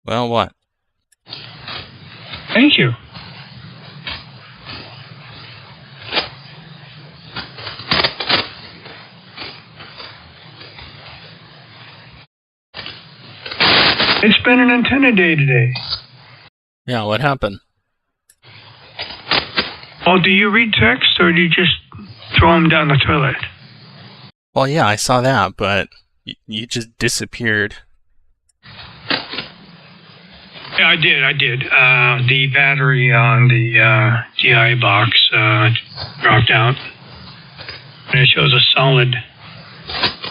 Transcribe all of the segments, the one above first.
Well, what? Thank you. It's been an antenna day today. Yeah, what happened? Well, do you read text or do you just throw them down the toilet? Well, yeah, I saw that, but you just disappeared. Yeah, I did. The battery on the GI box dropped out. And it shows a solid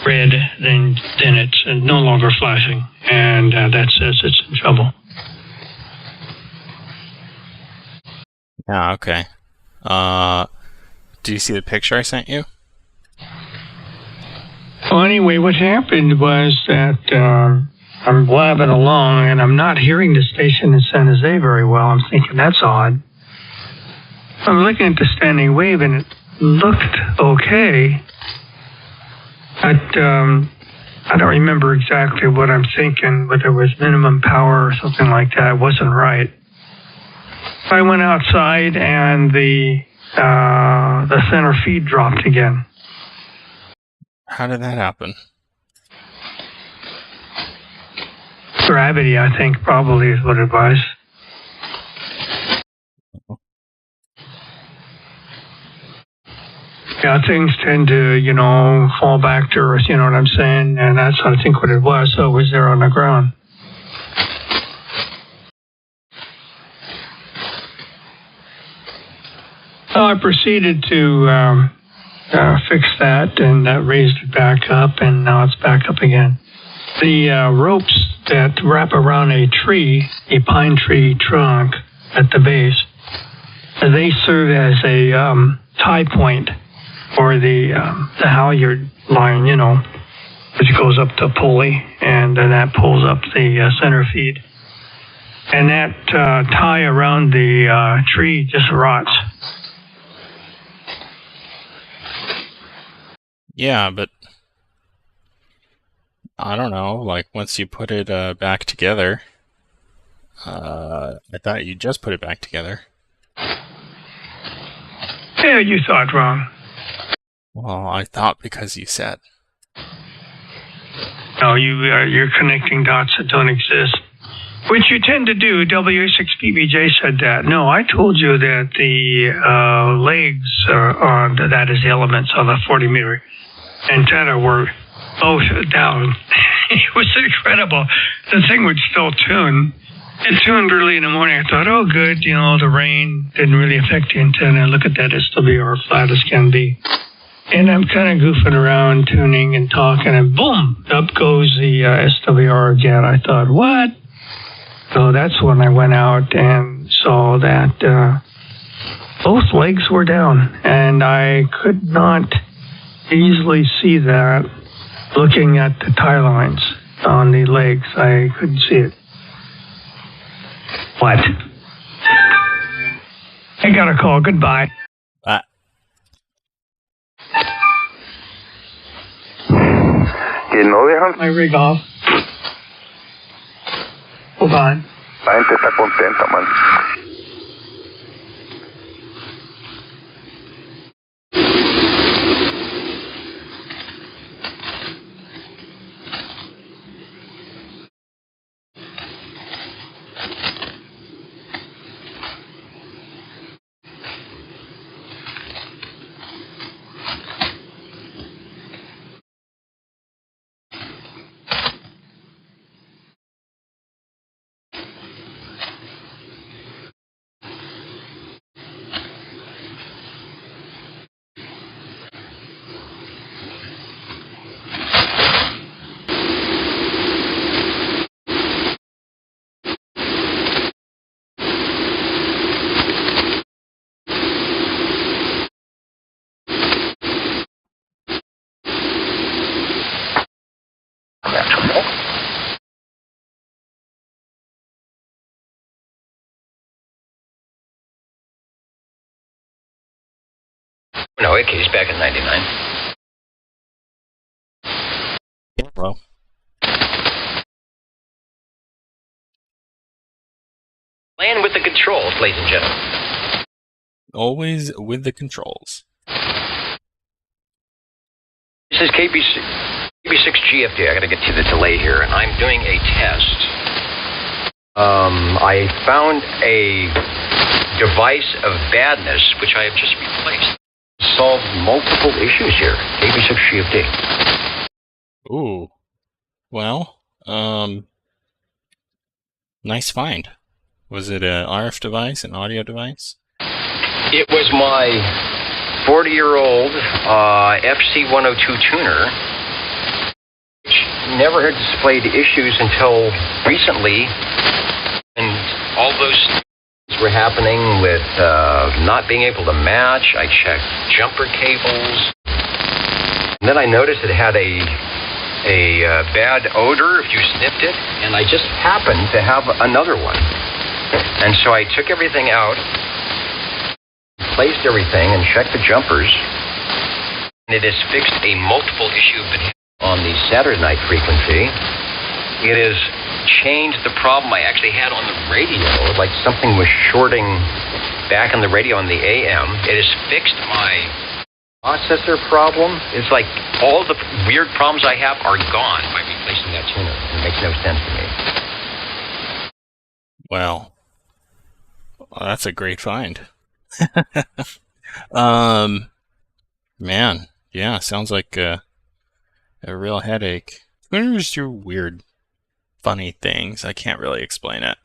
red, then it's no longer flashing. And that says it's in trouble. Yeah, okay. Do you see the picture I sent you? Well, anyway, what happened was that I'm blabbing along and I'm not hearing the station in San Jose very well. I'm thinking, that's odd. I'm looking at the standing wave and it looked okay. But I don't remember exactly what I'm thinking, whether it was minimum power or something like that. It wasn't right. I went outside and the center feed dropped again. How did that happen? Gravity, I think, probably is what it was. Yeah, things tend to, fall back to earth, you know what I'm saying? And that's, I think, what it was. So it was there on the ground. So I proceeded to fix that, and that raised it back up, and now it's back up again. The ropes that wrap around a tree, a pine tree trunk at the base, they serve as a tie point for the halyard line, which goes up the pulley, and then that pulls up the center feed. And that tie around the tree just rots. Yeah, but I don't know, like once you put it back together, I thought you just put it back together. Yeah, you thought wrong. Well, I thought because you said. No, you're connecting dots that don't exist. Which you tend to do. WA6BBJ said that. No, I told you that the legs on that is the elements of a 40-meter antenna were both down. It was incredible. The thing would still tune. It tuned early in the morning. I thought, oh, good, the rain didn't really affect the antenna. Look at that SWR, flat as can be. And I'm kind of goofing around, tuning and talking, and boom, up goes the SWR again. I thought, what? So that's when I went out and saw that both legs were down, and I could not easily see that looking at the tie lines on the legs. I couldn't see it. What? I got a call. Goodbye. ¿Quién no dejan? My rig off. Hold on. La gente está contenta, man. No, he's back in 99. Yeah, bro. Playing with the controls, ladies and gentlemen. Always with the controls. This is KB6GFD. I got to get to the delay here, and I'm doing a test. I found a device of badness, which I have just replaced. Solved multiple issues here. KB6GFD. Ooh. Well, nice find. Was it an RF device, an audio device? It was my 40-year-old FC102 tuner, which never had displayed issues until recently, and all those things were happening with not being able to match. I checked jumper cables, and then I noticed it had a bad odor if you sniffed it, and I just happened to have another one. And so I took everything out, replaced everything, and checked the jumpers. And it has fixed a multiple issue on the Saturday night frequency. It has changed the problem I actually had on the radio, like something was shorting back on the radio on the AM. It has fixed my processor problem. It's like all the weird problems I have are gone by replacing that tuner. It makes no sense to me. Well, that's a great find. Man, yeah, sounds like a real headache. Tuners do weird, funny things. I can't really explain it.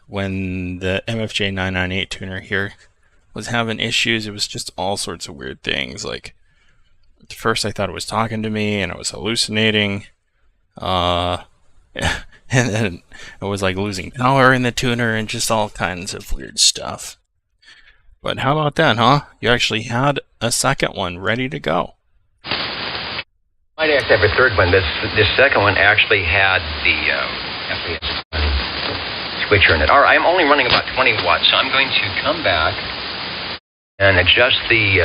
When the MFJ 998 tuner here was having issues, it was just all sorts of weird things. Like, at first I thought it was talking to me and I was hallucinating. And then it was like losing power in the tuner and just all kinds of weird stuff. But how about that, huh? You actually had a second one ready to go. Might have to have a third one. This second one actually had the FAS switcher in it. All right, I'm only running about 20 watts, so I'm going to come back and adjust the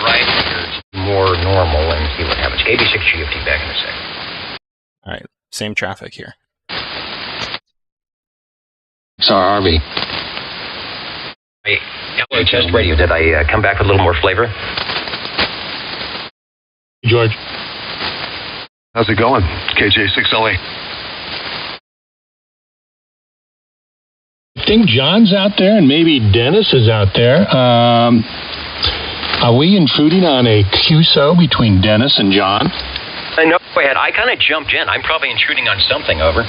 drive here to more normal and see what happens. KB6GFT back in a second. All right, same traffic here. RV. Hey, hello, test radio. Did I come back with a little more flavor? George. How's it going? KJ6LA. I think John's out there and maybe Dennis is out there. Are we intruding on a QSO between Dennis and John? No, go ahead. I kind of jumped in. I'm probably intruding on something, over.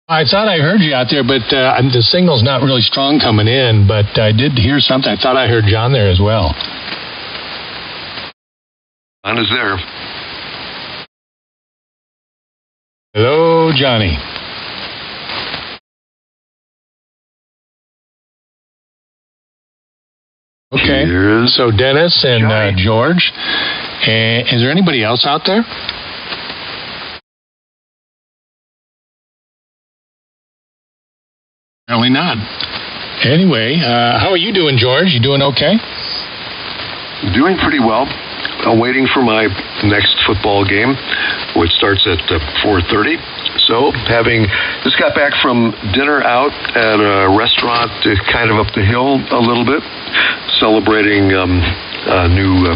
I thought I heard you out there, but the signal's not really strong coming in, but I did hear something. I thought I heard John there as well. John is there. Hello, Johnny. Okay, Cheers. so Dennis and George. Is there anybody else out there? Apparently not. Anyway, how are you doing, George? You doing okay? Doing pretty well. I'm waiting for my next football game, which starts at 4:30. So, having just got back from dinner out at a restaurant kind of up the hill a little bit, celebrating a new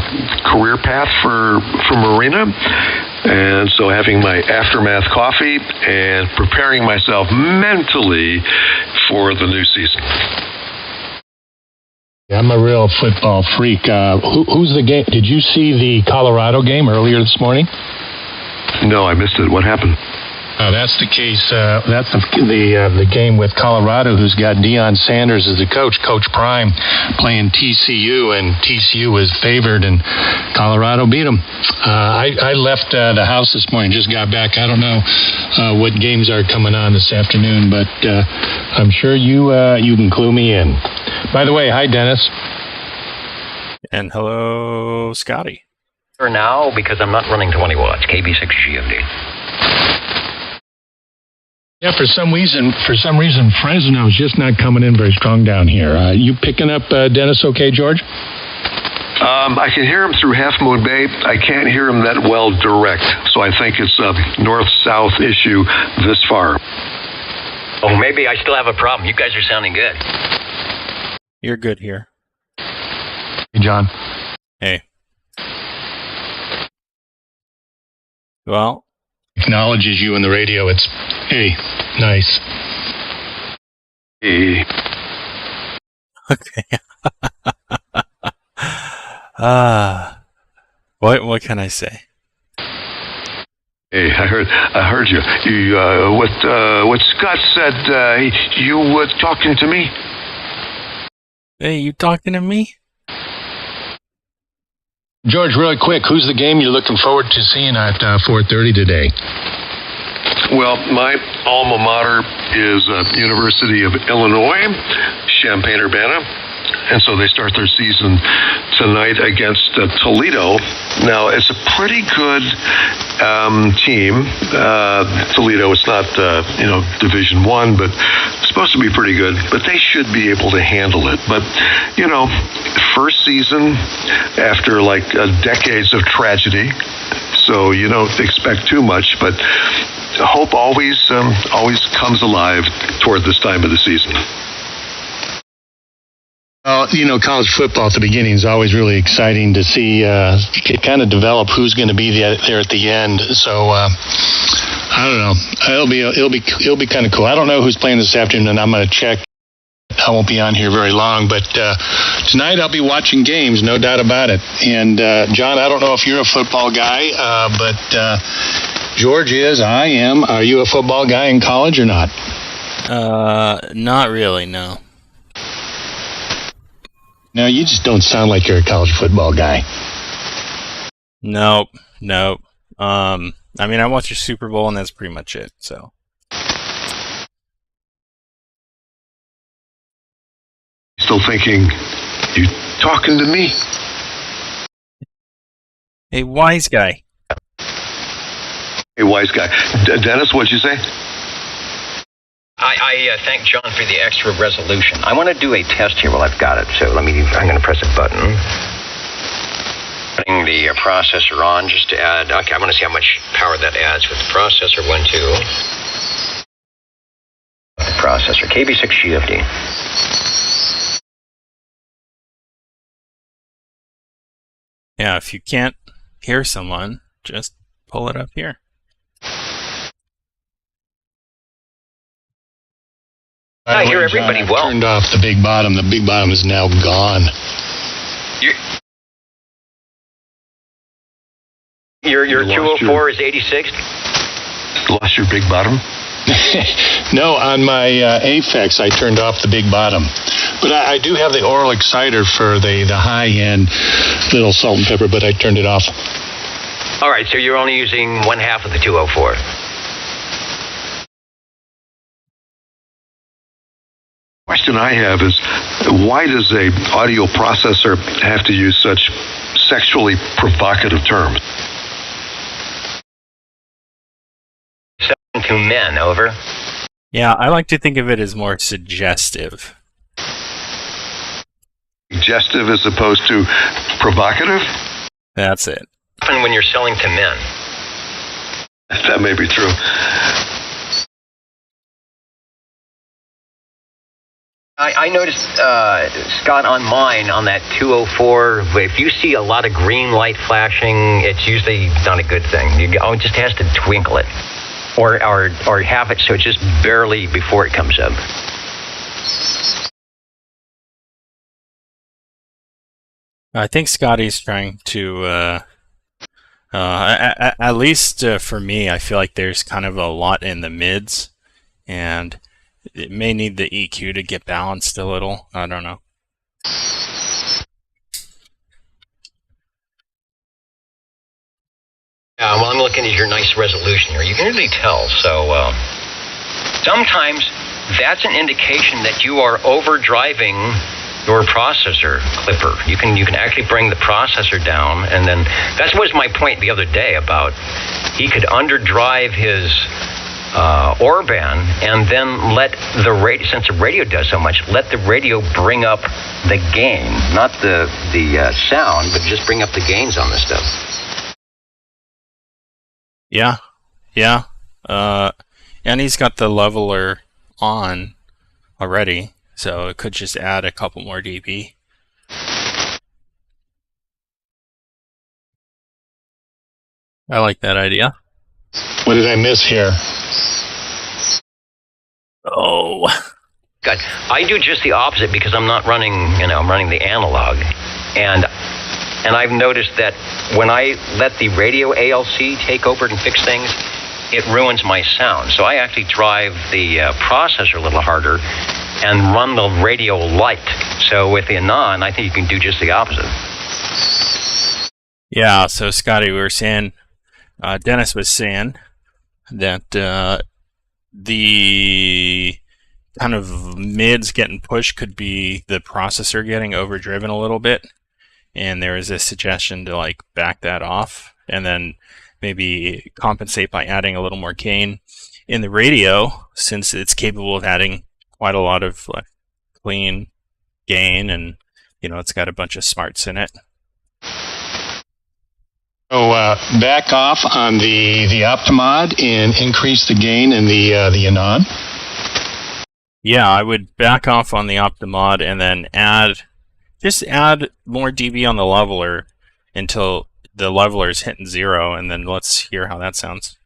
career path for Marina. And so having my aftermath coffee and preparing myself mentally for the new season. Yeah, I'm a real football freak. Who's the game? Did you see the Colorado game earlier this morning? No, I missed it. What happened? That's the case. That's the game with Colorado, who's got Deion Sanders as the coach, Coach Prime, playing TCU, and TCU was favored, and Colorado beat them. I left the house this morning, just got back. I don't know what games are coming on this afternoon, but I'm sure you can clue me in. By the way, hi, Dennis. And hello, Scotty. For now, because I'm not running 20 watts, KB6GFD. Yeah, for some reason, Fresno's just not coming in very strong down here. You picking up Dennis okay, George? I can hear him through Half Moon Bay. I can't hear him that well direct, so I think it's a north-south issue this far. Oh, maybe I still have a problem. You guys are sounding good. You're good here. Hey, John. Hey. Well, Acknowledges you in the radio. It's, hey, nice. Hey. okay. What can I say? Hey, I heard you. What Scott said, you were talking to me? Hey, you talking to me? George, really quick, who's the game you're looking forward to seeing at 4:30 today? Well, my alma mater is University of Illinois, Champaign-Urbana, and so they start their season tonight against Toledo. Now, it's a pretty good team. Toledo, it's not Division I, but it's supposed to be pretty good. But they should be able to handle it. But first season after like decades of tragedy, so you don't expect too much. But hope always comes alive toward this time of the season. Well, college football at the beginning is always really exciting to see kind of develop who's going to be there at the end. So I don't know. It'll be kind of cool. I don't know who's playing this afternoon, and I'm going to check. I won't be on here very long, but tonight I'll be watching games, no doubt about it. And John, I don't know if you're a football guy, but George is. I am. Are you a football guy in college or not? Not really. No. No, you just don't sound like you're a college football guy. Nope. I mean, I watched the Super Bowl, and that's pretty much it. So. Still thinking, you talking to me? Hey, wise guy. Hey, wise guy. Dennis, what'd you say? I thank John for the extra resolution. I want to do a test here while I've got it. So I'm going to press a button. Putting the processor on just to add. Okay, I want to see how much power that adds with the processor. 1, 2. The processor KB6 GFD. Yeah, if you can't hear someone, just pull it up here. I hear everybody John, well. Turned off the big bottom. The big bottom is now gone. Your 204 is 86? Lost your big bottom? No, on my Aphex, I turned off the big bottom. But I do have the oral exciter for the high-end little salt and pepper, but I turned it off. All right, so you're only using 1/2 of the 204. Question I have is, why does a audio processor have to use such sexually provocative terms? Selling to men, over. Yeah, I like to think of it as more suggestive. Suggestive as opposed to provocative? That's it. Often when you're selling to men. That may be true. I noticed, Scott, on mine, on that 204, if you see a lot of green light flashing, it's usually not a good thing. It just has to twinkle it. Or have it so it's just barely before it comes up. I think Scotty's trying to, at least for me, I feel like there's kind of a lot in the mids, and it may need the EQ to get balanced a little. I don't know. Yeah, well, I'm looking at your nice resolution here. You can really tell. So sometimes that's an indication that you are overdriving your processor clipper. You can actually bring the processor down, and then that was my point the other day about he could underdrive his Orban, and then let the radio, since the radio does so much, let the radio bring up the gain, not the sound, but just bring up the gains on this stuff. Yeah. And he's got the leveler on already, so it could just add a couple more dB. I like that idea. What did I miss here? Oh. God, I do just the opposite because I'm not running, I'm running the analog. And I've noticed that when I let the radio ALC take over and fix things, it ruins my sound. So I actually drive the processor a little harder and run the radio light. So with the ANAN, I think you can do just the opposite. Yeah, so Scotty, we were saying, Dennis was saying that the kind of mids getting pushed could be the processor getting overdriven a little bit, and there is a suggestion to like back that off and then maybe compensate by adding a little more gain in the radio, since it's capable of adding quite a lot of clean gain, and it's got a bunch of smarts in it. So back off on the Optimod and increase the gain in the ANAN? Yeah, I would back off on the Optimod and then add more dB on the leveler until the leveler is hitting 0, and then let's hear how that sounds.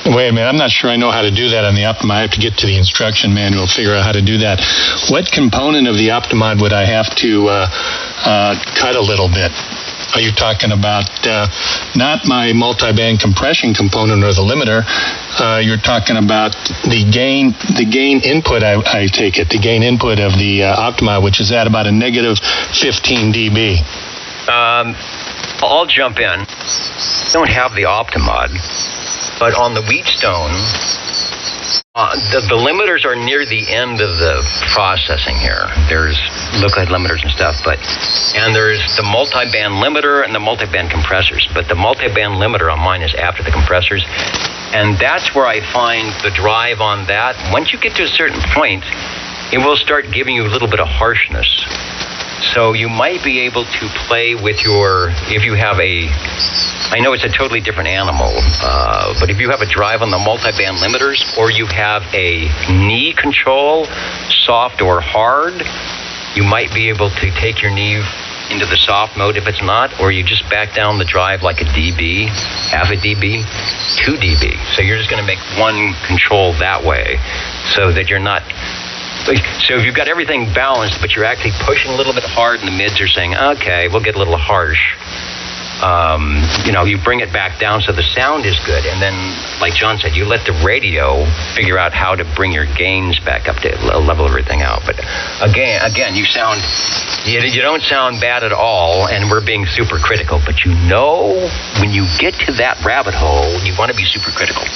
Wait a minute, I'm not sure I know how to do that on the Optimod. I have to get to the instruction manual, figure out how to do that. What component of the Optimod would I have to cut a little bit? Are you talking about not my multiband compression component or the limiter? You're talking about the gain input, I take it, the gain input of the Optimod, which is at about a negative 15 dB. I'll jump in. I don't have the Optimod, but on the Wheatstone, the limiters are near the end of the processing here. There's lookalike limiters and stuff, and there's the multiband limiter and the multiband compressors. But the multiband limiter on mine is after the compressors, and that's where I find the drive on that. Once you get to a certain point, it will start giving you a little bit of harshness. So you might be able to play with if you have I know it's a totally different animal, but if you have a drive on the multiband limiters, or you have a knee control, soft or hard, you might be able to take your knee into the soft mode if it's not, or you just back down the drive like a dB, half a dB, 2 dB. So you're just going to make one control that way, so that you're not. So if you've got everything balanced, but you're actually pushing a little bit hard, and the mids are saying, okay, we'll get a little harsh. You bring it back down so the sound is good, and then, like John said, you let the radio figure out how to bring your gains back up to level everything out. But again, you don't sound bad at all, and we're being super critical. But when you get to that rabbit hole, you want to be super critical.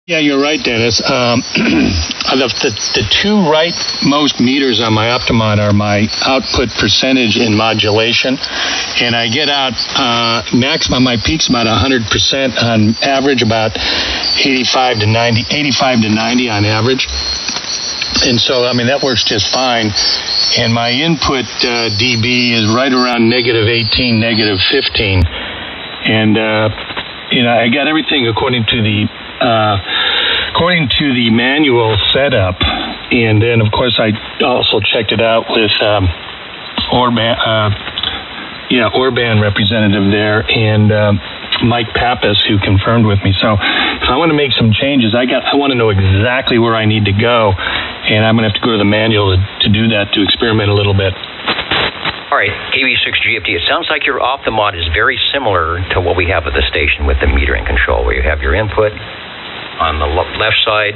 Yeah, you're right, Dennis. The two rightmost meters on my Optimod are my output percentage in modulation, and I get out maximum. My peak's about 100% on average, about 85 to 90 on average. And so, that works just fine. And my input dB is right around negative 18, negative 15. And I got everything according to the manual setup, and then of course I also checked it out with Orban representative there, and Mike Pappas, who confirmed with me. So if I want to make some changes, I want to know exactly where I need to go, and I'm going to have to go to the manual to do that, to experiment a little bit. All right, KB6GFT, it sounds like your Optimod is very similar to what we have at the station with the metering control, where you have your input on the left side,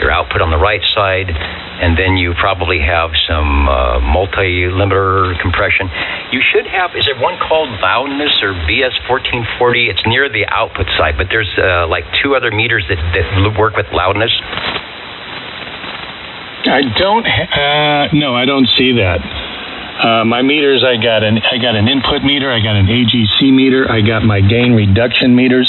your output on the right side, and then you probably have some multi-limiter compression. You should have, is there one called loudness or BS1440? It's near the output side, but there's like two other meters that work with loudness. I don't see that. My meters, I got an input meter, I got an AGC meter, I got my gain reduction meters.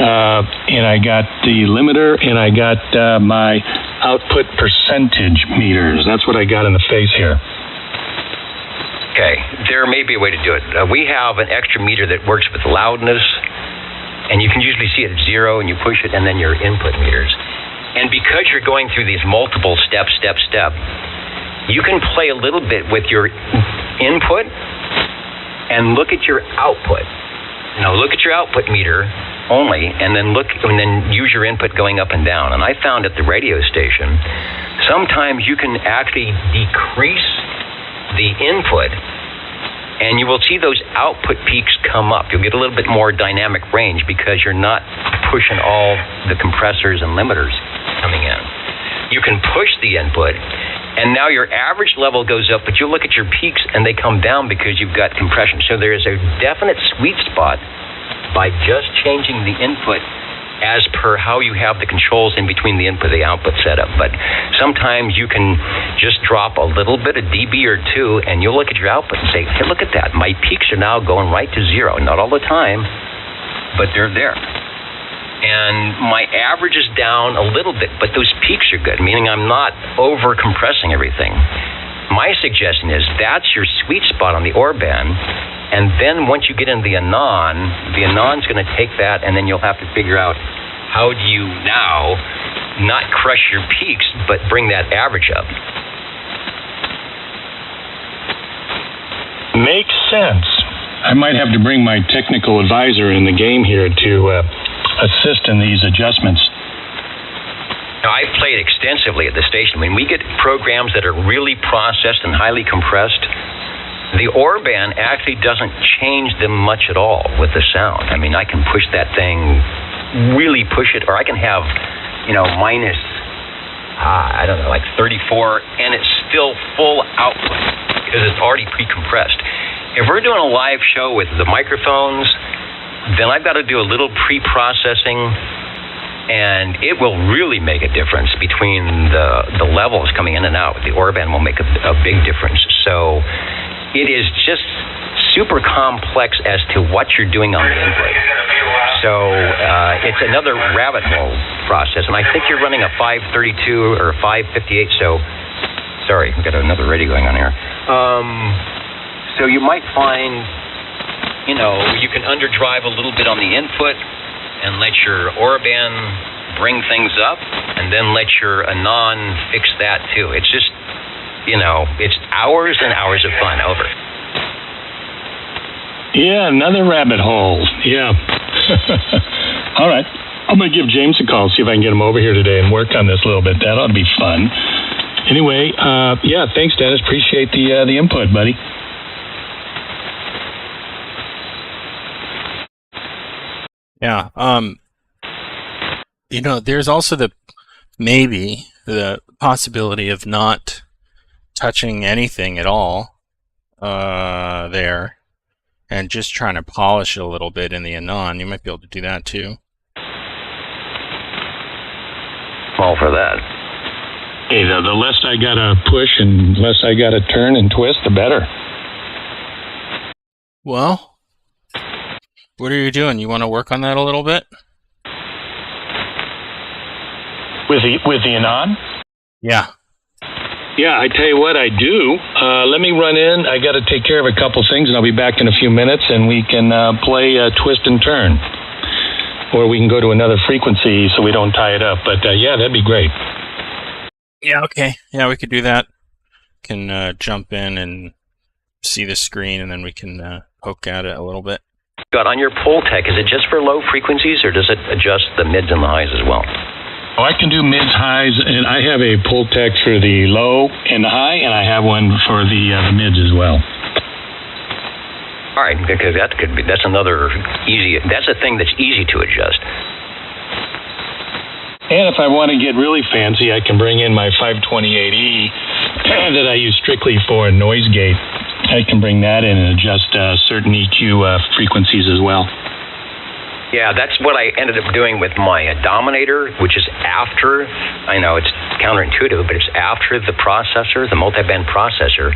and I got the limiter, and I got my output percentage meters. That's what I got in the face here. Okay, there may be a way to do it. We have an extra meter that works with loudness, and you can usually see it at 0, and you push it, and then your input meters. And because you're going through these multiple step, you can play a little bit with your input and look at your output. Look at your output meter only, and then use your input going up and down. And I found at the radio station, sometimes you can actually decrease the input, and you will see those output peaks come up. You'll get a little bit more dynamic range because you're not pushing all the compressors and limiters coming in. You can push the input, and now your average level goes up, but you look at your peaks and they come down because you've got compression. So there is a definite sweet spot by just changing the input as per how you have the controls in between the input and the output setup. But sometimes you can just drop a little bit, a dB or 2, and you'll look at your output and say, hey, look at that. My peaks are now going right to 0. Not all the time, but they're there. And my average is down a little bit, but those peaks are good, meaning I'm not over compressing everything. My suggestion is that's your sweet spot on the Orban. And then once you get into the Anan's going to take that, and then you'll have to figure out how do you now not crush your peaks, but bring that average up. Makes sense. I might have to bring my technical advisor in the game here to assist in these adjustments. Now, I've played extensively at the station. When we get programs that are really processed and highly compressed, the Orban actually doesn't change them much at all with the sound. I mean, I can push that thing, really push it, or I can have, minus, like 34, and it's still full output because it's already pre-compressed. If we're doing a live show with the microphones, then I've got to do a little pre-processing, and it will really make a difference between the levels coming in and out. The Orban will make a big difference. So it is just super complex as to what you're doing on the input. So it's another rabbit hole process. And I think you're running a 532 or 558. So, sorry, we've got another radio going on here. So you might find, you can underdrive a little bit on the input and let your Orban bring things up, and then let your Anan fix that too. It's just, it's hours and hours of fun. Over. Yeah, another rabbit hole. Yeah. All right. I'm going to give James a call, see if I can get him over here today and work on this a little bit. That ought to be fun. Anyway, thanks, Dennis. Appreciate the input, buddy. Yeah. There's also the possibility of not touching anything at all there, and just trying to polish it a little bit in the Anan. You might be able to do that too. All for that. Hey, the less I gotta push and less I gotta turn and twist, the better. Well, what are you doing? You want to work on that a little bit? With the Anan? Yeah. Yeah, I tell you what I do. Let me run in. I got to take care of a couple things, and I'll be back in a few minutes, and we can play twist and turn. Or we can go to another frequency so we don't tie it up. But that'd be great. Yeah, okay. Yeah, we could do that. Can jump in and see the screen, and then we can poke at it a little bit. Got on your Pultec, is it just for low frequencies, or does it adjust the mids and the highs as well? Oh, I can do mids, highs, and I have a Pultec for the low and the high, and I have one for the mids as well. All right, because that's another easy. That's a thing that's easy to adjust. And if I want to get really fancy, I can bring in my 528E that I use strictly for noise gate. I can bring that in and adjust certain EQ frequencies as well. Yeah, that's what I ended up doing with my Dominator, which is after, I know it's counterintuitive, but it's after the processor, the multiband processor.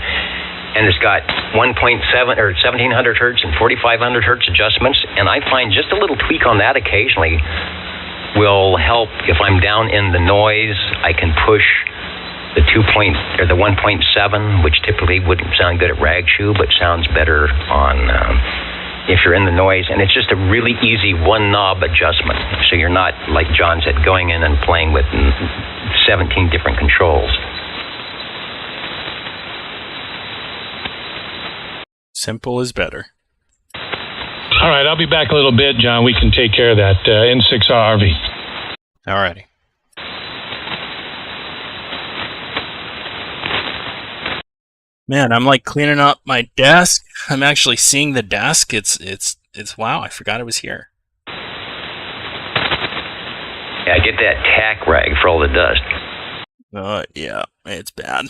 and it's got 1.7 or 1700 hertz and 4500 hertz adjustments, and I find just a little tweak on that occasionally will help. If I'm down in the noise, I can push the 1.7, which typically wouldn't sound good at rag shoe, but sounds better on if you're in the noise. And it's just a really easy one knob adjustment, so you're not, like John said, going in and playing with 17 different controls. Simple is better. All right, I'll be back a little bit, John. We can take care of that N6R RV. Alrighty. Man, I'm like cleaning up my desk. I'm actually seeing the desk. It's wow, I forgot it was here. Yeah, get that tack rag for all the dust. Yeah, it's bad.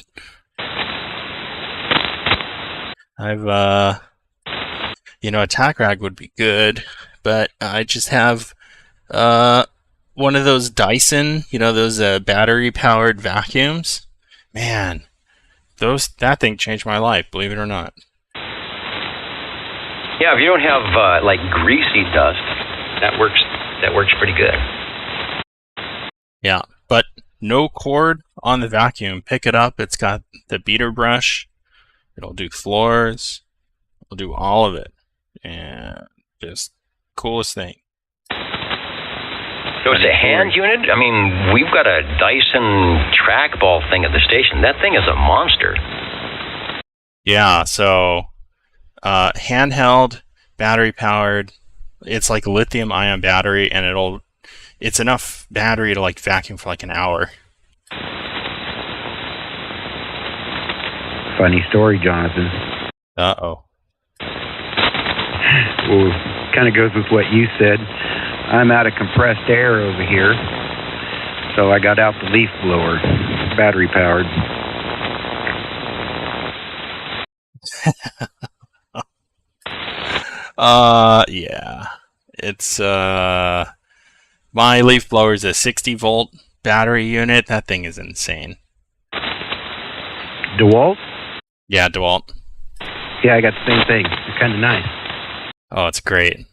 I've a tack rag would be good, but I just have one of those Dyson, those battery-powered vacuums. Man, that thing changed my life, believe it or not. Yeah, if you don't have like greasy dust, that works pretty good. Yeah, but no cord on the vacuum. Pick it up. It's got the beater brush. It'll do floors. It'll do all of it. And just coolest thing. So it's a hand unit? I mean, we've got a Dyson trackball thing at the station. That thing is a monster. Yeah, so handheld, battery powered. It's like a lithium ion battery, and it's enough battery to like vacuum for like an hour. Funny story, Jonathan. Uh-oh. Well, kind of goes with what you said. I'm out of compressed air over here, so I got out the leaf blower, battery powered. Yeah. It's my leaf blower is a 60-volt battery unit. That thing is insane. DeWalt? Yeah, DeWalt. Yeah, I got the same thing. It's kind of nice. Oh, it's great.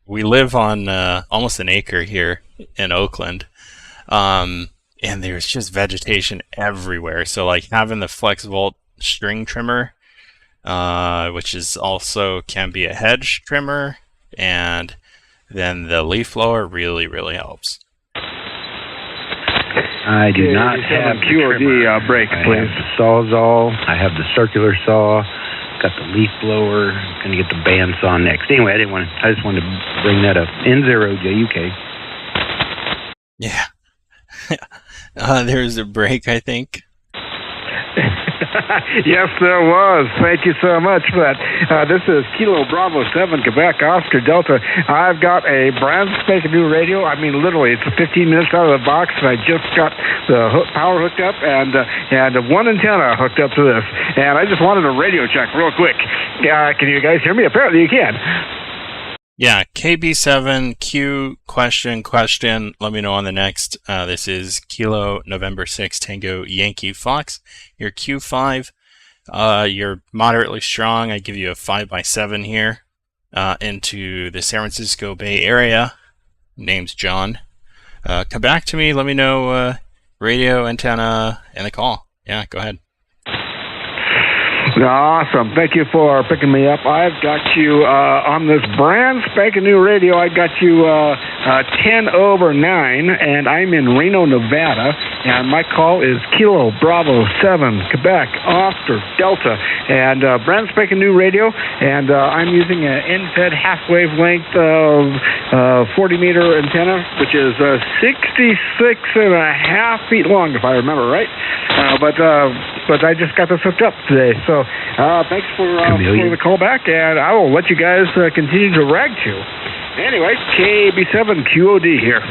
We live on almost an acre here in Oakland, and there's just vegetation everywhere. So, like, having the FlexVolt string trimmer, which is also can be a hedge trimmer, and then the leaf blower really, really helps. I do not have the QOD break, please. I have the Sawzall. I have the circular saw. Got the leaf blower. I'm going to get the bandsaw next. Anyway, I just wanted to bring that up. N0JUK. Yeah. There's a break, I think. Yes, there was. Thank you so much for that. This is Kilo Bravo 7, Quebec, Oscar Delta. I've got a brand spanking new radio. I mean, literally, it's 15 minutes out of the box, and I just got the power hooked up and one antenna hooked up to this. And I just wanted a radio check real quick. Can you guys hear me? Apparently you can. Yeah, KB7Q question. Let me know on the next. This is Kilo November 6 Tango Yankee Fox. Your Q5. You're moderately strong. I give you a 5x7 here into the San Francisco Bay Area. Name's John. Come back to me. Let me know radio, antenna, and the call. Yeah, go ahead. Awesome. Thank you for picking me up. I've got you on this brand spanking new radio. I got you 10 over 9, and I'm in Reno, Nevada. And my call is Kilo Bravo 7, Quebec, Oscar Delta. And brand spanking new radio. And I'm using an end-fed half wavelength 40-meter antenna, which is 66.5 feet long, if I remember right. But I just got this hooked up today. So thanks for the call back, and I will let you guys continue to rag chew. Anyway, KB7QOD here.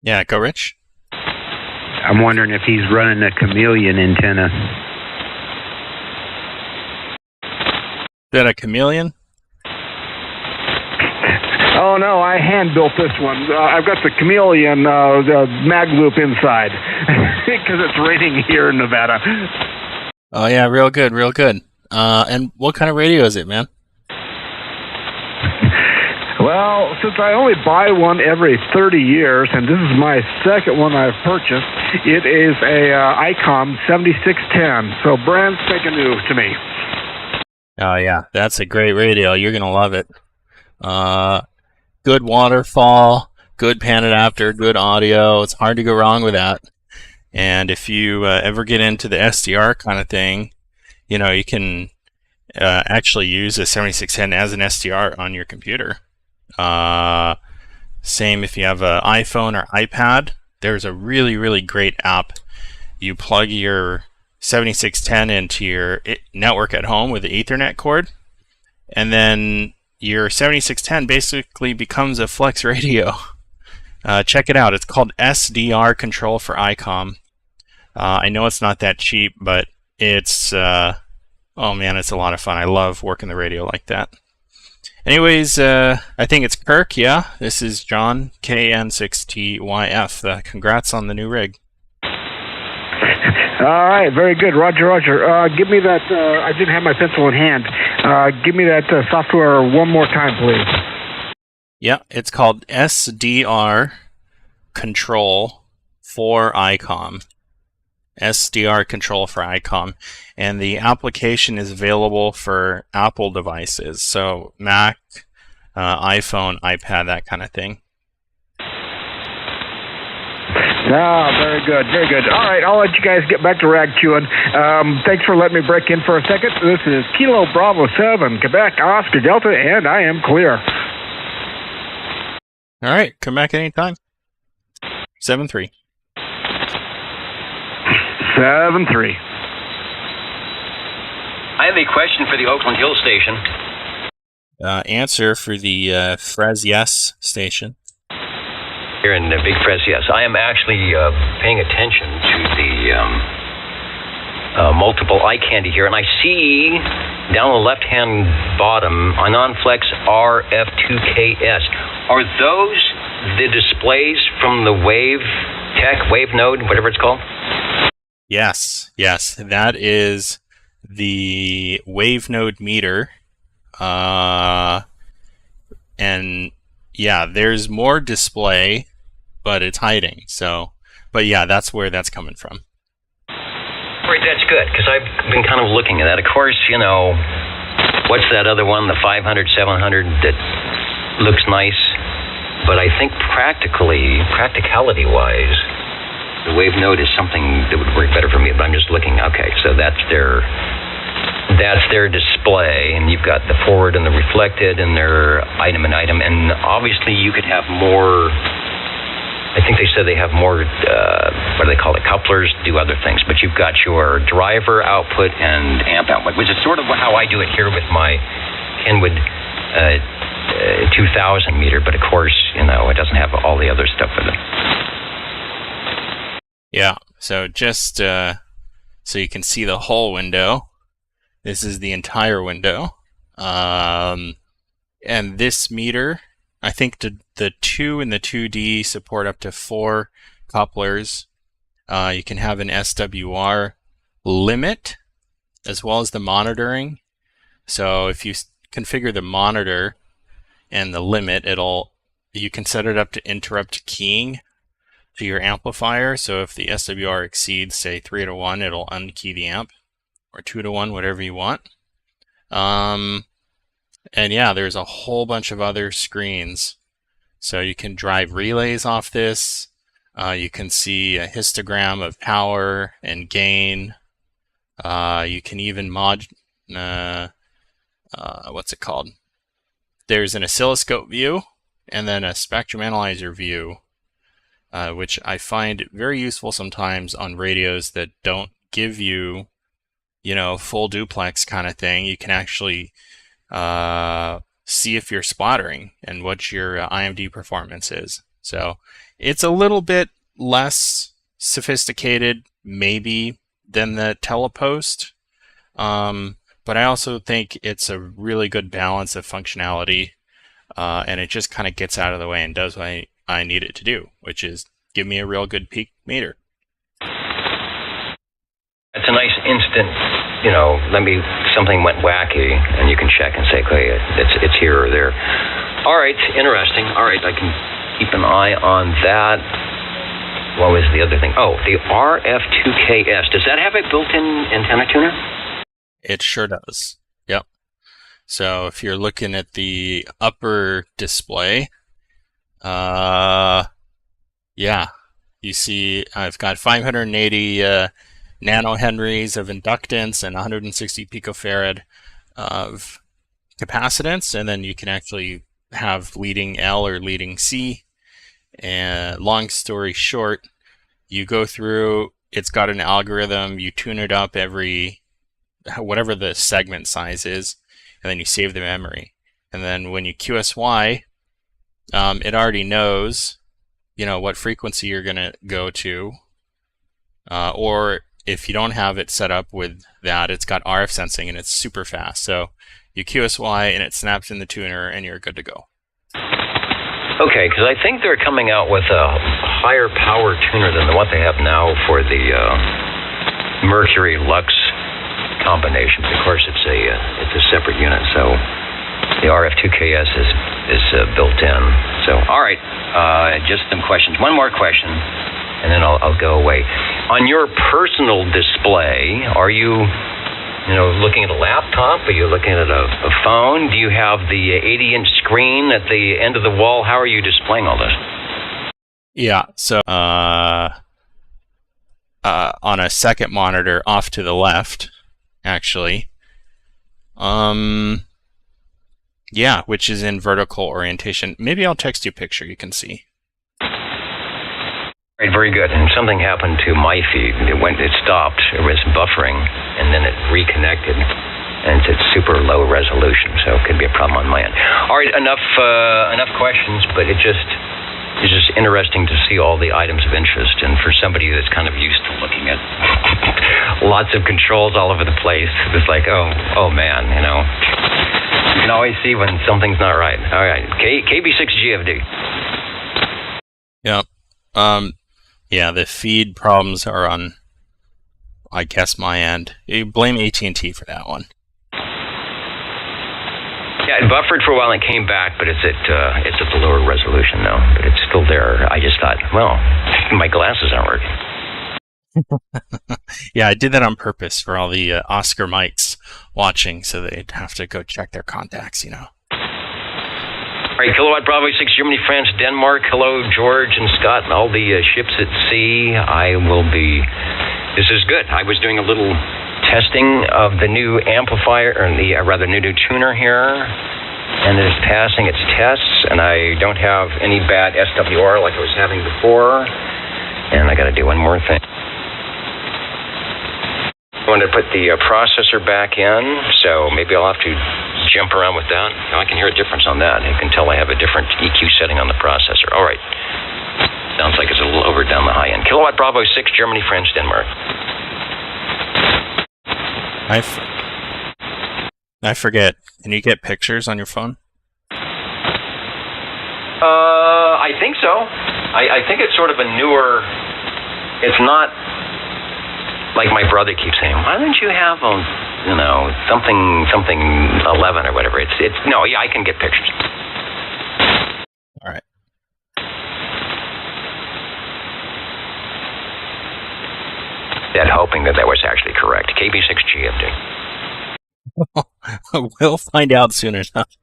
Yeah, go Rich. I'm wondering if he's running a chameleon antenna. Is that a chameleon? Oh, no, I hand-built this one. I've got the chameleon mag loop inside because it's raining here in Nevada. Oh yeah, real good, real good. And what kind of radio is it, man? Well, since I only buy one every 30 years, and this is my second one I've purchased, it is a ICOM 7610, so brand spanking new to me. Oh yeah, that's a great radio. You're gonna love it. Good waterfall, good pan adapter, good audio. It's hard to go wrong with that. And if you ever get into the SDR kind of thing, you know, you can actually use a 7610 as an SDR on your computer. Same if you have an iPhone or iPad. There's a really, really great app. You plug your 7610 into your network at home with the Ethernet cord, and then your 7610 basically becomes a flex radio. Check it out. It's called SDR Control for ICOM. I know it's not that cheap, but it's oh man, it's a lot of fun. I love working the radio like that. Anyways, I think it's Kirk. Yeah, this is John KN6TYF. Congrats on the new rig. All right, very good. Roger, Roger. Give me that. I didn't have my pencil in hand. Give me that software one more time, please. Yeah, it's called SDR Control for ICOM. SDR Control for ICOM. And the application is available for Apple devices. So Mac, iPhone, iPad, that kind of thing. Ah, very good, very good. All right, I'll let you guys get back to rag chewing. Thanks for letting me break in for a second. This is Kilo Bravo 7, Quebec, Oscar Delta, and I am clear. All right, come back anytime. 7-3. 7-3. I have a question for the Oakland Hill station. Answer for the Frez Yes station. Here in Big Frez, yes. I am actually paying attention to the multiple eye candy here, and I see down the left-hand bottom, ANAN-Flex RF2KS. Are those the displays from the Wave Node, whatever it's called? Yes, yes. That is the Wave Node meter. And yeah, there's more display, but it's hiding. So, but yeah, that's where that's coming from. Right, that's good, because I've been kind of looking at that. Of course, you know, what's that other one, the 500, 700, that looks nice, but I think practicality-wise, the Wave Node is something that would work better for me, but I'm just looking, okay, so that's their display, and you've got the forward and the reflected, and their item, and obviously you could have more. I think they said they have more, what do they call it, couplers, do other things, but you've got your driver output and amp output, which is sort of how I do it here with my Kenwood 2000 meter, but of course, you know, it doesn't have all the other stuff with it. Yeah, so just so you can see the whole window. This is the entire window. And this meter, I think the 2 and the 2D support up to 4 couplers. You can have an SWR limit as well as the monitoring. So if you configure the monitor and the limit, you can set it up to interrupt keying to your amplifier. So if the SWR exceeds, say, 3-to-1, it'll unkey the amp, or 2-to-1, whatever you want. And yeah, there's a whole bunch of other screens. So you can drive relays off this. You can see a histogram of power and gain. You can even what's it called? There's an oscilloscope view and then a spectrum analyzer view, which I find very useful sometimes on radios that don't give you, you know, full duplex kind of thing. You can actually see if you're splattering and what your IMD performance is. So it's a little bit less sophisticated maybe than the telepost, but I also think it's a really good balance of functionality, and it just kind of gets out of the way and does what I need it to do, which is give me a real good peak meter. It's a nice instant something went wacky, and you can check and say, okay, it's here or there. All right, interesting. All right, I can keep an eye on that. What was the other thing? Oh, the RF2KS. Does that have a built-in antenna tuner? It sure does. Yep. So if you're looking at the upper display, yeah, you see I've got 580 nanohenries of inductance and 160 picofarad of capacitance, and then you can actually have leading L or leading C. And long story short, you go through, it's got an algorithm, you tune it up every, whatever the segment size is, and then you save the memory. And then when you QSY, it already knows, what frequency you're going to go to, or if you don't have it set up with that, it's got RF sensing and it's super fast. So you QSY and it snaps in the tuner and you're good to go. Okay, because I think they're coming out with a higher power tuner than what they have now for the Mercury Lux combination. Of course, it's a separate unit, so the RF2KS is built in. So, all right, just some questions. One more question, and then I'll go away. On your personal display, are you looking at a laptop? Are you looking at a phone? Do you have the 80-inch screen at the end of the wall? How are you displaying all this? Yeah, so on a second monitor off to the left, actually. Yeah, which is in vertical orientation. Maybe I'll text you a picture you can see. Right, very good. And something happened to my feed. It stopped. It was buffering, and then it reconnected. And it's super low resolution, so it could be a problem on my end. All right, enough questions, but it's just interesting to see all the items of interest. And for somebody that's kind of used to looking at lots of controls all over the place, it's like, oh man, you can always see when something's not right. All right, KB6GFD. Yep. Yeah, the feed problems are on, I guess, my end. You blame AT&T for that one. Yeah, it buffered for a while and it came back, but it's at the lower resolution now. But it's still there. I just thought, well, my glasses aren't working. Yeah, I did that on purpose for all the Oscar mics watching, so they'd have to go check their contacts, All right, Kilowatt Bravo 6, Germany, France, Denmark. Hello, George and Scott and all the ships at sea. This is good. I was doing a little testing of the new amplifier, or new tuner here, and it is passing its tests, and I don't have any bad SWR like I was having before. And I got to do one more thing. I wanted to put the processor back in, so maybe I'll have to jump around with that. Now I can hear a difference on that. You can tell I have a different EQ setting on the processor. All right. Sounds like it's a little over down the high end. Kilowatt Bravo 6, Germany, France, Denmark. I forget. Can you get pictures on your phone? I think so. I think it's sort of a newer... It's not... Like my brother keeps saying, why don't you have something 11 or whatever? No, yeah, I can get pictures. All right. That hoping that was actually correct. KB6GFD. We'll find out soon enough.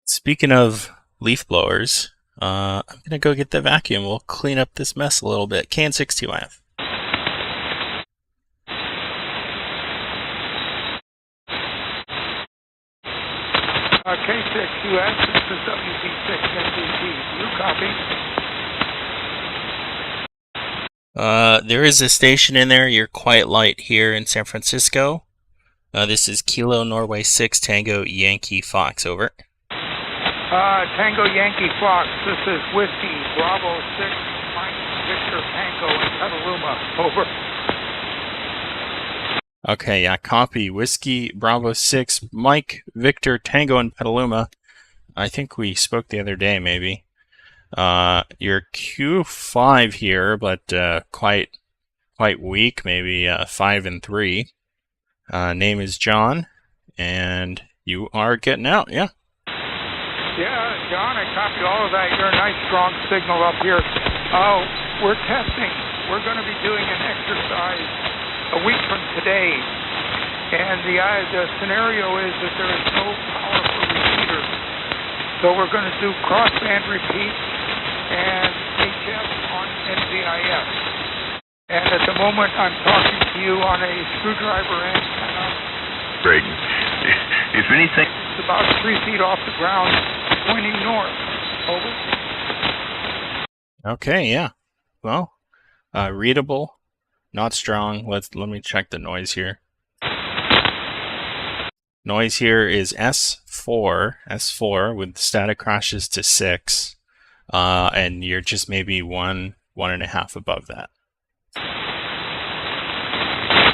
Speaking of leaf blowers, I'm going to go get the vacuum. We'll clean up this mess a little bit. KN6TYF. K6US, this is WP6NDT. You copy? There is a station in there. You're quite light here in San Francisco. This is Kilo Norway 6 Tango Yankee Fox, over. Tango Yankee Fox, this is Whiskey Bravo 6 Mike Victor Tango in Petaluma, over. Okay, yeah, copy. Whiskey Bravo 6 Mike Victor Tango in Petaluma. I think we spoke the other day, maybe. Your Q5 here, but quite weak, maybe 5 and 3. Name is John, and you are getting out, yeah. Yeah, John, I copy all of that. You're a nice strong signal up here. We're testing. We're going to be doing an exercise a week from today, and the scenario is that there is no power for repeaters. So we're going to do crossband repeat and HF on NVIS. And at the moment, I'm talking to you on a screwdriver antenna. Great. If anything... It's about 3 feet off the ground, pointing north. Over. Okay, yeah. Well, readable, not strong. Let me check the noise here. Noise here is S4 with static crashes to 6, and you're just maybe 1.5 above that.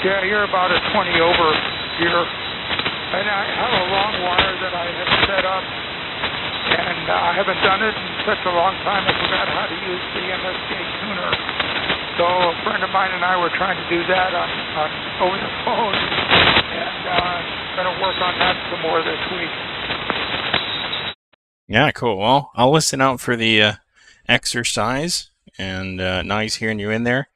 Yeah, you're about a 20 over here. And I have a long wire that I have set up, and I haven't done it in such a long time I forgot how to use the MSJ tuner. So a friend of mine and I were trying to do that on over the phone, and going to work on that some more this week. Yeah, cool. Well, I'll listen out for the exercise, and nice hearing you in there.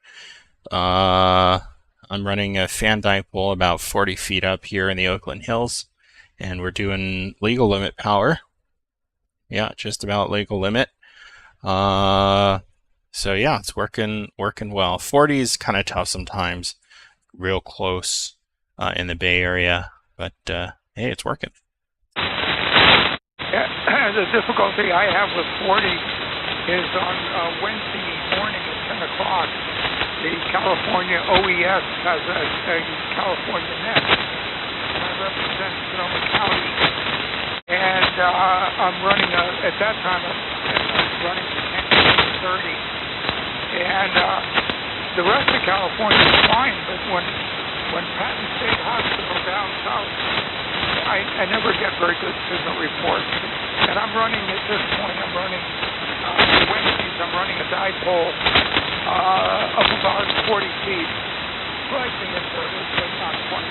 I'm running a fan dipole about 40 feet up here in the Oakland Hills, and we're doing legal limit power. Yeah, just about legal limit. So yeah, it's working well. 40 is kind of tough sometimes, real close in the Bay Area, but hey, it's working. Yeah, the difficulty I have with 40 is on Wednesday morning at 10 o'clock. The California OES has a California net. I represent Sonoma County, and I'm running at that time I'm running 10:30, and the rest of California is fine. But when Patton State Hospital down south, I never get very good signal reports, and I'm running at this point. I'm running Wednesdays. I'm running a dipole. Up about 40 feet, slightly inverted, but not quite.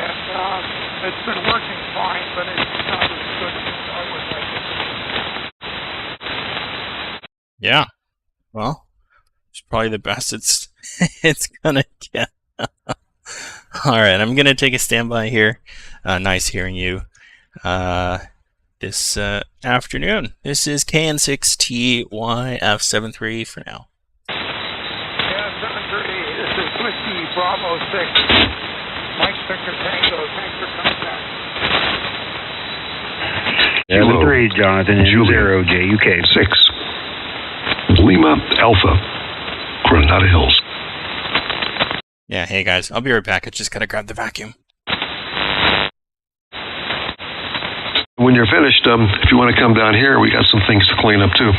And it's been working fine, but it's not as good as I would like it to be. Yeah, well, it's probably the best it's gonna get. All right, I'm gonna take a standby here. Nice hearing you this afternoon. This is KN6TYF73 for now. Bravo 6, Mike Victor Tango, thanks for coming back. 7-3, Jonathan, and Julia. 0, JUK. 6, Lima Alpha, Coronado Hills. Yeah, hey guys, I'll be right back. I just gotta grab the vacuum. When you're finished, if you want to come down here, we got some things to clean up too.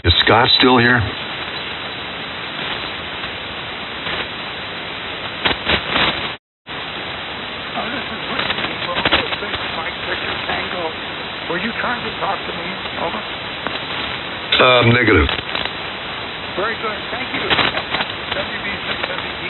Is Scott still here? This is Mike Victor Tango. Were you trying to talk to me? Over. Negative. Very good. Thank you. WB6WD.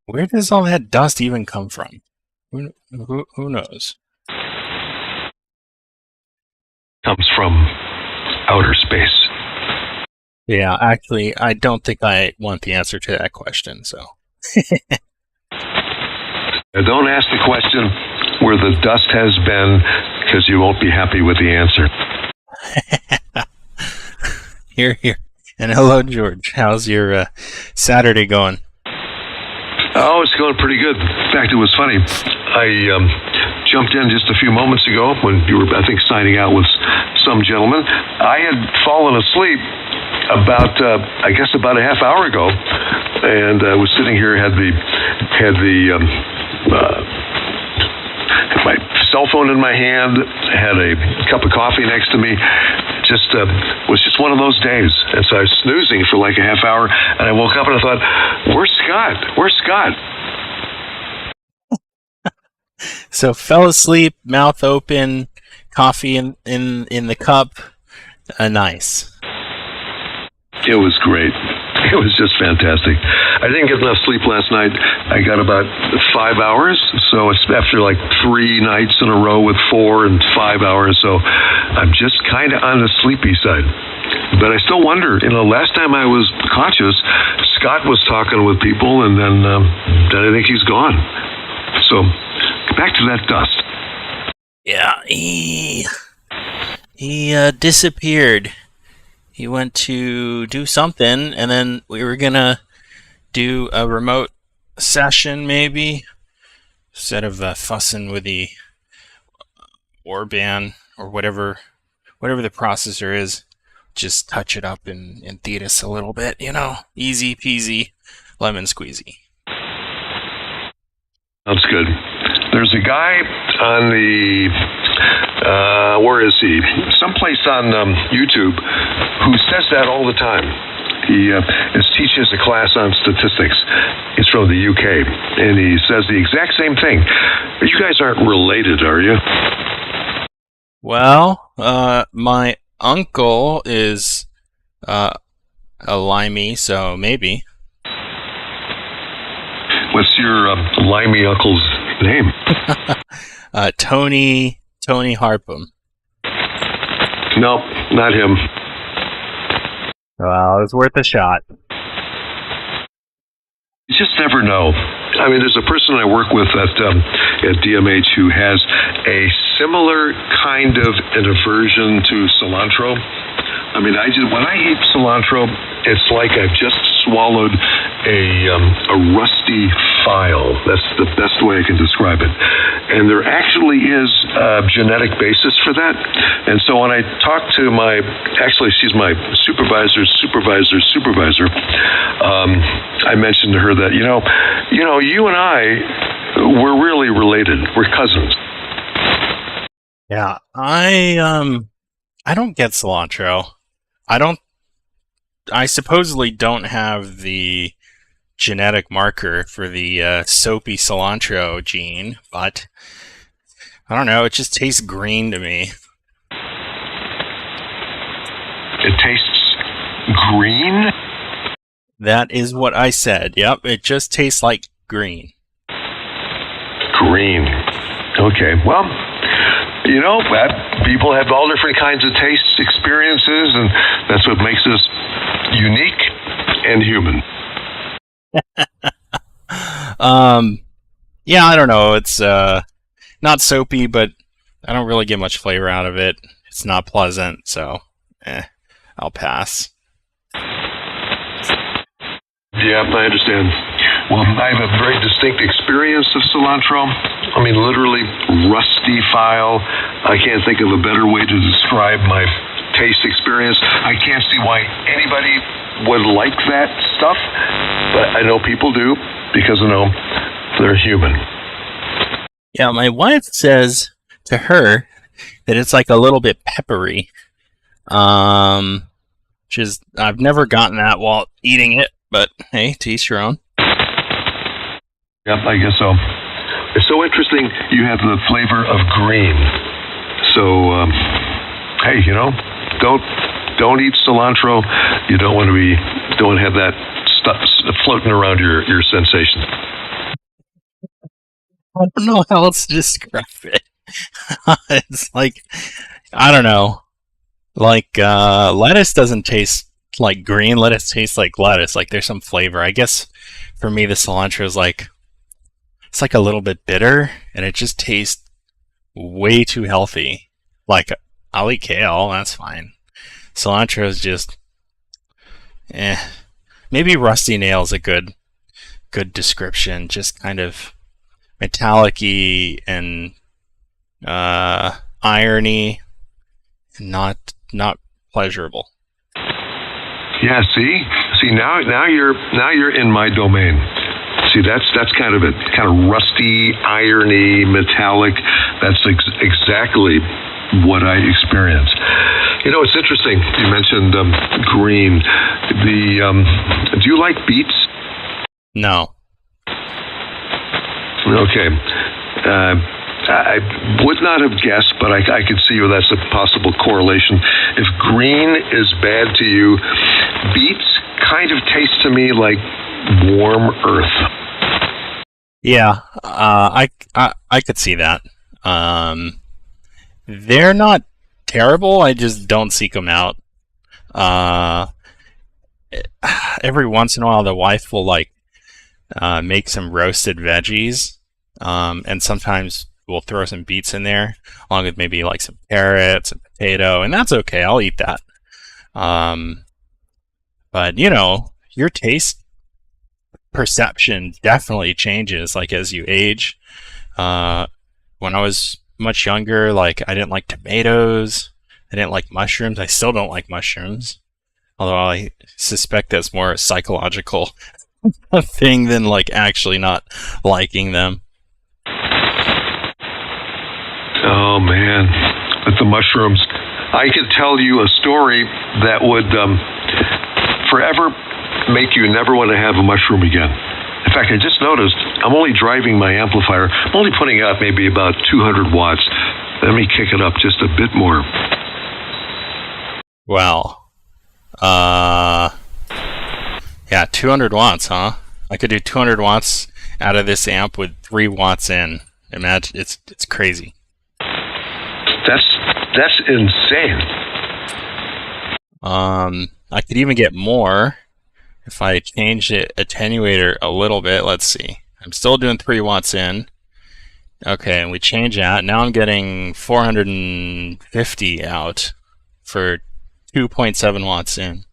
Where does all that dust even come from? Who knows? Comes from outer space. Yeah, actually, I don't think I want the answer to that question, so. Now, don't ask the question where the dust has been, because you won't be happy with the answer. Here. And hello, George. How's your Saturday going? Oh, it's going pretty good. In fact, it was funny. I jumped in just a few moments ago when you were, I think, signing out with some gentleman. I had fallen asleep about a half hour ago, and I was sitting here, had my cell phone in my hand, had a cup of coffee next to me. Was just one of those days. And so I was snoozing for like a half hour, and I woke up and I thought, where's Scott? Where's Scott? So fell asleep, mouth open, coffee in the cup. Nice. It was great. It was just fantastic. I didn't get enough sleep last night. I got about 5 hours. So it's after like 3 nights in a row with 4 and 5 hours. So I'm just kind of on the sleepy side. But I still wonder, last time I was conscious, Scott was talking with people, and then I think he's gone. So back to that dust. Yeah, he disappeared. He went to do something, and then we were gonna do a remote session, maybe, instead of fussing with the Orban or whatever the processor is. Just touch it up in Thetis a little bit, easy peasy, lemon squeezy. Sounds good. There's a guy on the, where is he? Someplace on YouTube who says that all the time. He teaches a class on statistics. He's from the UK, and he says the exact same thing. You guys aren't related, are you? Well, my uncle is a limey, so maybe. What's your limey uncle's name? Tony Harpham. Nope, not him. Well, it was worth a shot. You just never know. I mean, there's a person I work with at DMH who has a similar kind of an aversion to cilantro. I mean, when I eat cilantro, it's like I've just swallowed a rusty file. That's the best way I can describe it. And there actually is a genetic basis for that. And so when I talk to she's my supervisor's supervisor, I mentioned to her that, you and we're really related. We're cousins. Yeah, I don't get cilantro. I supposedly don't have the genetic marker for the soapy cilantro gene, but I don't know, it just tastes green to me. It tastes green? That is what I said. Yep, it just tastes like green. Green. Okay, well, people have all different kinds of tastes, experiences, and that's what makes us unique and human. Yeah, I don't know. It's not soapy, but I don't really get much flavor out of it. It's not pleasant, so I'll pass. Yeah, I understand. Well, I have a very distinct experience of cilantro. I mean, literally rusty file. I can't think of a better way to describe my taste experience. I can't see why anybody would like that stuff, but I know people do because they're human. Yeah, my wife says to her that it's like a little bit peppery. Which is, I've never gotten that while eating it, but hey, to each your own. Yep, I guess so. It's so interesting you have the flavor of green. So, hey, don't eat cilantro. You don't want to have that stuff floating around your sensations. I don't know how else to describe it. It's like, I don't know. Like, lettuce doesn't taste like green lettuce, tastes like lettuce. Like, there's some flavor. I guess for me, the cilantro is like, it's like a little bit bitter, and it just tastes way too healthy. Like, I'll eat kale, that's fine. Cilantro is just, eh. Maybe rusty nail is a good description. Just kind of metallic-y and irony, not pleasurable. Yeah, see now you're in my domain. See, that's kind of it, kind of rusty, irony, metallic. That's exactly what I experience. You know, it's interesting. You mentioned green. Do you like beets? No. Okay. I would not have guessed, but I could see where that's a possible correlation. If green is bad to you, beets kind of taste to me like warm earth. Yeah, I could see that. They're not terrible. I just don't seek them out. Every once in a while, the wife will like make some roasted veggies, and sometimes we'll throw some beets in there, along with maybe like some carrots and potato, and that's okay. I'll eat that. But you know, your taste perception definitely changes like as you age. When I was much younger, like I didn't like tomatoes, I didn't like mushrooms. I still don't like mushrooms, although I suspect that's more a psychological thing than like actually not liking them. Oh man, with the mushrooms, I could tell you a story that would forever make you never want to have a mushroom again. In fact, I just noticed I'm only driving my amplifier. I'm only putting out maybe about 200 watts. Let me kick it up just a bit more. Wow. Yeah, 200 watts, huh? I could do 200 watts out of this amp with 3 watts in. Imagine, it's crazy. That's insane. I could even get more if I change the attenuator a little bit. Let's see. I'm still doing 3 watts in. Okay, and we change that. Now I'm getting 450 out for 2.7 watts in.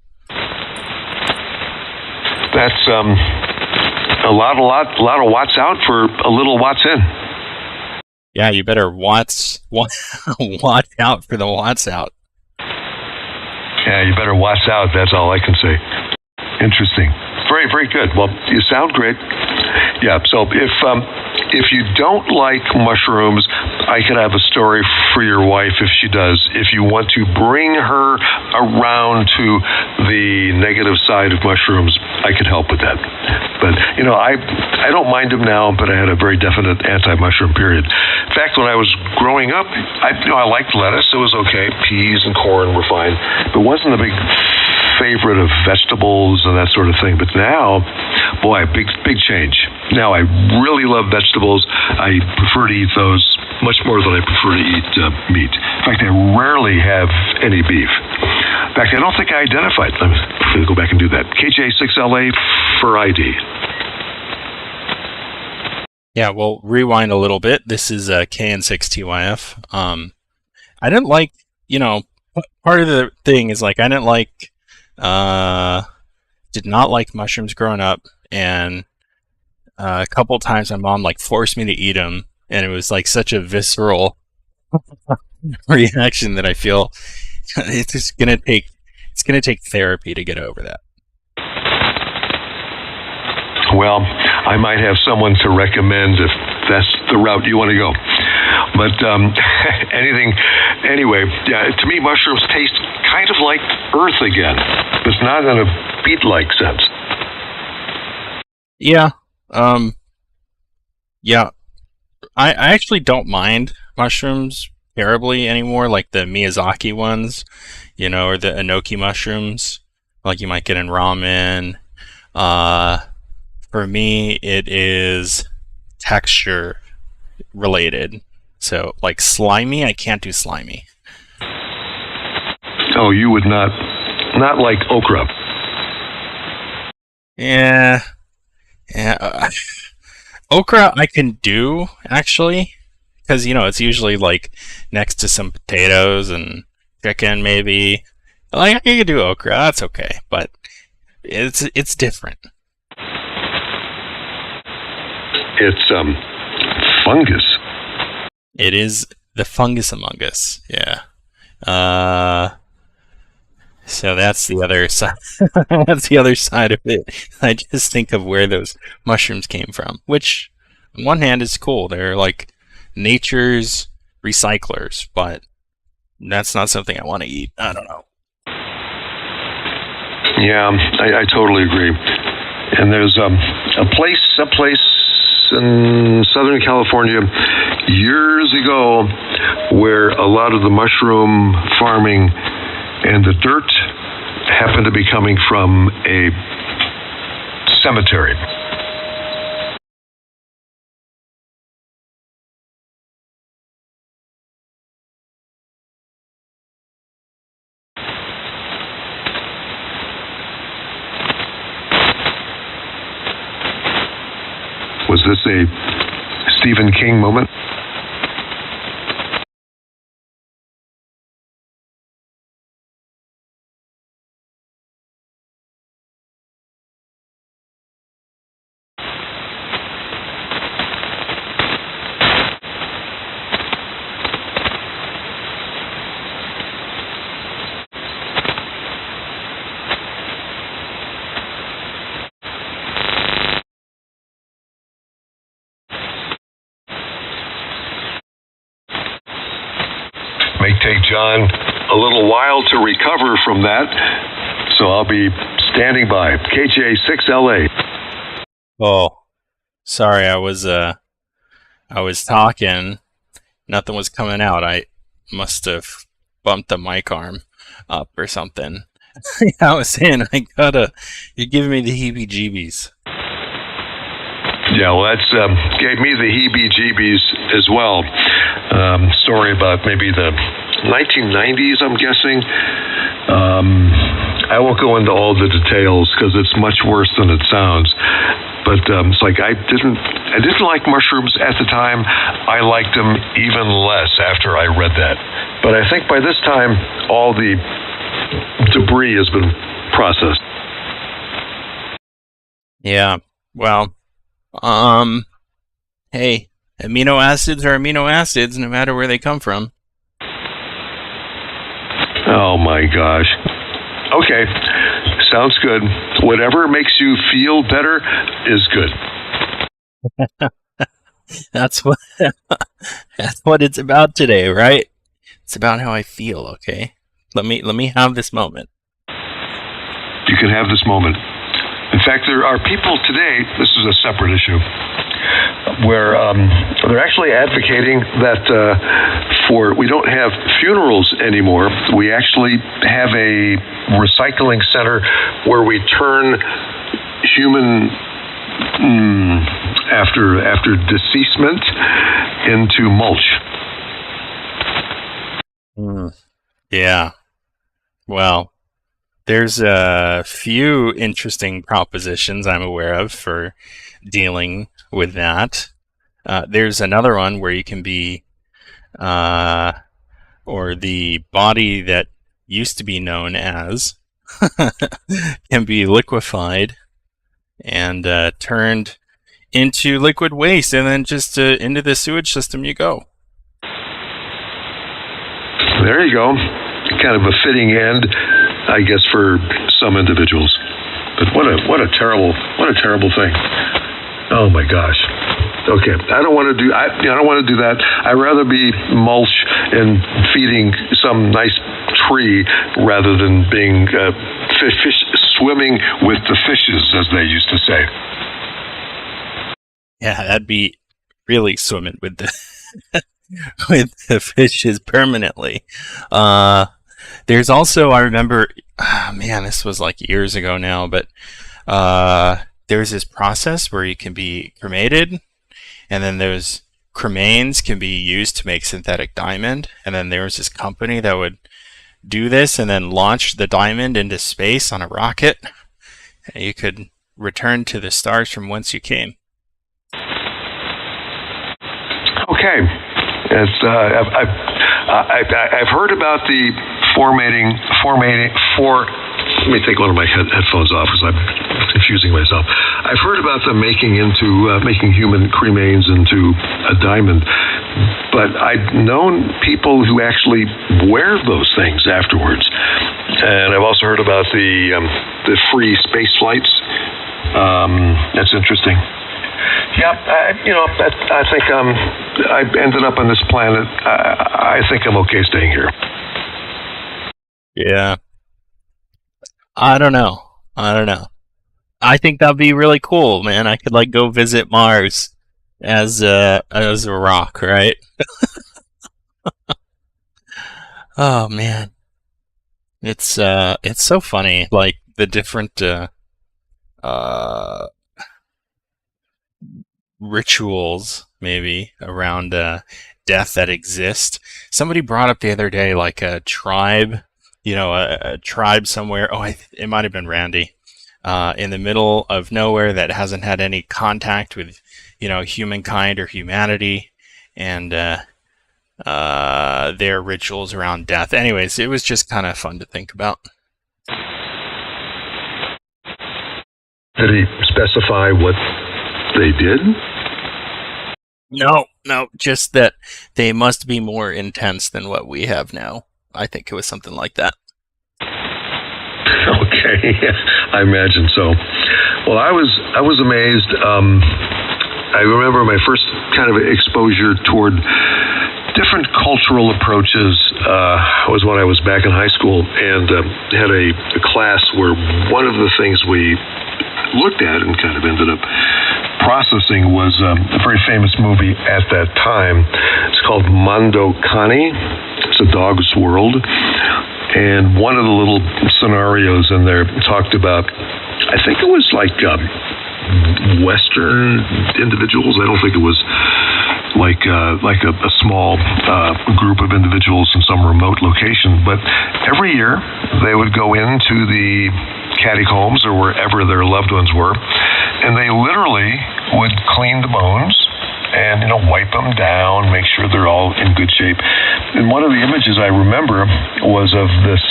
That's a lot of watts out for a little watts in. Yeah, you better watts out for the watts out. Yeah, you better watts out. That's all I can say. Interesting. Very, very good. Well, you sound great. Yeah. So if you don't like mushrooms, I could have a story for your wife if she does. If you want to bring her around to the negative side of mushrooms, I could help with that. But you know, I don't mind them now, but I had a very definite anti-mushroom period. In fact, when I was growing up, I liked lettuce. It was okay. Peas and corn were fine, but wasn't a big favorite of vegetables and that sort of thing. But now, boy, big change. Now I really love vegetables. I prefer to eat those much more than I prefer to eat meat. In fact, I rarely have any beef. In fact, I don't think I identified. I'm going to go back and do that. KJ6LA for ID. Yeah, we'll rewind a little bit. This is KN6TYF. I didn't like, part of the thing is like I didn't like, did not like mushrooms growing up, and a couple times my mom like forced me to eat them, and it was like such a visceral reaction that I feel it's gonna take therapy to get over that. Well, I might have someone to recommend if that's the route you want to go. But anyway, yeah, to me, mushrooms taste kind of like earth again, but not in a beet-like sense. Yeah. Yeah. I actually don't mind mushrooms terribly anymore, like the Miyazaki ones, or the enoki mushrooms, like you might get in ramen. For me, it is texture related. So, like slimy, I can't do slimy. Oh, you would not like okra. Yeah. Okra I can do, actually, because, it's usually, like, next to some potatoes and chicken, maybe. Like, I can do okra, that's okay, but it's different. It's, fungus. It is the fungus among us, yeah. So that's the other side. That's the other side of it. I just think of where those mushrooms came from, which, on one hand, is cool. They're like nature's recyclers, but that's not something I want to eat. I don't know. Yeah, I totally agree. And there's a place in Southern California years ago where a lot of the mushroom farming and the dirt happened to be coming from a cemetery. Was this a Stephen King moment? May take John a little while to recover from that, so I'll be standing by. KJ6LA. Oh, sorry, I was talking. Nothing was coming out. I must have bumped the mic arm up or something. I was saying, you're giving me the heebie-jeebies. Yeah, well, that's gave me the heebie-jeebies as well. Story about maybe the 1990s, I'm guessing. I won't go into all the details because it's much worse than it sounds. But it's like I didn't like mushrooms at the time. I liked them even less after I read that. But I think by this time, all the debris has been processed. Yeah. Well, hey, amino acids are amino acids no matter where they come from. Oh my gosh. Okay. Sounds good. Whatever makes you feel better is good. That's what it's about today, right? It's about how I feel, okay? Let me have this moment. You can have this moment. In fact, there are people today, this is a separate issue, where they're actually advocating that we don't have funerals anymore. We actually have a recycling center where we turn human after deceasement into mulch. Yeah. Well, there's a few interesting propositions I'm aware of for dealing with that. There's another one where you can be, or the body that used to be known as can be liquefied and turned into liquid waste, and then just into the sewage system you go. There you go. Kind of a fitting end, I guess, for some individuals. But what a terrible thing. Oh my gosh. Okay, I don't want to do that. I'd rather be mulch and feeding some nice tree rather than being fish swimming with the fishes, as they used to say. Yeah, that'd be really swimming with the with the fishes permanently. There's also, I remember, man, this was like years ago now, but there's this process where you can be cremated, and then there's cremains can be used to make synthetic diamond, and then there was this company that would do this and then launch the diamond into space on a rocket, and you could return to the stars from whence you came. Okay, I've heard about the formatting. Let me take one of my headphones off because I'm confusing myself. I've heard about them making human cremains into a diamond, but I've known people who actually wear those things afterwards, and I've also heard about the free space flights. That's interesting. Yeah, I think I ended up on this planet. I think I'm okay staying here. Yeah. I don't know. I think that'd be really cool, man. I could like go visit Mars as a rock, right? Oh man, it's so funny. Like the different rituals maybe around death that exist. Somebody brought up the other day like a tribe, a tribe somewhere. Oh, it might have been Randy, in the middle of nowhere that hasn't had any contact with, humankind or humanity, and their rituals around death. Anyways, it was just kind of fun to think about. Did he specify what they did? No, just that they must be more intense than what we have now. I think it was something like that. Okay, I imagine so. Well, I was amazed. I remember my first kind of exposure toward different cultural approaches was when I was back in high school and had a class where one of the things we looked at and kind of ended up processing was a very famous movie at that time. It's called Mondo Cane. It's a dog's world. And one of the little scenarios in there talked about, I think it was like Western individuals. I don't think it was like a small group of individuals in some remote location. But every year they would go into the catacombs or wherever their loved ones were, and they literally would clean the bones and wipe them down, make sure they're all in good shape. And one of the images I remember was of this,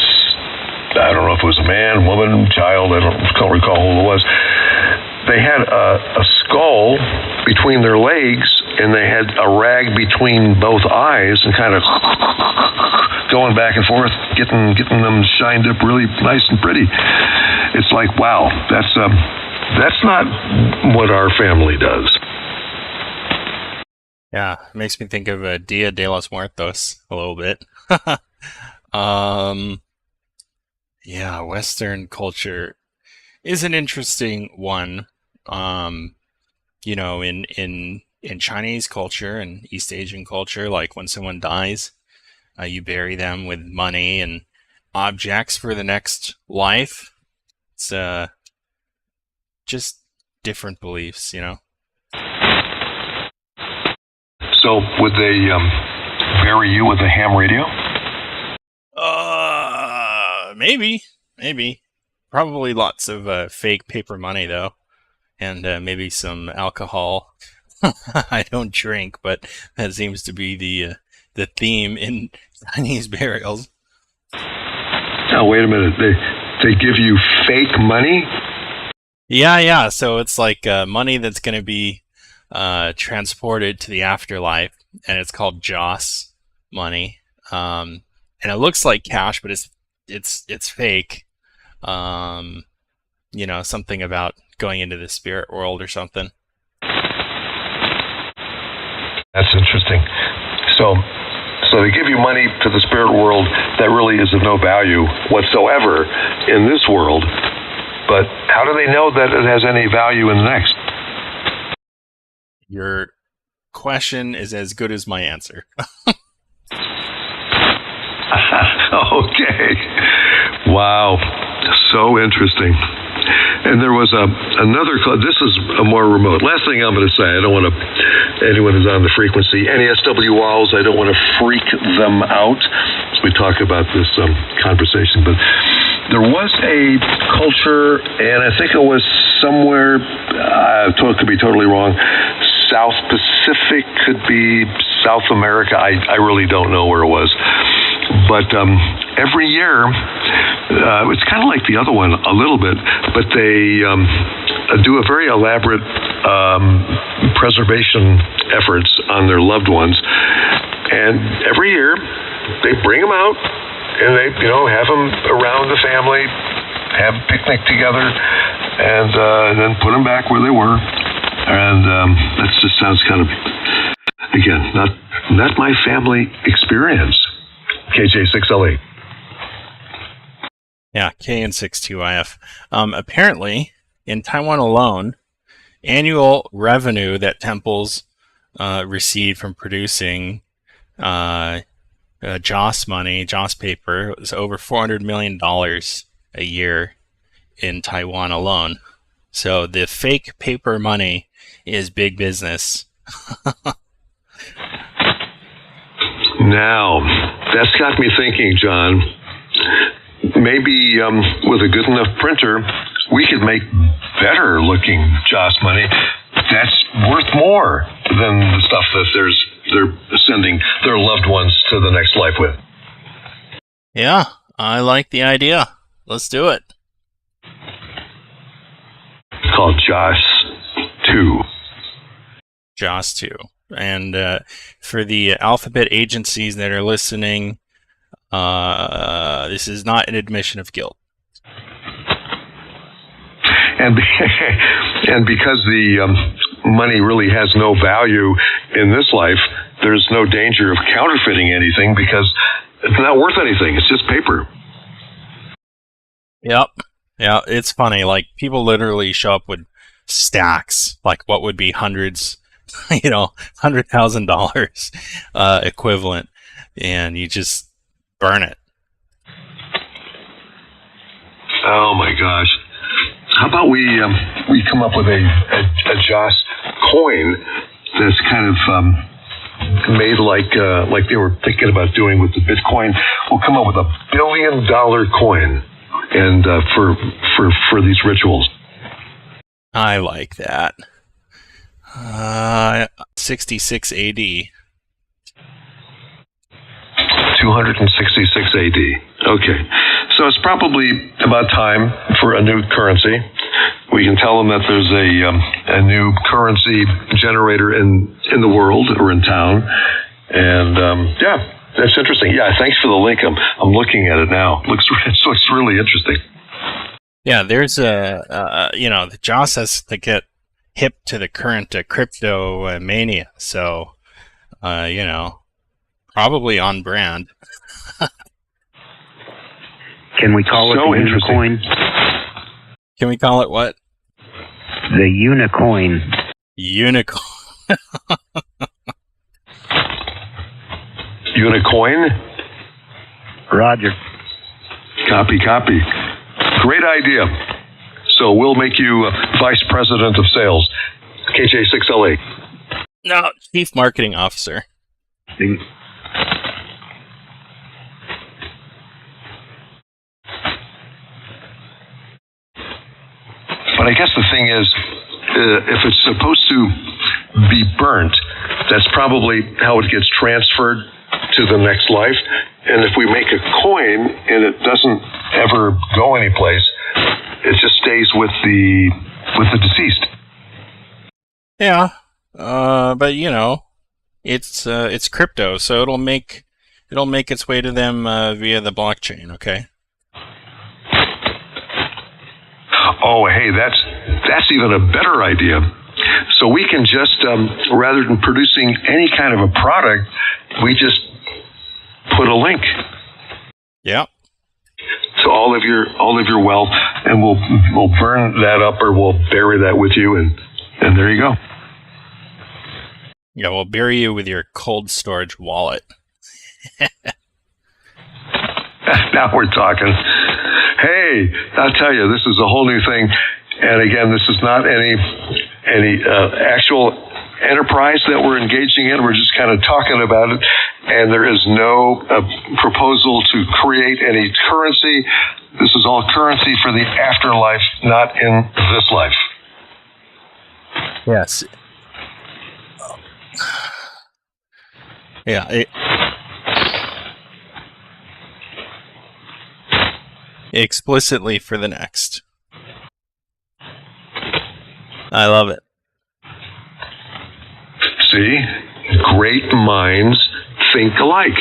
I don't know if it was a man, woman, child, I can't recall who it was. They had a skull between their legs, and they had a rag between both eyes, and kind of going back and forth, getting them shined up really nice and pretty. It's like, wow, that's not what our family does. Yeah, it makes me think of Dia de los Muertos a little bit. Yeah, Western culture is an interesting one. In Chinese culture and East Asian culture, like when someone dies, you bury them with money and objects for the next life. It's just different beliefs, So would they bury you with a ham radio? Maybe. Probably lots of fake paper money though, and maybe some alcohol. I don't drink, but that seems to be the theme in Chinese burials. Now wait a minute. They give you fake money? Yeah. So it's like money that's going to be transported to the afterlife, and it's called Joss money. And it looks like cash, but it's fake. Something about going into the spirit world or something. That's interesting. So they give you money to the spirit world that really is of no value whatsoever in this world, but how do they know that it has any value in the next? Your question is as good as my answer. Okay. Wow. So interesting. And there was another call. This is a more remote. Last thing I'm going to say, I don't want to, anyone who's on the frequency, any SWLs, I don't want to freak them out as we talk about this conversation. But there was a culture, and I think it was somewhere, could be totally wrong, South Pacific, could be South America. I really don't know where it was. But every year, it's kind of like the other one a little bit, but they do a very elaborate preservation efforts on their loved ones. And every year, they bring them out and they, have them around the family, have a picnic together, and then put them back where they were. And that just sounds kind of, again, not my family experience. KJ6LE. Yeah, KN62IF. Apparently, in Taiwan alone, annual revenue that temples received from producing JOS money, JOS paper, was over $400 million a year in Taiwan alone. So the fake paper money is big business. Now, that's got me thinking, John. Maybe with a good enough printer, we could make better looking JOS money that's worth more than the stuff that they're sending their loved ones to the next life with. Yeah, I like the idea. Let's do it. It's called JOS 2. JOS 2. And for the alphabet agencies that are listening, this is not an admission of guilt. And because the money really has no value in this life, there's no danger of counterfeiting anything because it's not worth anything. It's just paper. Yep. Yeah, it's funny. Like, people literally show up with stacks, like what would be hundreds, $100,000 equivalent, and you just burn it. Oh my gosh! How about we come up with a JOS coin that's kind of made like they were thinking about doing with the Bitcoin. We'll come up with $1 billion coin, and for these rituals. I like that. 66 AD. 266 AD. Okay. So it's probably about time for a new currency. We can tell them that there's a new currency generator in the world or in town. And yeah, that's interesting. Yeah, thanks for the link. I'm looking at it now. Looks really interesting. Yeah, there's the JOS has to get hip to the current crypto mania. So, probably on brand. Can we call it the Unicoin? Can we call it what? The Unicoin. Unicoin. Unicoin? Roger. Copy. Great idea. So we'll make you Vice President of Sales, KJ6LE. No, Chief Marketing Officer. But I guess the thing is, if it's supposed to be burnt, that's probably how it gets transferred to the next life. And if we make a coin and it doesn't ever go anyplace, it just stays with the deceased. Yeah, but it's crypto, so it'll make its way to them via the blockchain. Okay. Oh, hey, that's even a better idea. So we can just rather than producing any kind of a product, we just put a link. Yeah. So all of your wealth, and we'll burn that up or we'll bury that with you, and there you go. Yeah, we'll bury you with your cold storage wallet. Now we're talking. Hey, I'll tell you, this is a whole new thing. And again, this is not any actual enterprise that we're engaging in. We're just kind of talking about it, and there is no proposal to create any currency. This is all currency for the afterlife, not in this life. Yes. Yeah. Explicitly for the next. I love it. See? Great minds think alike.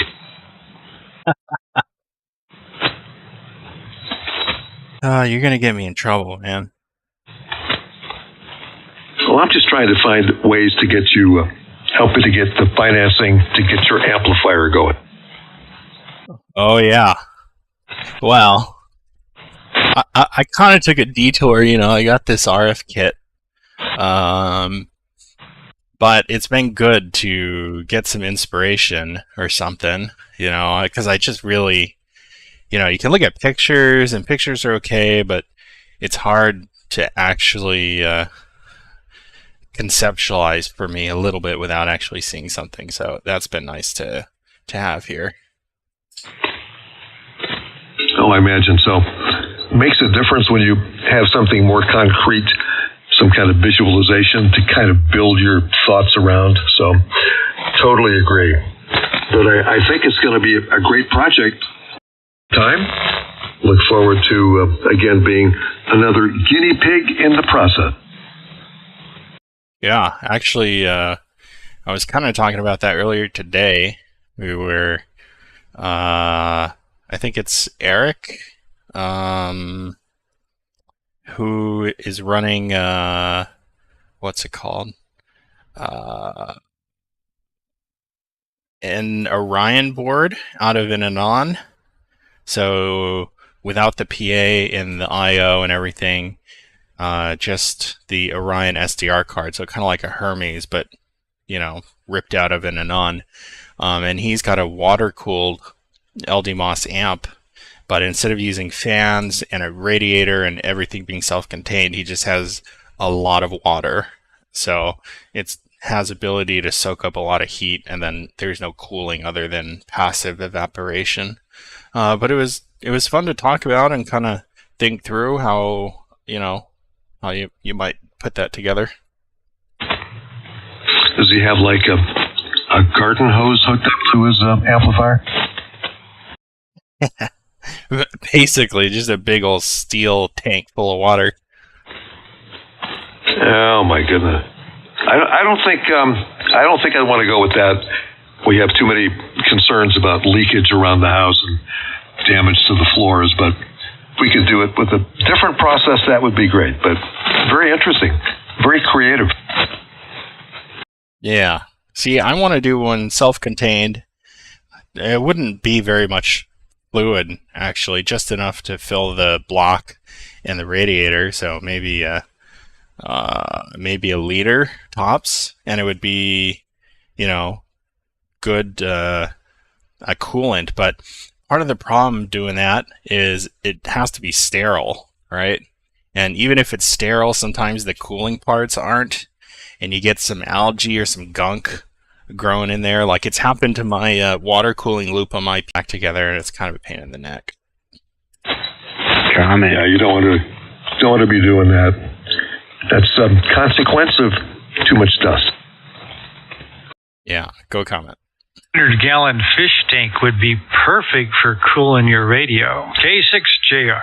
You're going to get me in trouble, man. Well, I'm just trying to find ways to get you, help you to get the financing to get your amplifier going. Oh, yeah. Well, I kind of took a detour, you know. I got this RF kit. But it's been good to get some inspiration or something, you know, because I just really, you know, you can look at pictures and pictures are okay, but it's hard to actually conceptualize for me a little bit without actually seeing something. So that's been nice to have here. Oh, I imagine so. Makes a difference when you have something more concrete, some kind of visualization to kind of build your thoughts around. So totally agree. But I think it's going to be a great project. Time. Look forward to, again, being another guinea pig in the process. Yeah, actually, I was kind of talking about that earlier today. We were, I think it's Eric, who is running, what's it called? An Orion board out of an ANAN. So without the PA and the IO and everything, just the Orion SDR card. So kind of like a Hermes, but, you know, ripped out of an ANAN. And he's got a water-cooled LDMOS amp, but instead of using fans and a radiator and everything being self-contained, he just has a lot of water. So it has ability to soak up a lot of heat, and then there's no cooling other than passive evaporation. But it was fun to talk about and kind of think through how, you know, how you might put that together. Does he have like a garden hose hooked up to his amplifier? Basically, just a big old steel tank full of water. Oh my goodness! I don't think I want to go with that. We have too many concerns about leakage around the house and damage to the floors. But if we could do it with a different process, that would be great. But very interesting, very creative. Yeah. See, I want to do one self-contained. It wouldn't be very much fluid, actually, just enough to fill the block and the radiator. So maybe a liter tops, and it would be, you know, good a coolant. But part of the problem doing that is it has to be sterile, right? And even if it's sterile, sometimes the cooling parts aren't, and you get some algae or some gunk growing in there. Like it's happened to my water cooling loop on my pack together, and it's kind of a pain in the neck. Comment. Yeah, you don't want to be doing that. That's a consequence of too much dust. Yeah, go comment. 100-gallon fish tank would be perfect for cooling your radio. K6JR.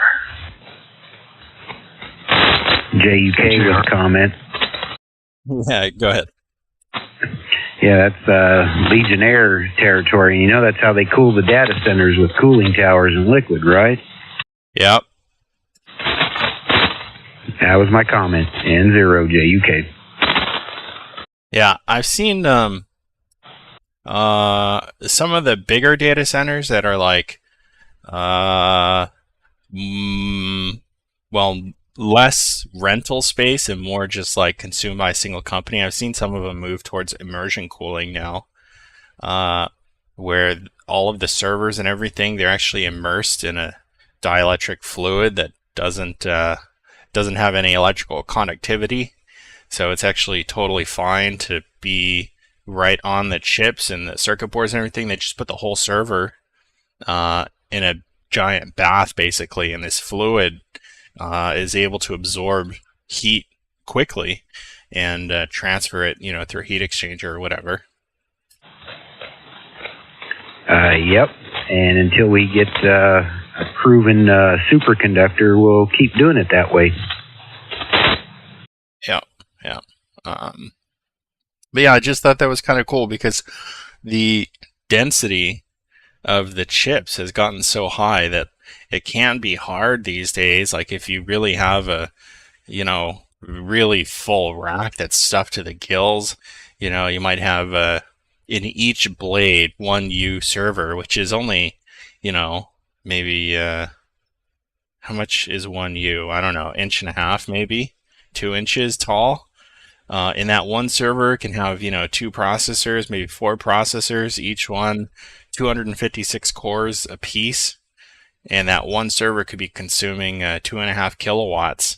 JUK with a comment. Yeah, go ahead. Yeah, that's Legionnaire territory. You know that's how they cool the data centers, with cooling towers and liquid, right? Yep. That was my comment. N0 JUK. Yeah, I've seen some of the bigger data centers that are like, less rental space and more just like consumed by a single company. I've seen some of them move towards immersion cooling now, where all of the servers and everything, they're actually immersed in a dielectric fluid that doesn't doesn't have any electrical conductivity, so it's actually totally fine to be right on the chips and the circuit boards and everything. They just put the whole server in a giant bath, basically, and this fluid is able to absorb heat quickly and transfer it, through a heat exchanger or whatever. Yep. And until we get a proven superconductor, we'll keep doing it that way. Yeah. But yeah, I just thought that was kind of cool because the density of the chips has gotten so high that it can be hard these days. Like if you really have a, really full rack that's stuffed to the gills, you might have in each blade 1U server, which is only, maybe, how much is 1U? I don't know, 1.5 inches, maybe 2 inches tall. In that one server, it can have, 2 processors, maybe 4 processors, each one 256 cores a piece. And that one server could be consuming 2.5 kilowatts.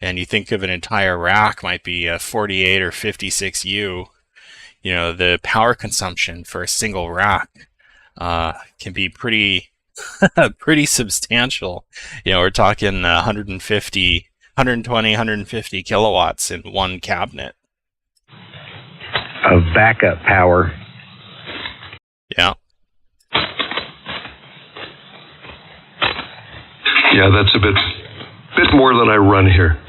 And you think of an entire rack might be 48 or 56U. The power consumption for a single rack can be pretty pretty substantial. We're talking 120, 150 kilowatts in one cabinet. Of backup power. Yeah. Yeah, that's a bit more than I run here.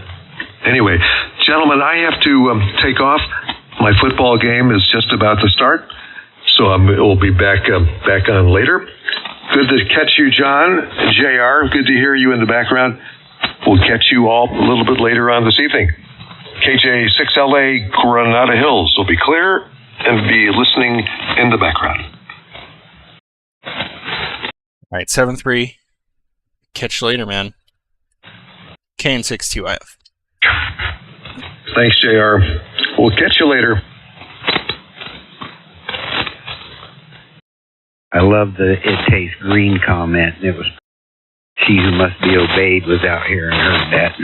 Anyway, gentlemen, I have to take off. My football game is just about to start, so we'll be back on later. Good to catch you, John. JR, good to hear you in the background. We'll catch you all a little bit later on this evening. KJ6LA Granada Hills will be clear and be listening in the background. All right, 7-3. Catch you later, man. KN62IF. Thanks, JR. We'll catch you later. I love the "it tastes green" comment. It was "she who must be obeyed" was out here and heard that.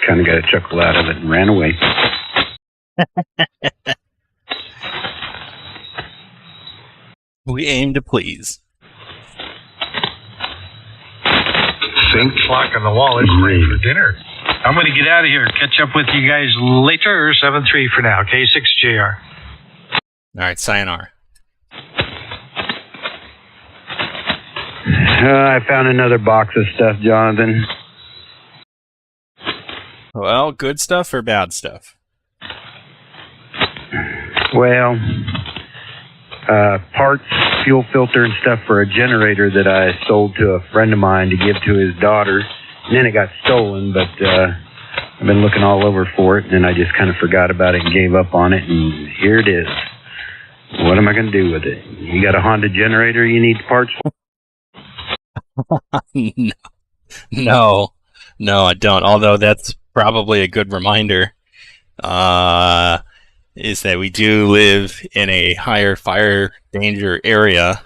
Kind of got a chuckle out of it and ran away. We aim to please. Think clock on the wall. It's time for dinner. I'm going to get out of here. Catch up with you guys later. 7-3 for now. K6JR. All right, sayonara. I found another box of stuff, Jonathan. Well, good stuff or bad stuff? Well, parts, fuel filter and stuff for a generator that I sold to a friend of mine to give to his daughter. And then it got stolen, but I've been looking all over for it, and then I just kind of forgot about it and gave up on it, and here it is. What am I going to do with it? You got a Honda generator you need parts for? No, I don't. Although that's probably a good reminder, is that we do live in a higher fire danger area,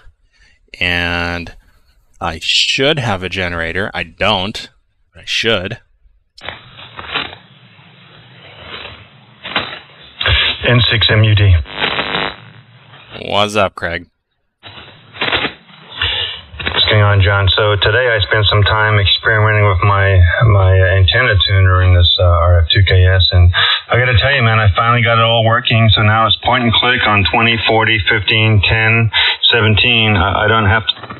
and I should have a generator. I don't, but I should. N6MUD. What's up, Craig? What's going on, John? So today I spent some time experimenting with my antenna tuner in this RF2KS, and I got to tell you, man, I finally got it all working. So now it's point and click on 20, 40, 15, 10, 17. I don't have to.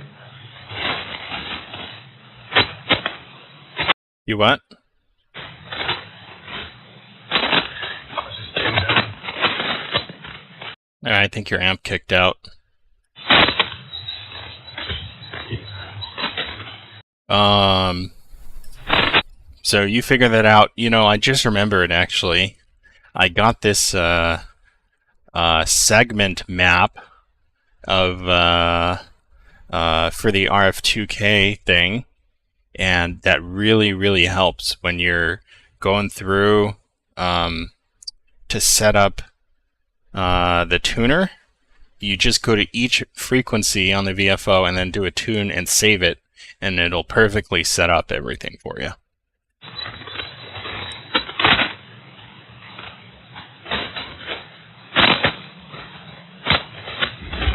You what? I think your amp kicked out. So you figure that out. I just remembered, actually. I got this segment map of for the RF2K thing, and that really, really helps when you're going through to set up the tuner. You just go to each frequency on the VFO and then do a tune and save it, and it'll perfectly set up everything for you.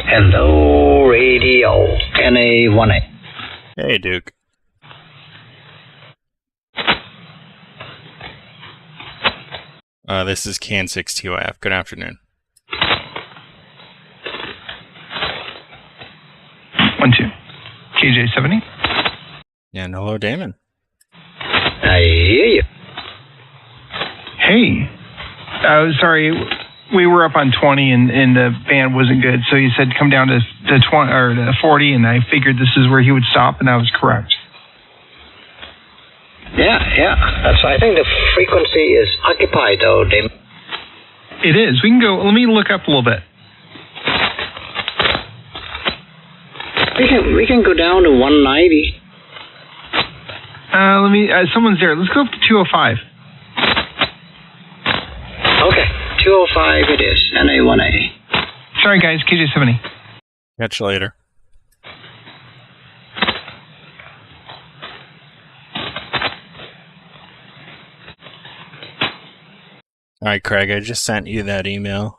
Hello, radio. NA1A. Hey, Duke. This is CAN6TYF. Good afternoon. 1-2. KJ70. Yeah, and hello, Damon. I hear you. Hey. Sorry, we were up on 20 and the band wasn't good, so he said come down to 20 or to 40, and I figured this is where he would stop, and I was correct. Yeah. I think the frequency is occupied, though, Damon. It is. We can go. Let me look up a little bit. We can go down to 190. Let me. Someone's there. Let's go up to 205. Okay, 205 it is. NA1A. Sorry, guys. KJ70. Catch you later. All right, Craig, I just sent you that email.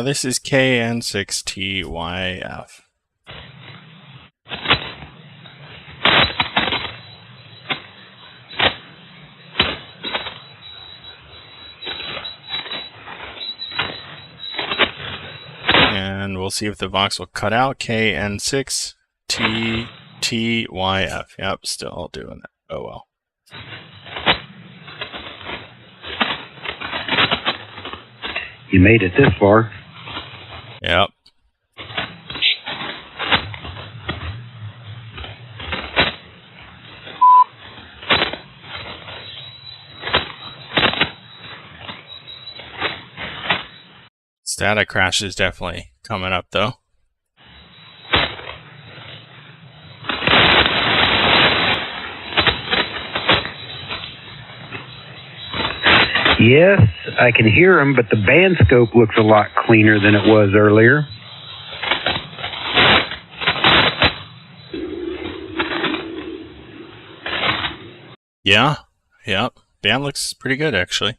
This is KN6TYF. And we'll see if the Vox will cut out. KN6TYF. Yep, still doing that. Oh well. You made it this far. Yep. Static crash is definitely coming up, though. Yes, I can hear them, but the band scope looks a lot cleaner than it was earlier. Yeah, yep. Band looks pretty good, actually.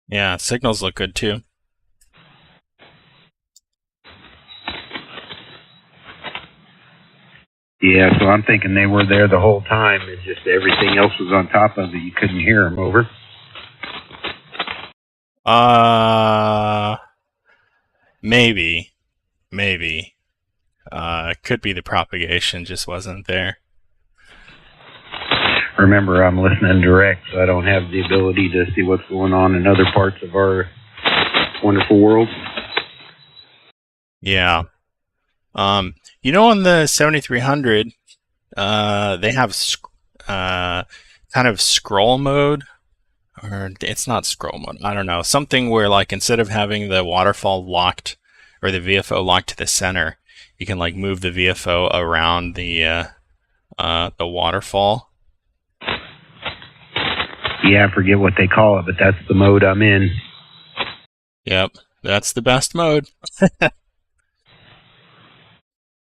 Yeah, signals look good too. Yeah, so I'm thinking they were there the whole time. It's just everything else was on top of it. You couldn't hear them. Over. Maybe. Could be the propagation just wasn't there. Remember, I'm listening direct, so I don't have the ability to see what's going on in other parts of our wonderful world. Yeah. You know, on the 7300, they have kind of scroll mode, or it's not scroll mode. I don't know, something where like instead of having the waterfall locked or the VFO locked to the center, you can like move the VFO around the waterfall. Yeah, I forget what they call it, but that's the mode I'm in. Yep, that's the best mode.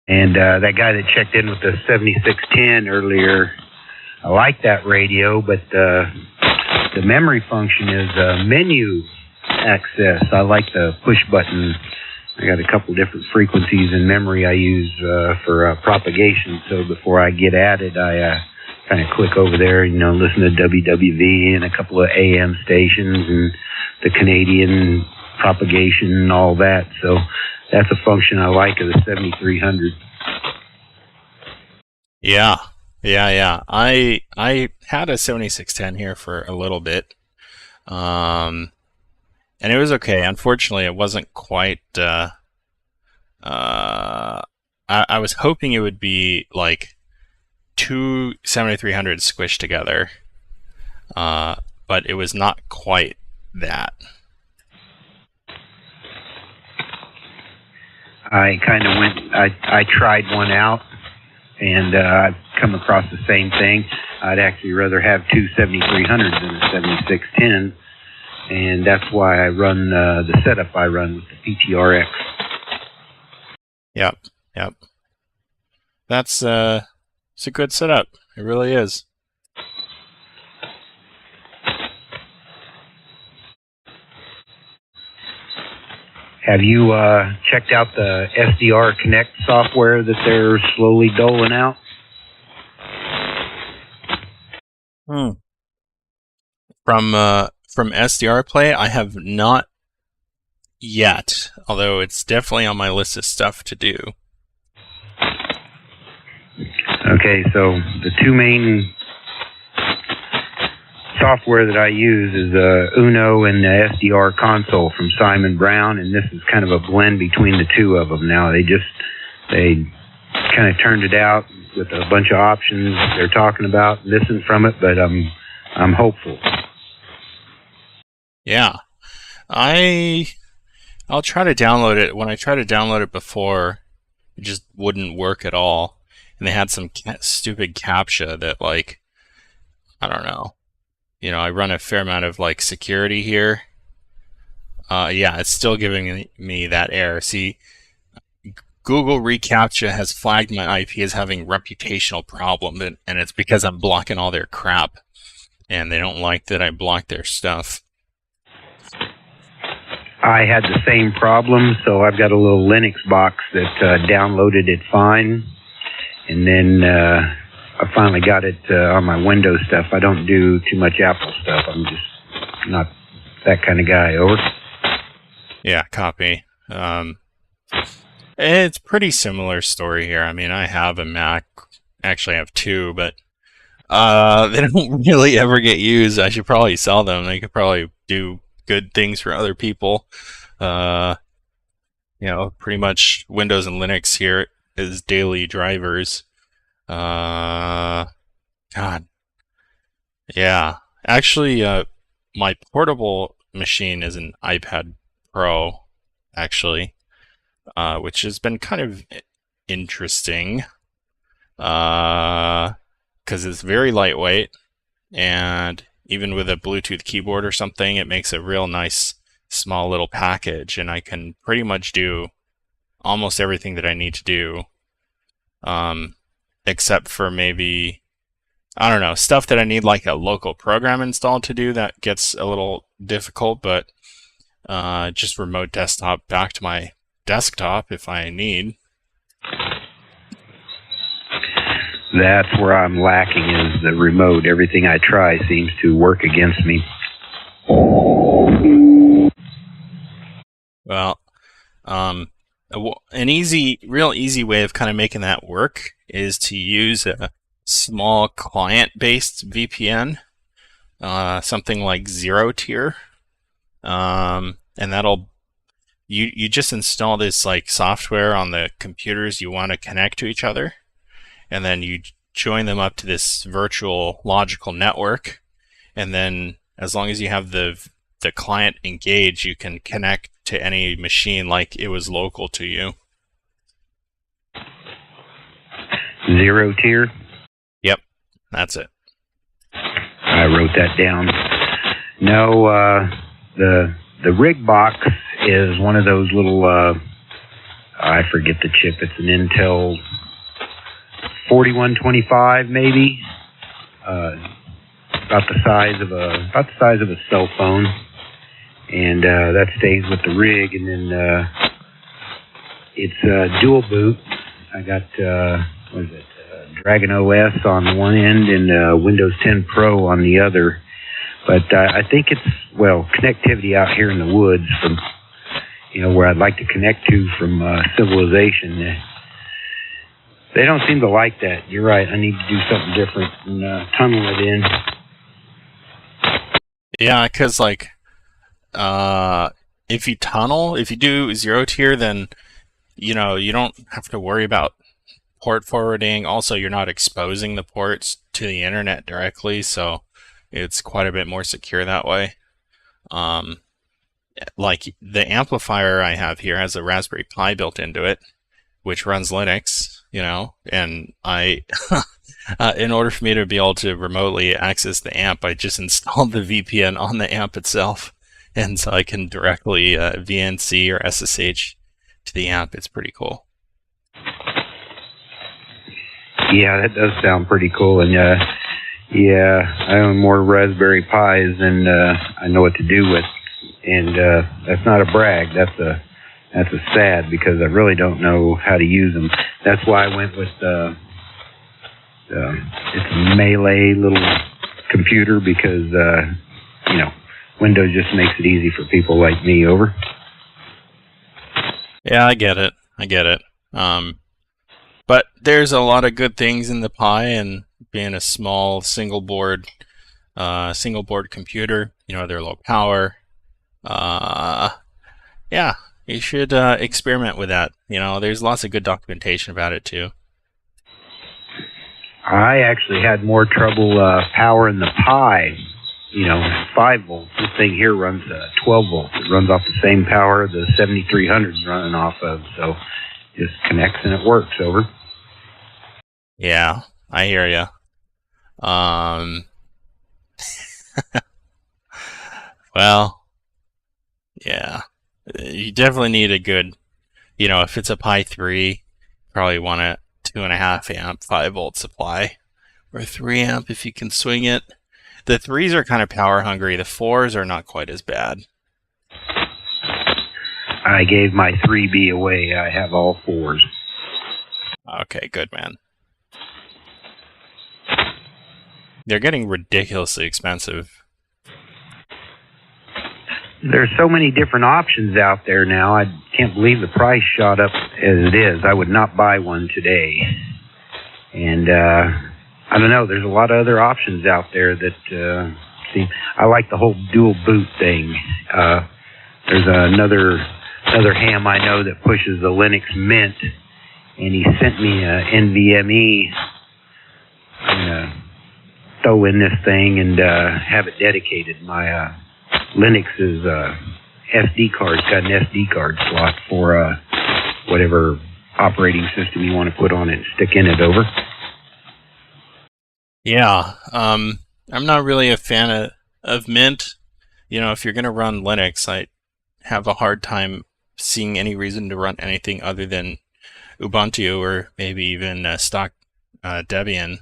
And that guy that checked in with the 7610 earlier, I like that radio, but the memory function is menu access. I like the push button. I got a couple different frequencies in memory I use for propagation, so before I get at it, I kind of click over there, listen to WWV and a couple of AM stations and the Canadian propagation and all that. So that's a function I like of the 7300. Yeah. I had a 7610 here for a little bit, and it was okay. Unfortunately, it wasn't quite. I was hoping it would be like two 7300s squished together, but it was not quite that. I kind of I tried one out, and I've come across the same thing. I'd actually rather have two 7300s than a 7610, and that's why I run the setup I run with the PTRX. Yep. It's a good setup. It really is. Have you checked out the SDR Connect software that they're slowly doling out? From SDR Play, I have not yet, although it's definitely on my list of stuff to do. Okay, so the two main software that I use is Uno and the SDR console from Simon Brown, and this is kind of a blend between the two of them now. They kind of turned it out with a bunch of options they're talking about, missing from it, but I'm hopeful. Yeah. I'll try to download it. When I tried to download it before, it just wouldn't work at all. And they had some stupid CAPTCHA that, like, I don't know. I run a fair amount of, like, security here. Yeah, it's still giving me that error. See, Google reCAPTCHA has flagged my IP as having reputational problem, and it's because I'm blocking all their crap. And they don't like that I block their stuff. I had the same problem, so I've got a little Linux box that downloaded it fine. And then I finally got it on my Windows stuff. I don't do too much Apple stuff. I'm just not that kind of guy. Over. Yeah, copy. It's pretty similar story here. I mean, I have a Mac. Actually, I have two, but they don't really ever get used. I should probably sell them. They could probably do good things for other people. Pretty much Windows and Linux here is daily drivers. God. Yeah. Actually, my portable machine is an iPad Pro, actually, which has been kind of interesting, because it's very lightweight, and even with a Bluetooth keyboard or something, it makes a real nice small little package, and I can pretty much do almost everything that I need to do, except for maybe, I don't know, stuff that I need like a local program installed to do. That gets a little difficult, but just remote desktop back to my desktop if I need. That's where I'm lacking, is the remote. Everything I try seems to work against me. Well, an real easy way of kind of making that work is to use a small client-based VPN, something like Zero Tier, and that'll you just install this like software on the computers you want to connect to each other, and then you join them up to this virtual logical network, and then as long as you have the client engaged, you can connect to any machine like it was local to you. Zero Tier? Yep, that's it. I wrote that down. No, the rig box is one of those little, I forget the chip. It's an Intel 4125 maybe, about the size of a cell phone, and that stays with the rig. And then it's dual boot. I got Dragon OS on one end and Windows 10 Pro on the other. But I think it's, well, connectivity out here in the woods from, where I'd like to connect to from civilization. They don't seem to like that. You're right. I need to do something different and tunnel it in. Yeah, because if you do zero tier, then you don't have to worry about port forwarding. Also, you're not exposing the ports to the internet directly, so it's quite a bit more secure that way. Like the amplifier I have here has a Raspberry Pi built into it, which runs Linux, and I, in order for me to be able to remotely access the amp, I just installed the VPN on the amp itself, and so I can directly VNC or SSH to the amp. It's pretty cool. Yeah, that does sound pretty cool, and I own more Raspberry Pis than I know what to do with, and that's not a brag. That's a sad, because I really don't know how to use them. That's why I went with it's a Melee little computer, because Windows just makes it easy for people like me. Over. Yeah, I get it. But there's a lot of good things in the Pi, and being a small single board computer, they're low power. Yeah, you should experiment with that. There's lots of good documentation about it too. I actually had more trouble powering the Pi. 5 volts. This thing here runs 12 volts. It runs off the same power the 7300 is running off of. So just connects and it works. Over. Yeah, I hear ya. Well, yeah, you definitely need a good, if it's a Pi 3, probably want a 2.5 amp 5 volt supply, or 3 amp if you can swing it. The 3s are kind of power hungry. The 4s are not quite as bad. I gave my 3B away. I have all 4s. Okay, good, man. They're getting ridiculously expensive. There's so many different options out there now. I can't believe the price shot up as it is. I would not buy one today. And I don't know. There's a lot of other options out there that seem. I like the whole dual boot thing. There's another ham I know that pushes the Linux Mint, and he sent me a NVMe. I'm gonna throw in this thing and have it dedicated. My Linux's SD card's got an SD card slot for whatever operating system you want to put on it and stick in it. Over. Yeah, I'm not really a fan of Mint. If you're going to run Linux, I have a hard time seeing any reason to run anything other than Ubuntu, or maybe even stock Debian,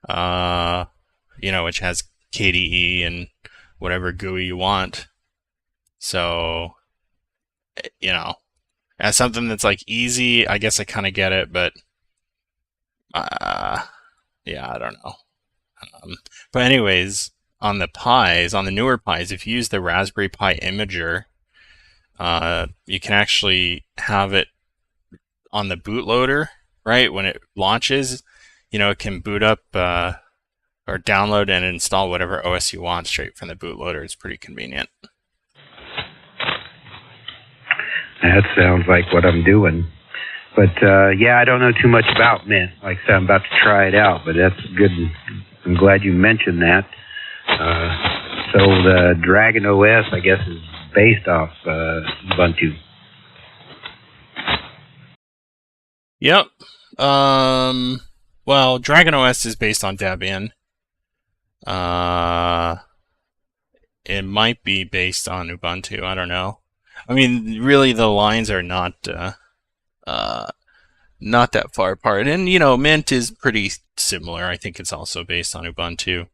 which has KDE and whatever GUI you want. So, as something that's easy, I guess I kind of get it, but yeah, I don't know. But anyways, on the newer Pis, if you use the Raspberry Pi Imager, you can actually have it on the bootloader, right? When it launches, it can boot up or download and install whatever OS you want straight from the bootloader. It's pretty convenient. That sounds like what I'm doing. But, yeah, I don't know too much about Mint. Like I said, I'm about to try it out, but that's good. I'm glad you mentioned that. So the Dragon OS, I guess, is based off Ubuntu. Yep. Well, Dragon OS is based on Debian. It might be based on Ubuntu. I don't know. I mean, really, the lines are not that far apart. And, Mint is pretty similar. I think it's also based on Ubuntu.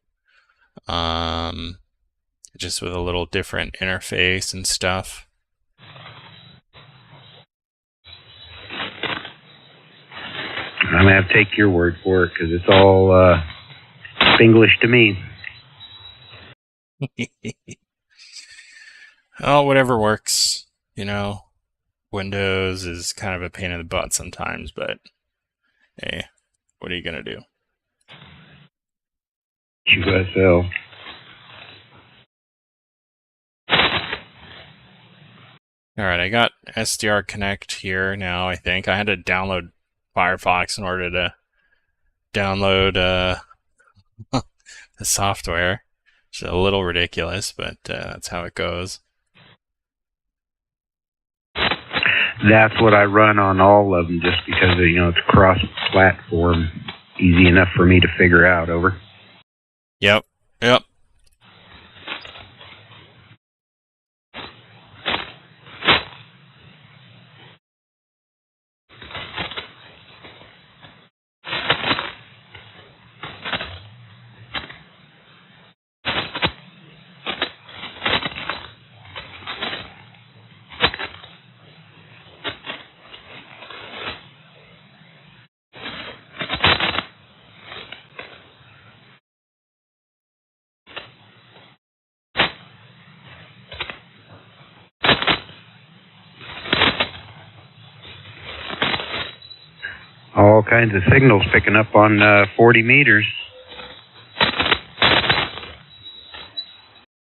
Just with a little different interface and stuff. I'm going to have to take your word for it because it's all English to me. Oh, whatever works. You know, Windows is kind of a pain in the butt sometimes, but hey, what are you going to do? QSL. All right, I got SDR Connect here now, I think. I had to download Firefox in order to download the software. Which is a little ridiculous, but that's how it goes. That's what I run on all of them just because, it's cross-platform. Easy enough for me to figure out, over. Yep. All kinds of signals picking up on 40 meters.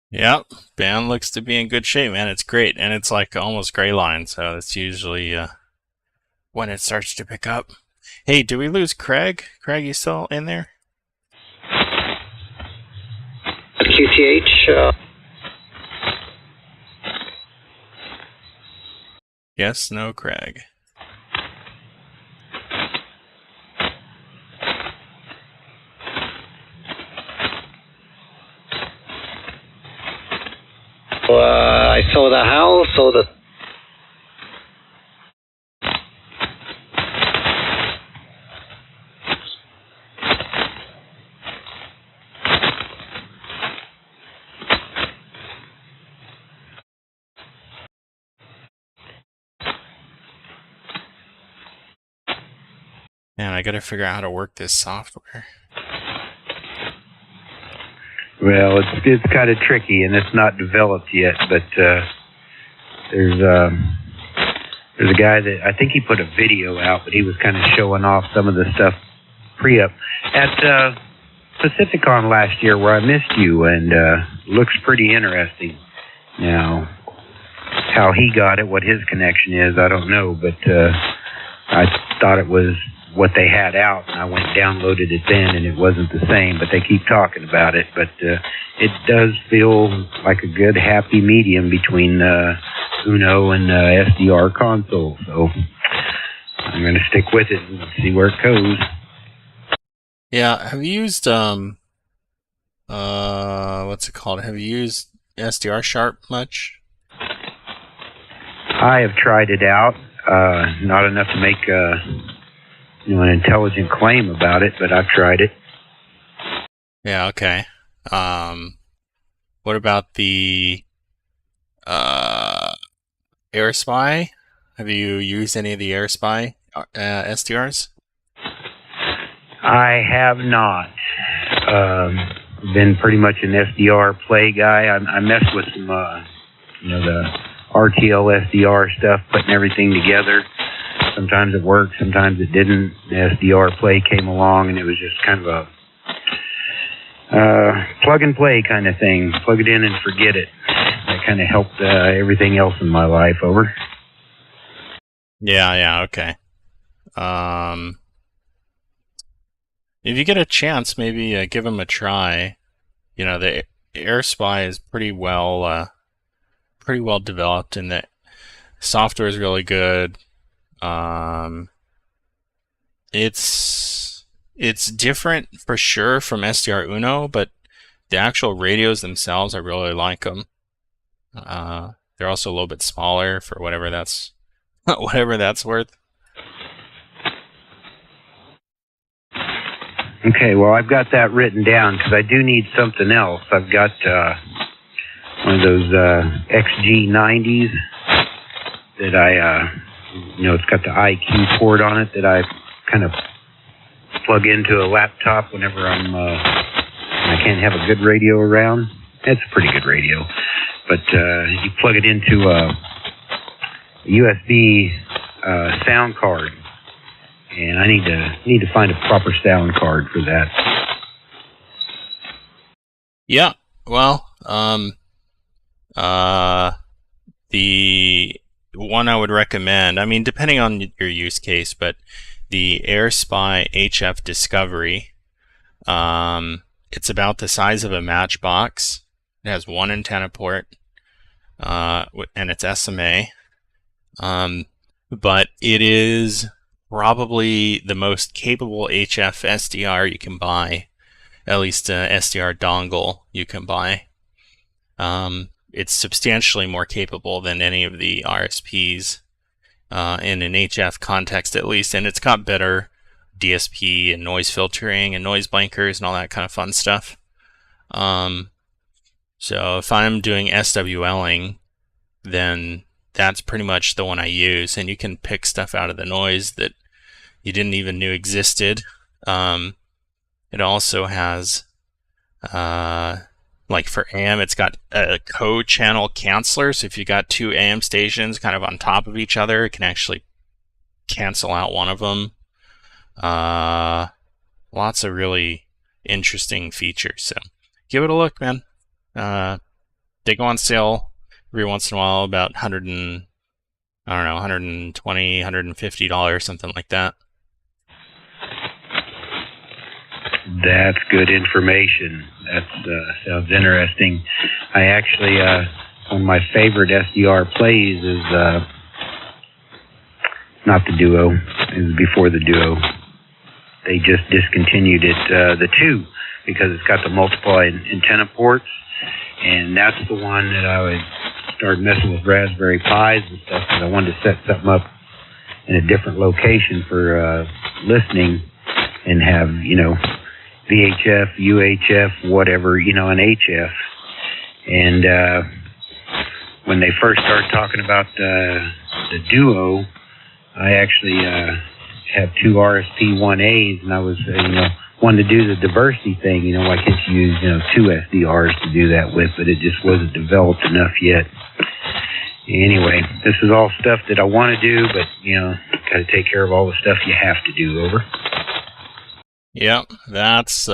Yep, band looks to be in good shape, man. It's great, and it's like almost gray line, so that's usually when it starts to pick up. Hey, did we lose Craig? Craig, you still in there? QTH. Yes, no, Craig. I saw the house, saw the... Man, I gotta figure out how to work this software. Well, it's kind of tricky, and it's not developed yet, but there's a guy that I think he put a video out, but he was kind of showing off some of the stuff pre-up at Pacificon last year where I missed you, and looks pretty interesting. Now, how he got it, what his connection is, I don't know, but I thought it was what they had out, and I went and downloaded it then, and it wasn't the same, but they keep talking about it. But it does feel like a good, happy medium between Uno and SDR console, so I'm going to stick with it and see where it goes. Yeah, have you used, what's it called? Have you used SDR Sharp much? I have tried it out, not enough to make an intelligent claim about it, but I've tried it. Yeah, okay. What about the AirSpy? Have you used any of the AirSpy SDRs? I have not. Been pretty much an SDR play guy. I messed with some, the RTL SDR stuff, putting everything together. Sometimes it worked, sometimes it didn't. The SDR play came along, and it was just kind of a plug and play kind of thing. Plug it in and forget it. That kind of helped everything else in my life, over. Yeah, okay. If you get a chance, maybe give them a try. The AirSpy is pretty well developed, and the software is really good. It's different for sure from SDR Uno, but the actual radios themselves, I really like them. They're also a little bit smaller for whatever that's worth. Okay, well, I've got that written down because I do need something else. I've got one of those XG90s that I, it's got the IQ port on it that I kind of plug into a laptop whenever I can't have a good radio around. It's a pretty good radio, but you plug it into a USB sound card, and I need to find a proper sound card for that. Yeah, well, the one I would recommend, I mean, depending on your use case, but the AirSpy HF Discovery, it's about the size of a matchbox. It has one antenna port, and it's SMA. But it is probably the most capable HF SDR you can buy, at least SDR dongle you can buy. It's substantially more capable than any of the RSPs in an HF context at least, and it's got better DSP and noise filtering and noise blankers and all that kind of fun stuff. So if I'm doing SWLing, then that's pretty much the one I use, and you can pick stuff out of the noise that you didn't even know existed. It also has, like for AM, it's got a co-channel canceller, so if you got two AM stations kind of on top of each other, it can actually cancel out one of them. Lots of really interesting features, so give it a look, man. They go on sale every once in a while, about $120, $150, something like that. That's good information. That sounds interesting. I actually, one of my favorite SDR plays is not the Duo. It was before the Duo. They just discontinued it, the 2, because it's got the multiple antenna ports, and that's the one that I would start messing with Raspberry Pis and stuff, because I wanted to set something up in a different location for listening and have, VHF, UHF, whatever, an HF. And when they first started talking about the Duo, I actually have 2 RSP-1As, and I was, wanted to do the diversity thing. Why can't you use, 2 SDRs to do that with? But it just wasn't developed enough yet. Anyway, this is all stuff that I want to do, but, got to take care of all the stuff you have to do. Over. Yep, that's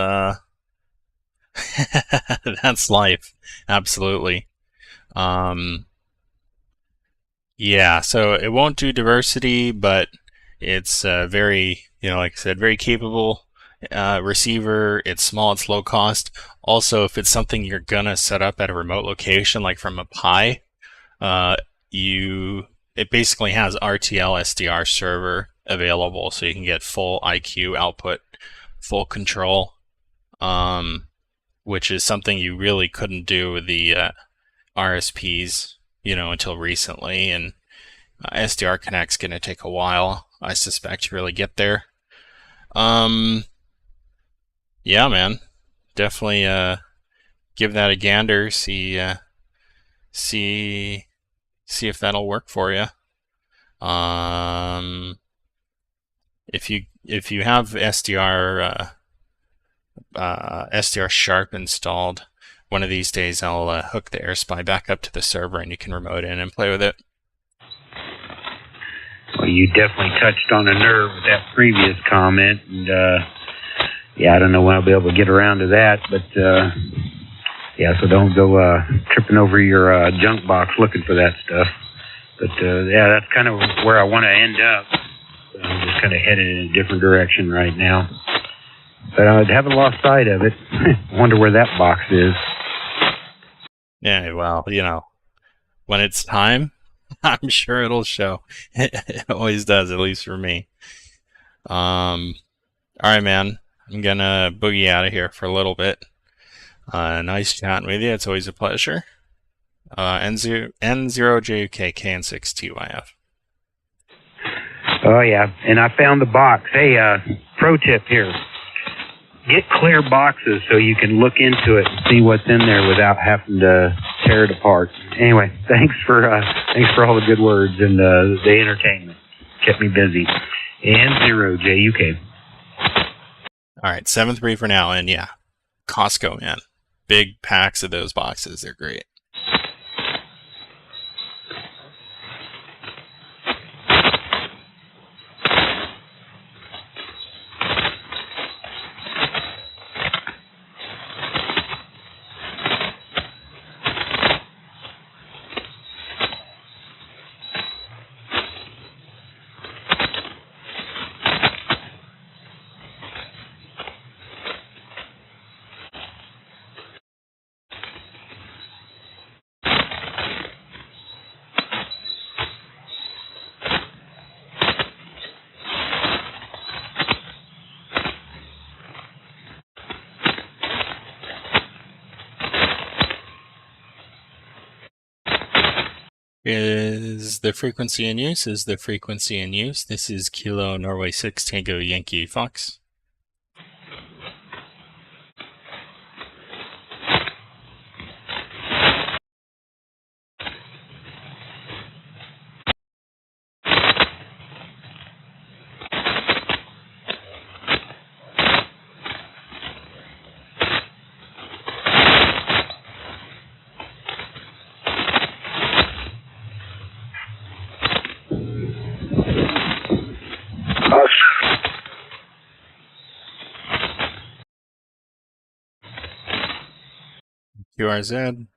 that's life. Absolutely. Yeah, so it won't do diversity, but it's very, like I said, very capable receiver. It's small, it's low cost. Also, if it's something you're gonna set up at a remote location, like from a Pi, it basically has RTL SDR server available, so you can get full IQ output, full control, which is something you really couldn't do with the RSPs, until recently. And SDR Connect's going to take a while, I suspect, to really get there. Yeah, man, definitely give that a gander. See if that'll work for you. If you have SDR Sharp installed, one of these days I'll hook the AirSpy back up to the server and you can remote in and play with it. Well, you definitely touched on a nerve with that previous comment, and yeah, I don't know when I'll be able to get around to that, but yeah, so don't go tripping over your junk box looking for that stuff. But yeah, that's kind of where I want to end up. I'm just kind of headed in a different direction right now. But I haven't lost sight of it. I wonder where that box is. Yeah, well, when it's time, I'm sure it'll show. It always does, at least for me. All right, man. I'm going to boogie out of here for a little bit. Nice chatting with you. It's always a pleasure. N0JUK KN6TYF. Oh, yeah. And I found the box. Hey, pro tip here. Get clear boxes so you can look into it and see what's in there without having to tear it apart. Anyway, thanks for all the good words and the entertainment. Kept me busy. And 0JUK. All right, 7.3 for now, and yeah, Costco, man. Big packs of those boxes. They're great. Is the frequency in use? Is the frequency in use? This is Kilo Norway 6 Tango Yankee Fox. QRZ.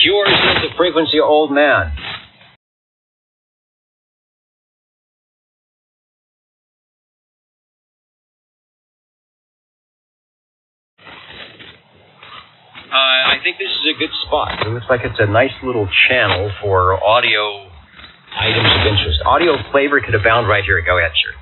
QRZ the frequency, old man. I think this is a good spot. It looks like it's a nice little channel for audio items of interest. Audio flavor could abound right here. Go ahead, sir.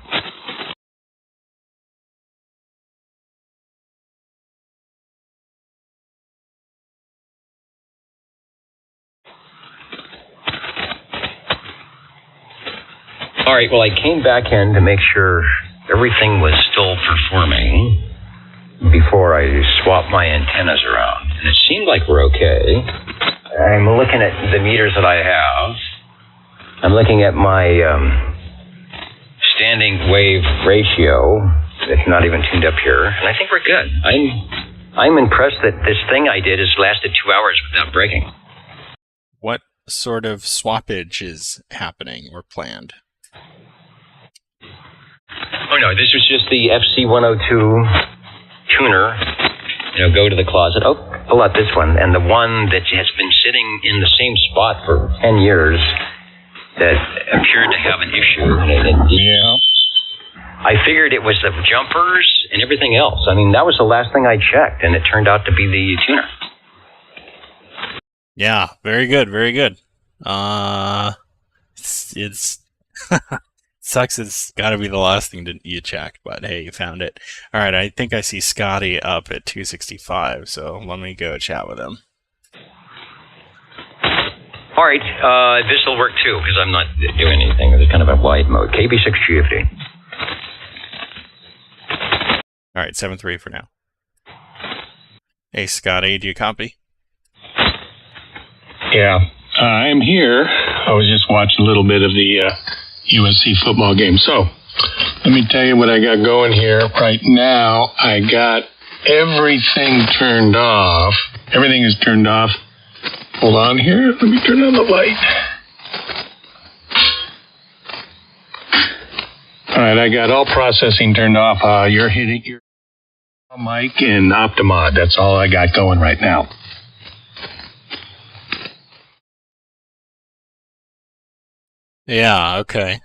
All right, well, I came back in to make sure everything was still performing before I swapped my antennas around. And it seemed like we're okay. I'm looking at the meters that I have. I'm looking at my standing wave ratio. It's not even tuned up here. And I think we're good. I'm impressed that this thing I did has lasted 2 hours without breaking. What sort of swappage is happening or planned? Oh, no, this was just the FC102 tuner. Go to the closet. Oh, pull out this one. And the one that has been sitting in the same spot for 10 years that appeared to have an issue. Yeah. I figured it was the jumpers and everything else. I mean, that was the last thing I checked, and it turned out to be the tuner. Yeah, very good, very good. It's sucks. It's got to be the last thing you checked, but hey, you found it. All right, I think I see Scotty up at 265, so let me go chat with him. All right, this will work too because I'm not doing anything. It's kind of a wide mode. KB6GFD. All right, 7-3 for now. Hey, Scotty, do you copy? Yeah, I'm here. I was just watching a little bit of the USC football game. So, let me tell you what I got going here. Right now, I got everything turned off. Everything is turned off. Hold on here. Let me turn on the light. All right, I got all processing turned off. You're hitting your mic and Optimod. That's all I got going right now. Yeah, okay.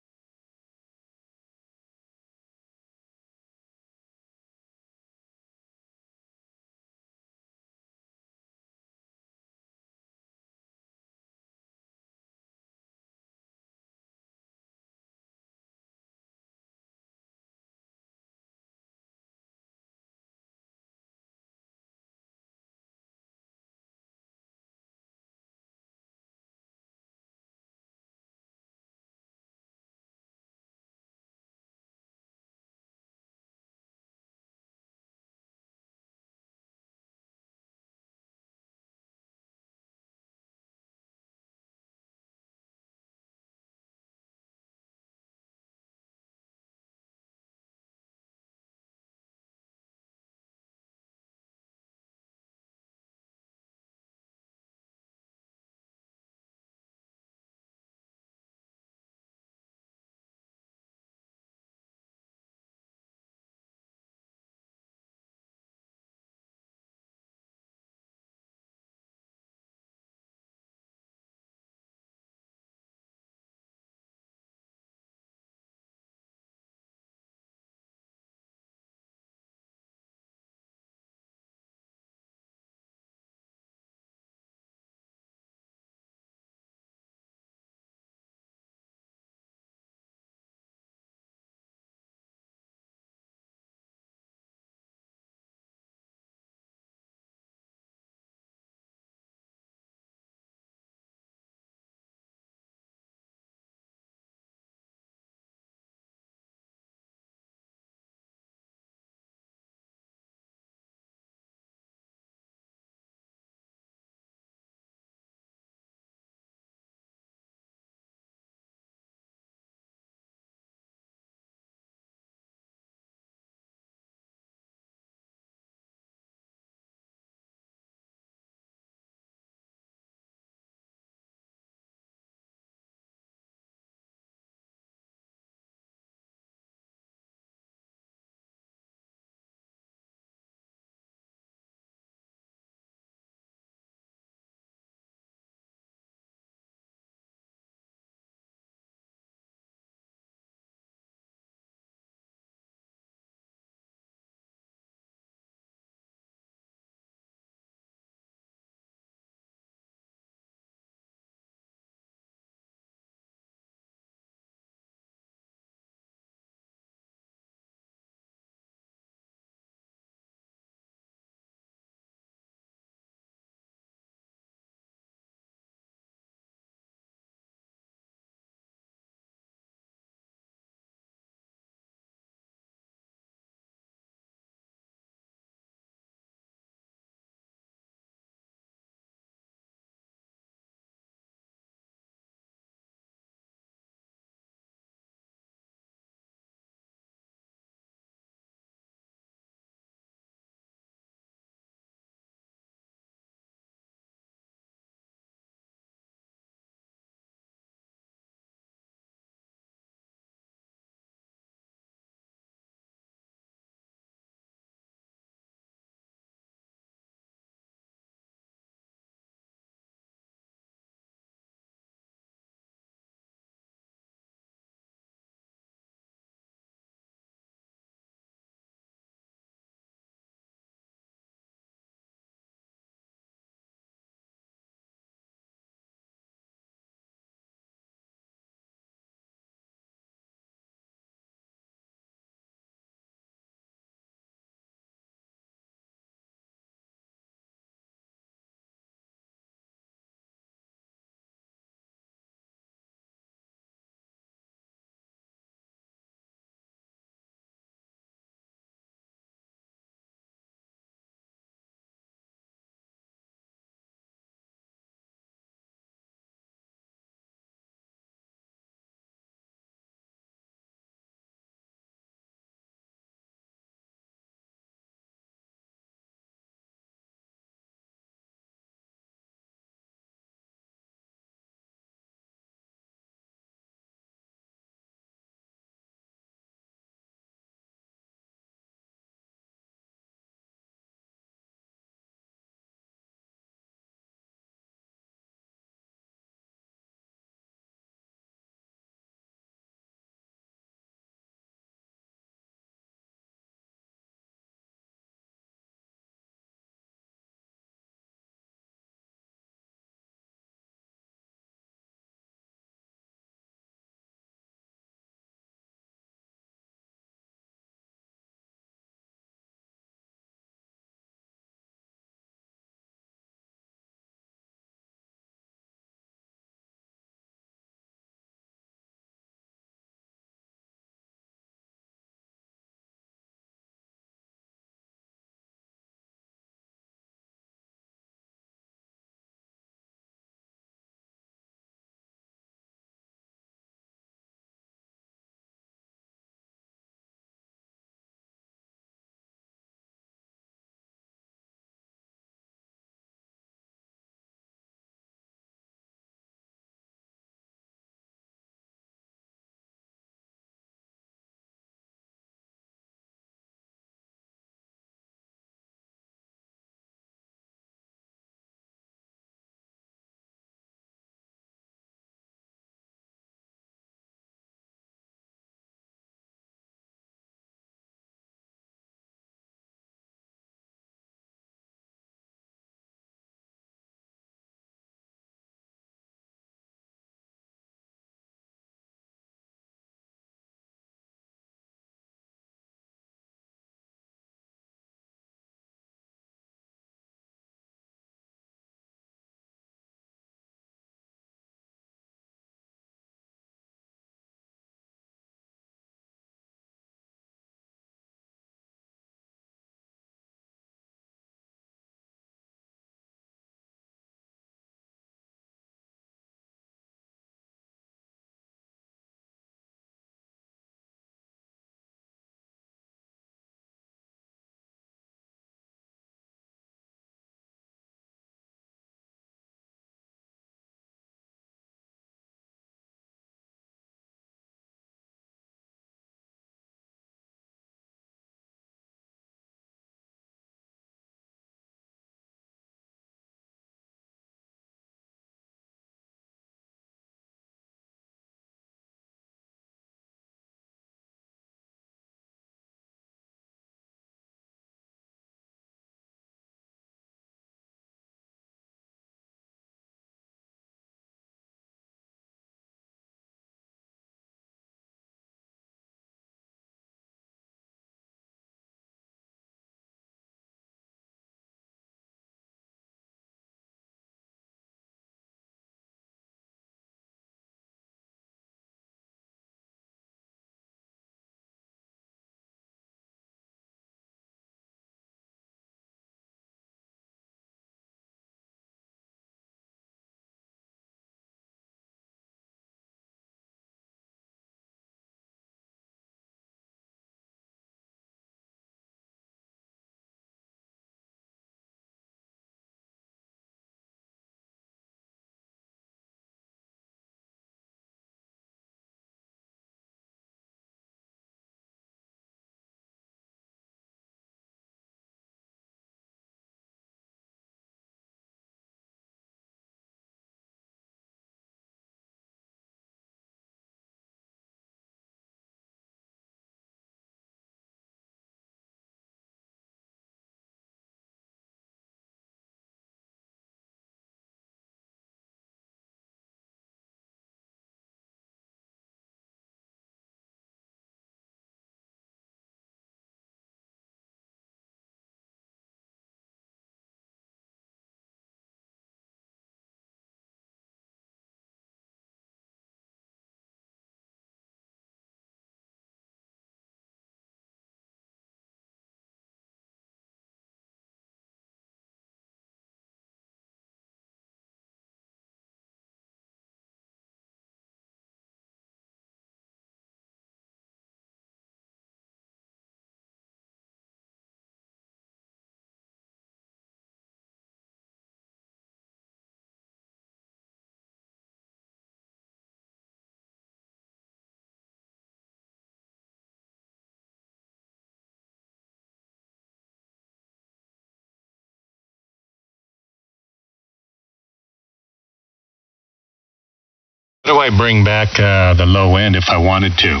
How do I bring back the low end if I wanted to?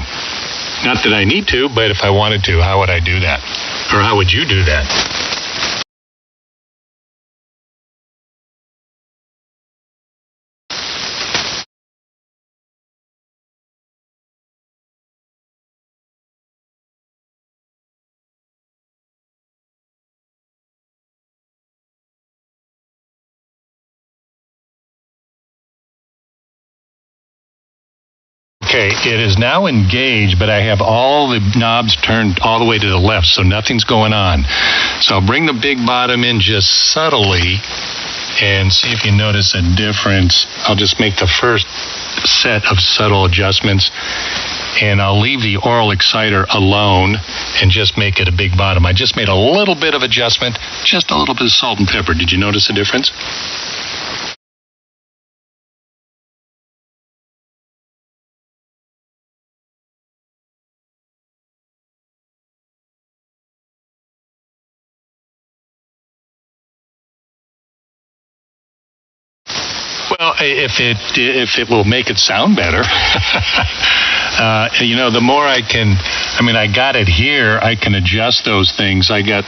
Not that I need to, but if I wanted to, how would I do that? Or how would you do that? Okay, it is now engaged, but I have all the knobs turned all the way to the left, so nothing's going on. So I'll bring the big bottom in just subtly and see if you notice a difference. I'll just make the first set of subtle adjustments, and I'll leave the oral exciter alone and just make it a big bottom. I just made a little bit of adjustment, just a little bit of salt and pepper. Did you notice a difference? Well, if it will make it sound better, the more I got it here, I can adjust those things. I got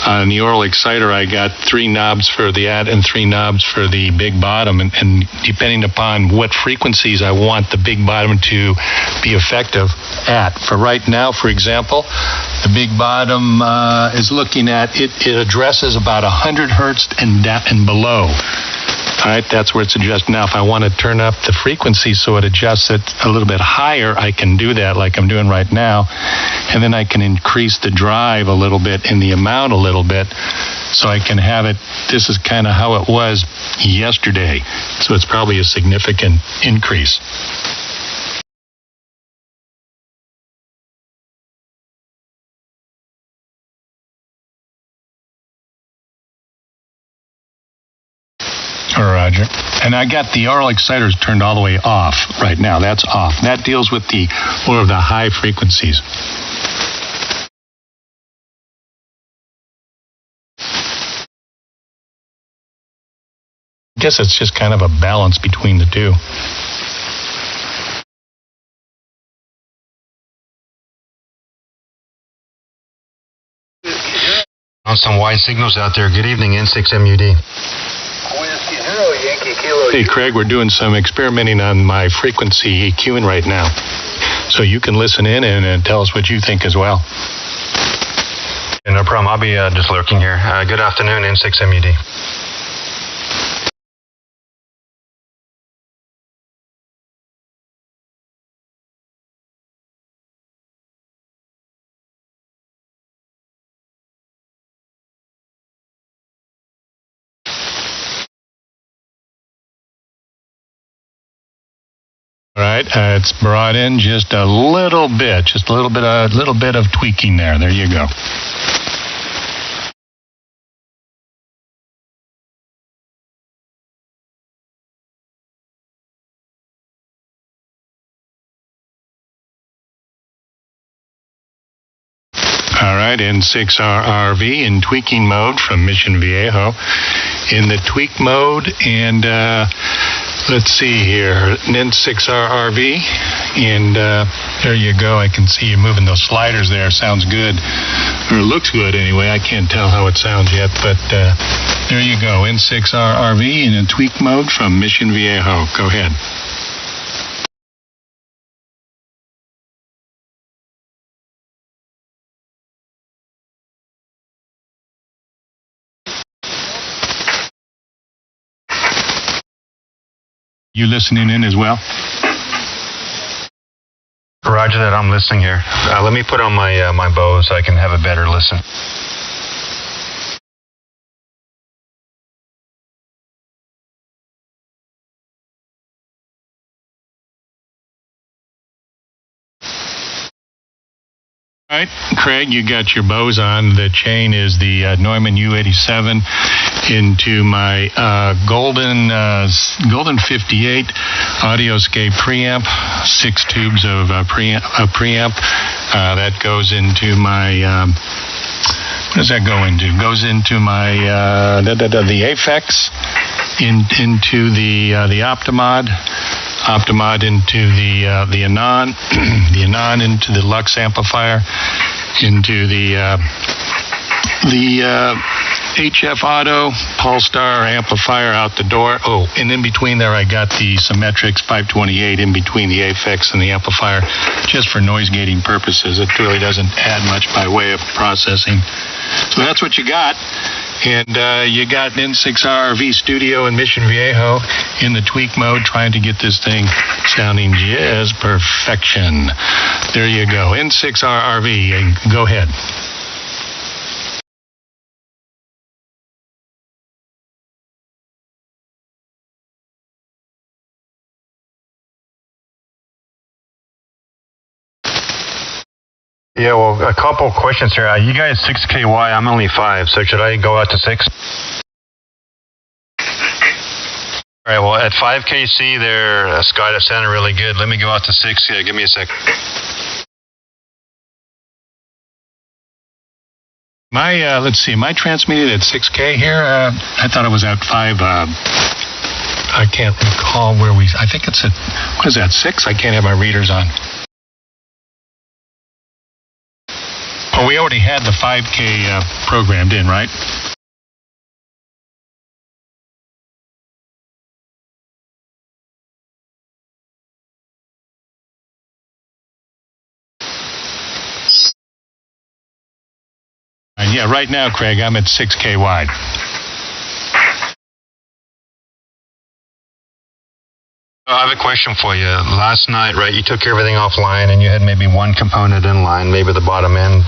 on the oral exciter, I got 3 knobs for the add and 3 knobs for the big bottom, and depending upon what frequencies I want the big bottom to be effective at. For right now, for example, the big bottom is looking at it addresses about 100 hertz and below. All right, that's where it's adjusted. Now, if I want to turn up the frequency so it adjusts it a little bit higher, I can do that like I'm doing right now. And then I can increase the drive a little bit and the amount a little bit so I can have it. This is kind of how it was yesterday. So it's probably a significant increase. Roger. And I got the oral exciters turned all the way off right now. That's off. That deals with the more of the high frequencies. I guess it's just kind of a balance between the two. On some wide signals out there. Good evening, N6MUD. Hey, Craig, we're doing some experimenting on my frequency EQing right now. So you can listen in and tell us what you think as well. No problem. I'll be just lurking here. Good afternoon, N6MUD. All right, it's brought in just a little bit of tweaking there. There you go. All right, N6RRV in tweaking mode from Mission Viejo. In the tweak mode, and let's see here, N6RRV, and there you go. I can see you moving those sliders there. Sounds good, or looks good anyway. I can't tell how it sounds yet, but there you go. N6RRV in a tweak mode from Mission Viejo. Go ahead. You listening in as well? Roger that, I'm listening here. Let me put on my bow so I can have a better listen. All right, Craig, you got your bows on. The chain is the Neumann U87 into my Golden 58 Audioscape preamp, 6 tubes of preamp. That goes into my, what does that go into? Goes into my, the Aphex, into the Optimod. Optimod into the ANAN, the ANAN into the Lux amplifier, into the HF Auto Polestar amplifier out the door. Oh, and in between there I got the Symmetrix 528 in between the Aphex and the amplifier, just for noise gating purposes. It really doesn't add much by way of processing. So that's what you got. And you got N6RRV Studio in Mission Viejo in the tweak mode, trying to get this thing sounding just perfection. There you go, N6RRV. Go ahead. Yeah, well, a couple questions here. You guys 6KY, I'm only 5, so should I go out to 6? All right, well, at 5KC there, Scott, it sounded really good. Let me go out to 6. Yeah, give me a sec. My, let's see, my transmitted at 6K here, I thought it was at 5, I can't recall where I think it's at, what is that, 6? I can't have my readers on. Oh, we already had the 5K programmed in, right? And yeah, right now, Craig, I'm at 6K wide. I have a question for you. Last night, right, you took everything offline and you had maybe one component in line, maybe the bottom end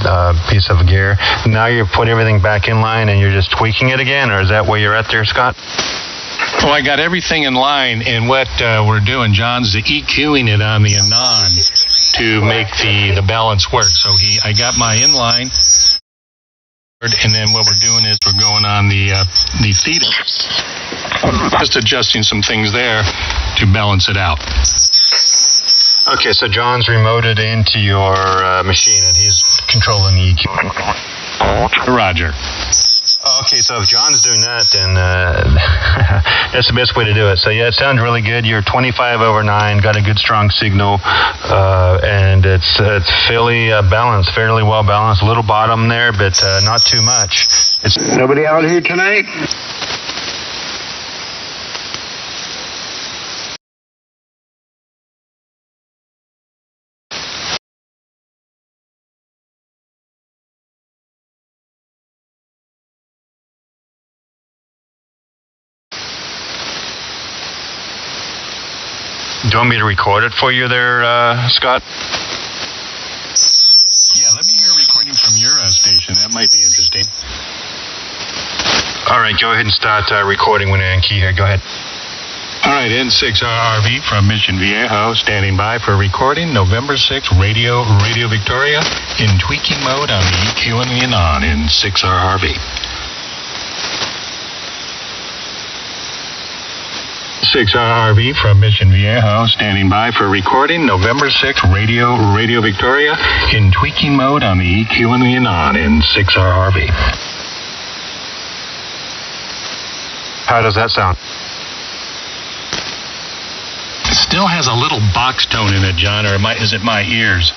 piece of gear. Now you put everything back in line and you're just tweaking it again, or is that where you're at there, Scott? Well, I got everything in line, and what we're doing, John's EQing it on the ANAN to make the balance work. So I got my inline, and then what we're doing is we're going on the theta. Just adjusting some things there to balance it out. Okay, so John's remoted into your machine and he's controlling the EQ. Roger. Okay, so if John's doing that, then that's the best way to do it. So yeah, it sounds really good. You're 25/9, got a good strong signal, and it's fairly balanced, fairly well balanced. A little bottom there, but not too much. It's nobody out here tonight? Do you want me to record it for you there, Scott? Yeah, let me hear a recording from your station. That might be interesting. All right, go ahead and start recording when I key here. Go ahead. All right, N6RRV from Mission Viejo, standing by for recording November 6th, Radio Victoria, in tweaking mode on the EQ and the ANAN in 6RRV. 6RRV from Mission Viejo, standing by for recording November 6th, Radio Victoria, in tweaking mode on the EQ and the ANAN in 6RRV. How does that sound? It still has a little box tone in it, John, or is it my ears?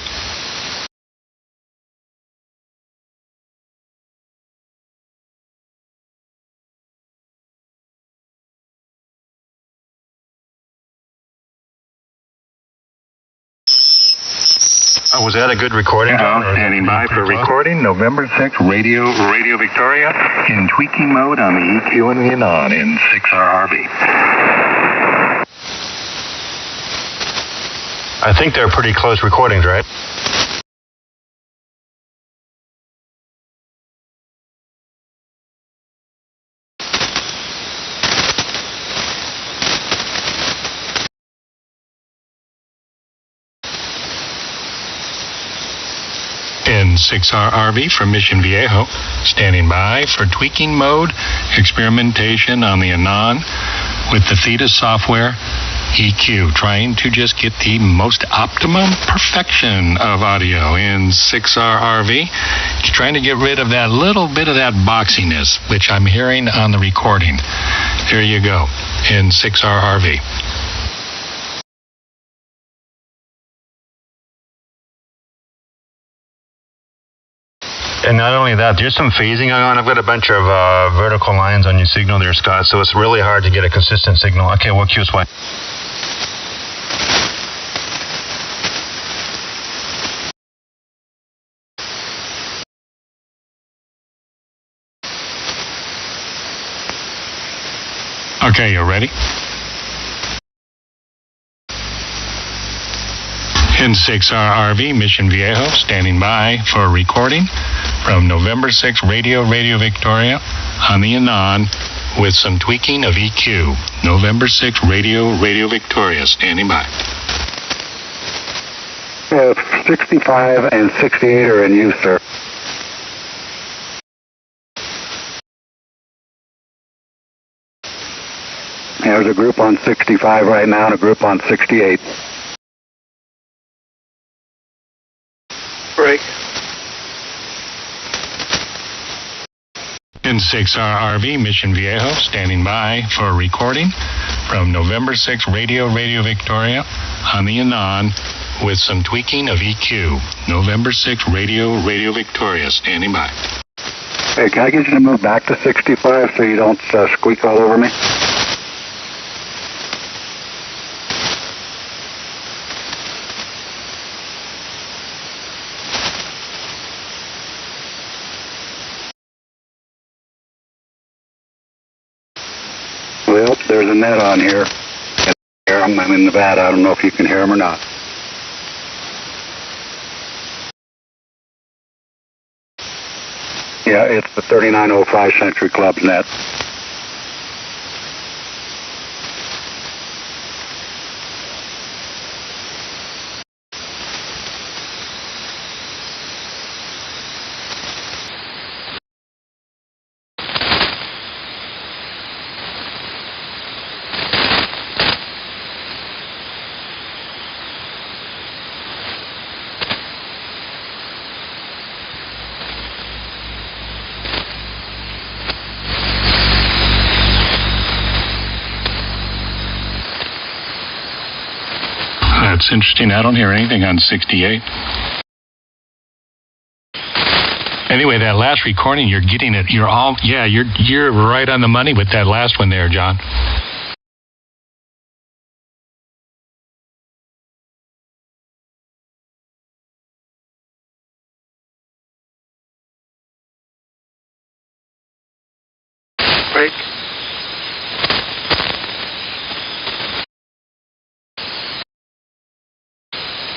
Was that a good recording, John? Standing by for recording November 6th, Radio Victoria, in tweaking mode on the EQ and the ANAN in 6RRV. I think they're pretty close recordings, right? N6RRV from Mission Viejo, standing by for tweaking mode, experimentation on the ANAN with the Theta software, EQ, trying to just get the most optimum perfection of audio in 6RRV. Just trying to get rid of that little bit of that boxiness, which I'm hearing on the recording. There you go, in 6RRV. And not only that, there's some phasing going on. I've got a bunch of vertical lines on your signal there, Scott, so it's really hard to get a consistent signal. Okay, well, QSY. Okay, you ready? N6RRV Mission Viejo standing by for a recording from November 6 Radio Victoria on the ANAN with some tweaking of EQ. November 6 Radio Victoria standing by. 65 and 68 are in use, sir. There's a group on 65 right now and a group on 68. Break. N6RRV Mission Viejo standing by for a recording from November 6 Radio Victoria on the ANAN with some tweaking of EQ. November 6 Radio Victoria standing by. Hey, can I get you to move back to 65 so you don't squeak all over me? Well, there's a net on here. I'm in Nevada. I don't know if you can hear them or not. Yeah, it's the 3905 Century Club's net. That's interesting. I don't hear anything on 68. Anyway, that last recording, you're getting it. You're right on the money with that last one there, John. Break.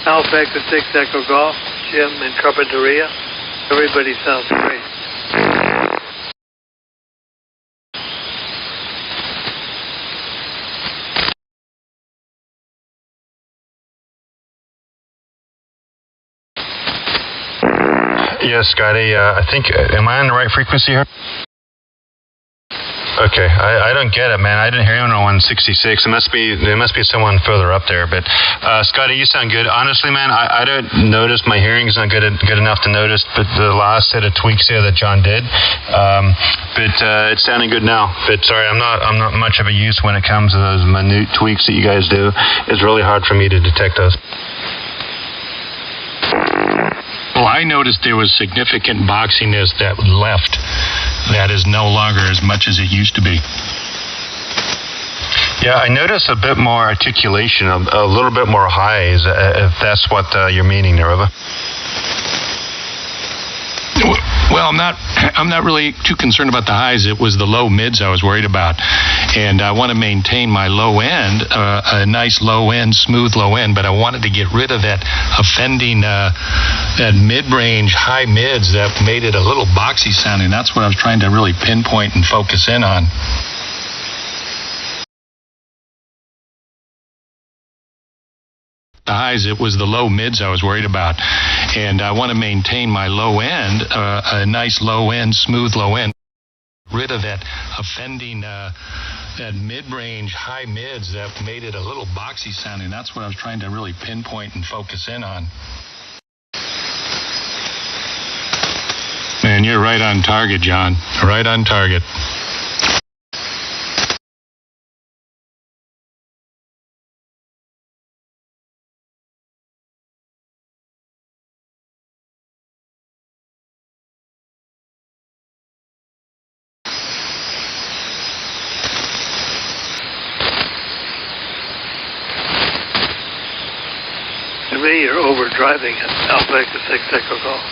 Alpha Echo 6 Echo Golf, Jim in Carpinteria. Everybody sounds great. Yes, Scotty, I think, am I on the right frequency here? Okay, I don't get it, man. I didn't hear anyone on 166. There must be someone further up there. But Scotty, you sound good. Honestly, man, I don't notice my hearing is not good enough to notice. But the last set of tweaks there that John did, but it's sounding good now. But sorry, I'm not much of a use when it comes to those minute tweaks that you guys do. It's really hard for me to detect those. Well, I noticed there was significant boxiness that left. That is no longer as much as it used to be. Yeah, I noticed a bit more articulation, a little bit more highs, if that's what you're meaning there, Riva. Well, I'm not really too concerned about the highs. It was the low mids I was worried about, and I want to maintain my low end, a nice low end, smooth low end. But I wanted to get rid of that offending, that mid-range high mids that made it a little boxy sounding. That's what I was trying to really pinpoint and focus in on. The highs, it was the low mids I was worried about, and I want to maintain my low end, a nice low end, smooth low end. Rid of that offending, that mid-range high mids that made it a little boxy sounding. That's what I was trying to really pinpoint and focus in on. Man, you're right on target, John. Right on target. To me, you're overdriving it. Alpha Echo 6 Echo Golf.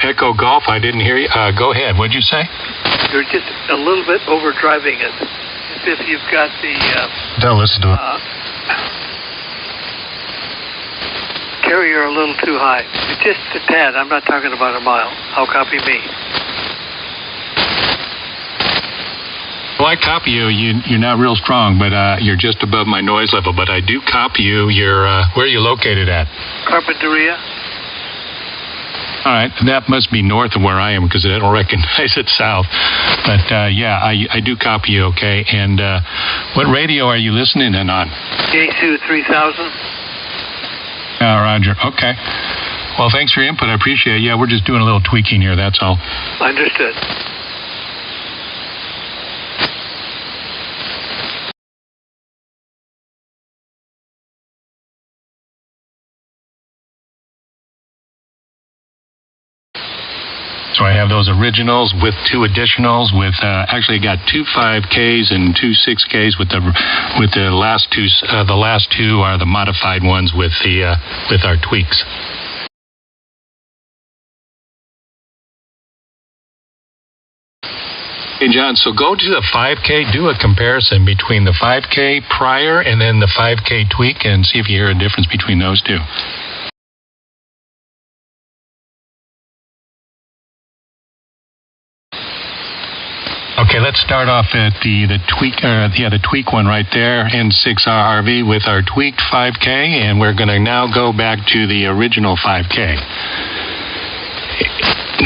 Echo Golf, I didn't hear you. Go ahead. What'd you say? You're just a little bit overdriving it. If you've got the... Don't listen to it. Carrier a little too high. Just a tad. I'm not talking about a mile. How copy me? Well, I copy you. You're not real strong, but you're just above my noise level. But I do copy you. You're where are you located at? Carpinteria. All right, that must be north of where I am because I don't recognize it south. But yeah, I do copy you. Okay, and what radio are you listening in on? Yaesu 3000. Roger. Okay. Well, thanks for your input. I appreciate it. Yeah, we're just doing a little tweaking here. That's all. Understood. So I have those originals with two additionals. With actually, I got two 5Ks and two 6Ks. With the last two, the last two are the modified ones with our tweaks. Hey John, so go to the 5K, do a comparison between the 5K prior and then the 5K tweak, and see if you hear a difference between those two. Okay, let's start off at the tweak one right there, N6RRV with our tweaked 5K, and we're going to now go back to the original 5K.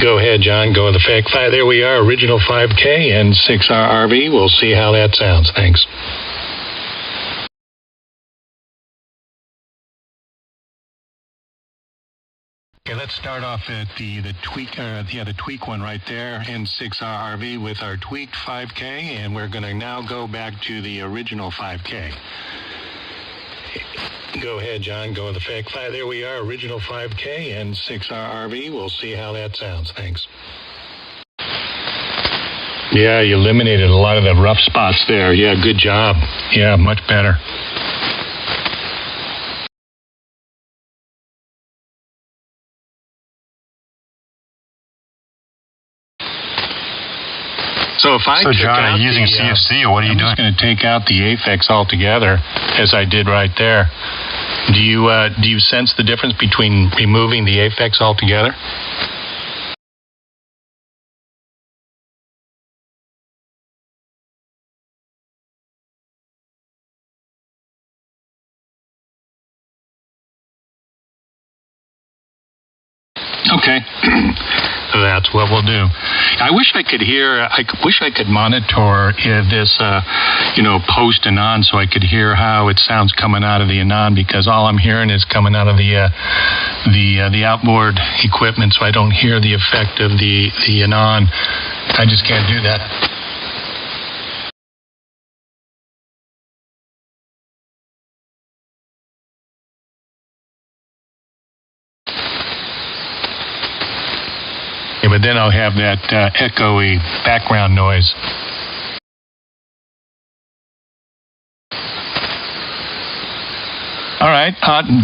Go ahead, John. Go with the fake 5. There we are, original 5K, N6RRV. We'll see how that sounds. Thanks. Okay, let's start off at the tweak one right there, N6RRV with our tweaked 5K, and we're going to now go back to the original 5K. Go ahead, John. Go with the fake 5. There we are, original 5K, N6RRV. We'll see how that sounds. Thanks. Yeah, you eliminated a lot of the rough spots there. Yeah, good job. Yeah, much better. So if I John, are you using CFC, or what are you doing? I'm just going to take out the affix altogether, as I did right there. Do you sense the difference between removing the affix altogether? Okay, that's what we'll do. I wish I could hear. I wish I could monitor this, post ANAN, so I could hear how it sounds coming out of the ANAN, because all I'm hearing is coming out of the outboard equipment, so I don't hear the effect of the ANAN. I just can't do that. Yeah, but then I'll have that echoey background noise. All right,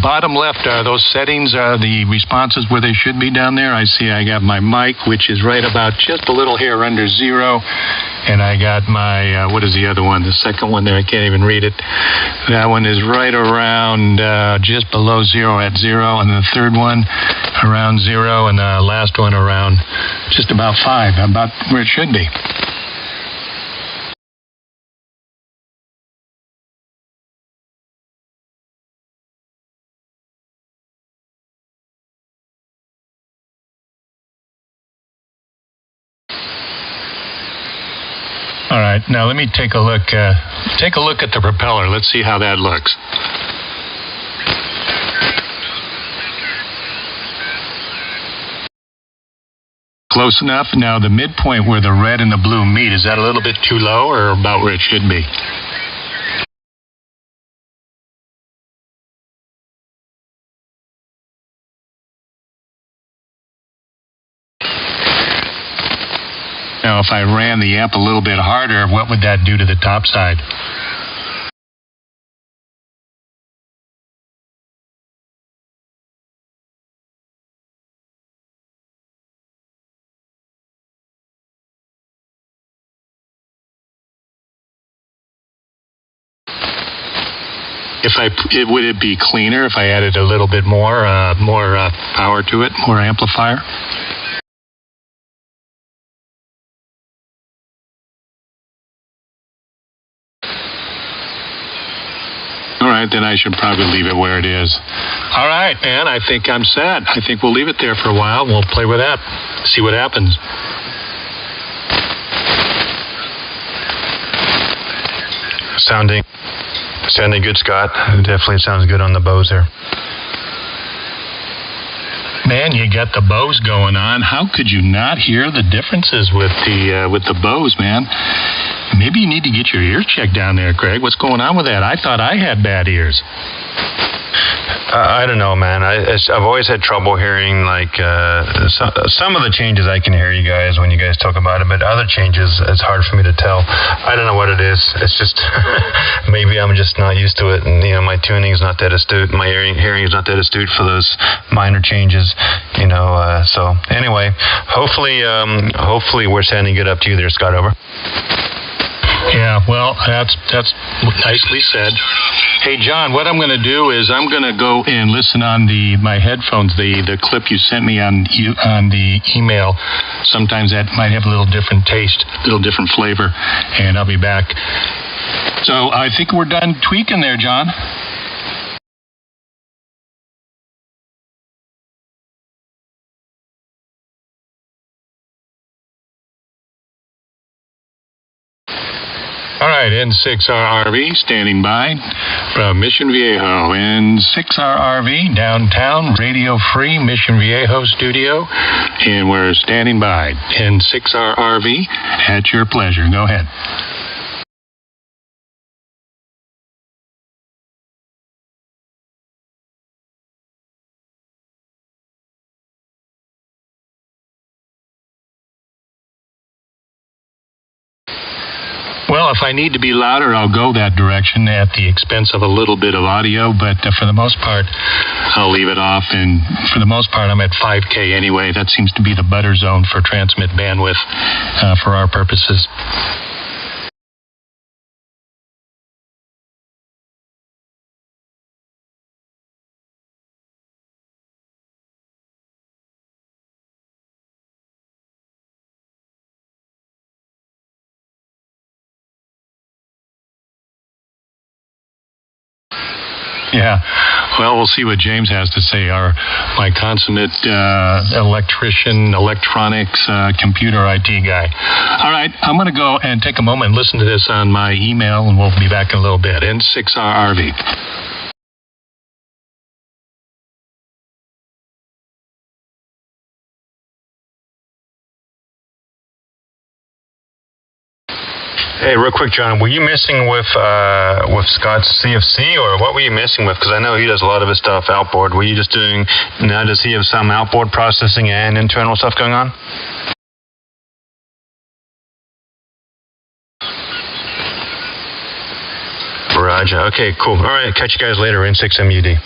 bottom left are those settings, are the responses where they should be down there. I see I got my mic, which is right about just a little hair under 0. And I got my, what is the other one? The second one there, I can't even read it. That one is right around just below 0 at 0. And the third one around 0. And the last one around just about 5, about where it should be. All right, now let me take a look. Take a look at the propeller. Let's see how that looks. Close enough. Now the midpoint where the red and the blue meet, is that a little bit too low or about where it should be? if I ran the amp a little bit harder, what would that do to the top side? Would it be cleaner if I added a little bit more power to it, more amplifier? All right, then I should probably leave it where it is. All right, man, I think I'm set. I think we'll leave it there for a while. We'll play with that, see what happens. Sounding good, Scott. Definitely sounds good on the Bose there. Man, you got the Bose going on. How could you not hear the differences with the Bose, man? Maybe you need to get your ears checked down there, Craig. What's going on with that? I thought I had bad ears. I don't know, man. I've always had trouble hearing, like, some of the changes I can hear you guys when you guys talk about it, but other changes, it's hard for me to tell. I don't know what it is. It's just, maybe I'm just not used to it, and, my tuning is not that astute. My hearing is not that astute for those minor changes, so anyway, hopefully we're sounding good up to you there, Scott. Over. Yeah, well, that's nicely said. Hey, John, what I'm going to do is I'm going to go and listen on my headphones, the clip you sent me on the email. Sometimes that might have a little different taste, a little different flavor, and I'll be back. So I think we're done tweaking there, John. All right, N6RRV standing by from Mission Viejo. N6RRV, downtown, radio-free Mission Viejo studio. And we're standing by. N6RRV, at your pleasure. Go ahead. Well, if I need to be louder, I'll go that direction at the expense of a little bit of audio, but for the most part, I'll leave it off, and for the most part, I'm at 5K anyway. That seems to be the butter zone for transmit bandwidth for our purposes. Yeah, well, we'll see what James has to say. My consummate electrician, electronics, computer IT guy. All right, I'm going to go and take a moment and listen to this on my email, and we'll be back in a little bit. N6RRV. Hey, real quick, John, were you messing with Scott's CFC, or what were you messing with? Because I know he does a lot of his stuff outboard. Were you just doing, now does he have some outboard processing and internal stuff going on? Roger. Okay, cool. All right, catch you guys later, N6MUD.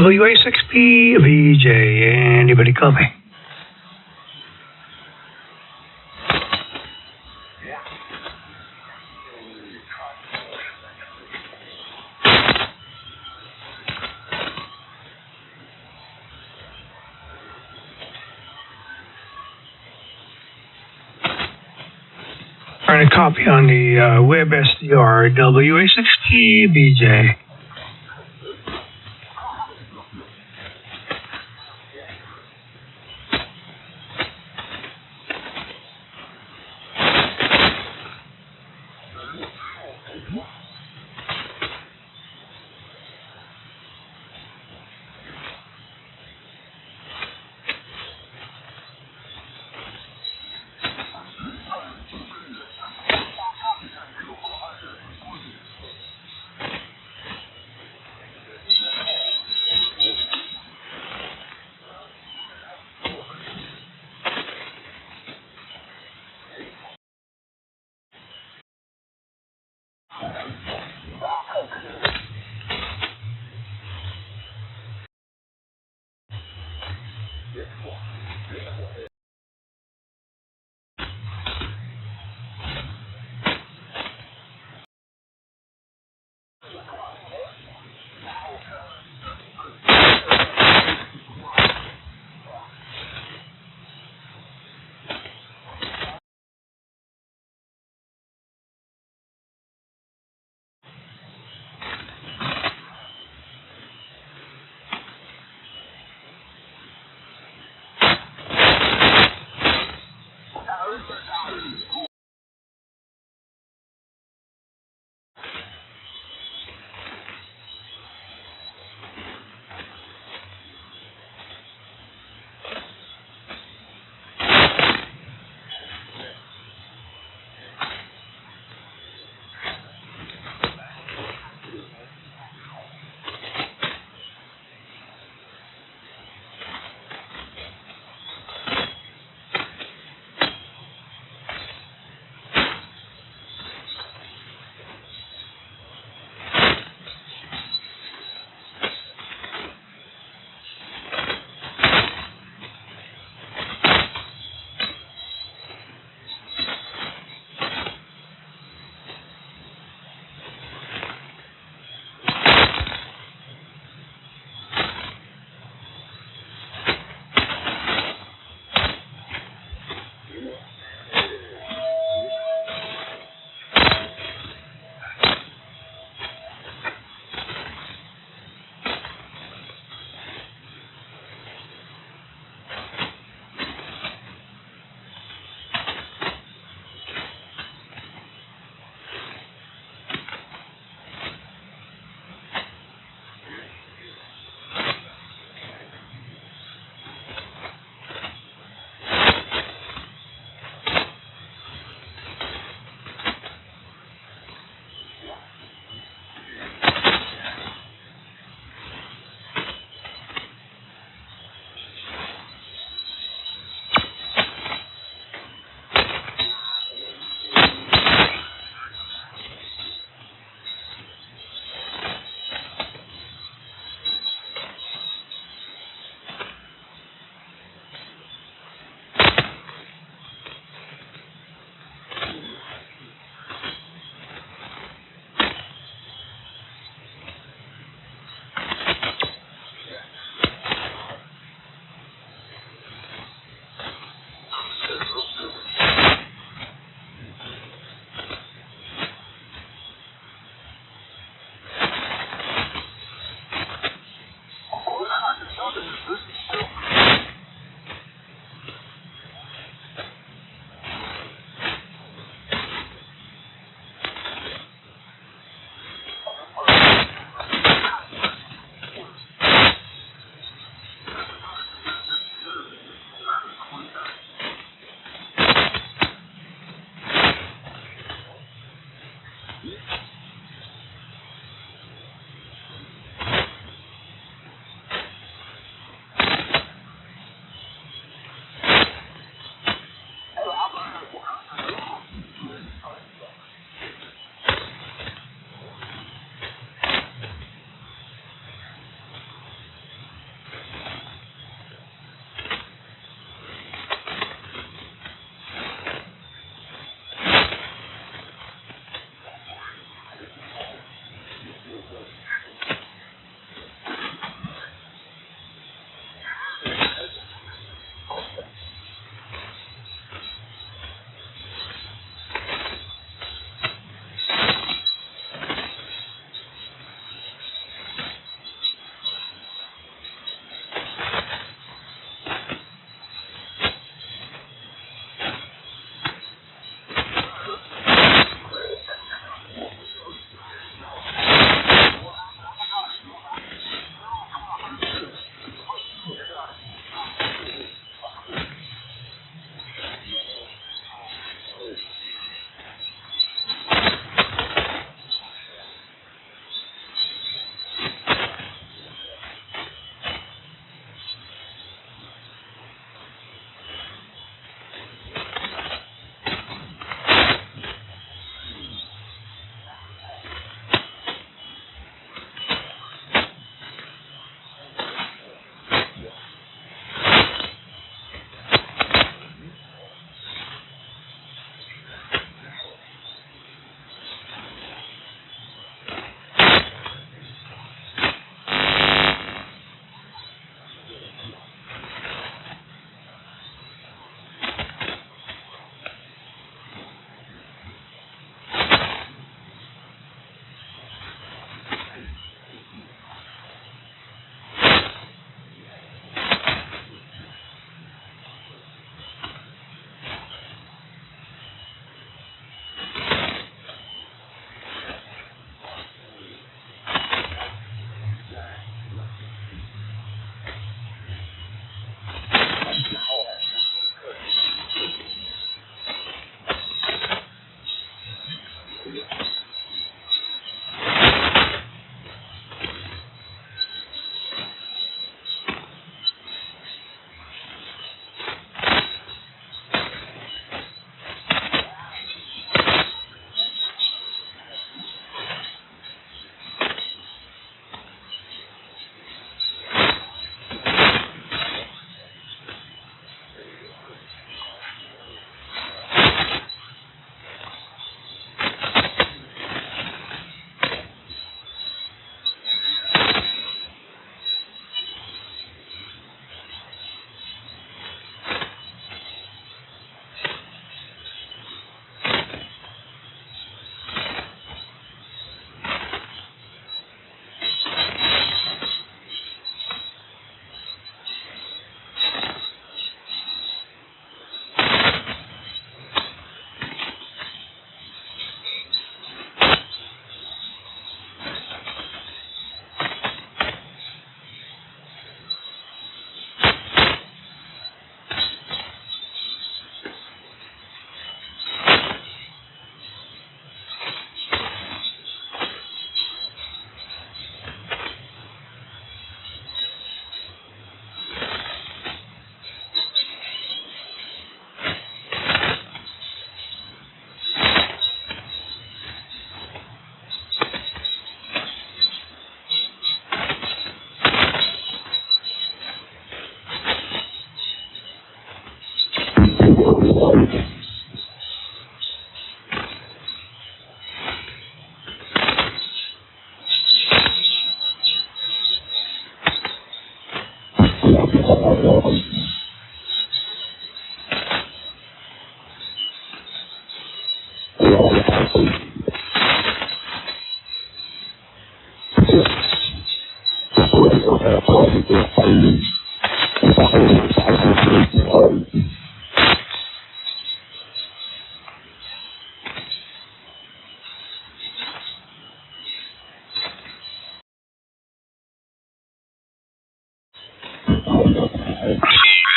WA6P, VJ, anybody copy? Trying to copy on the web SDR, WA6P, VJ.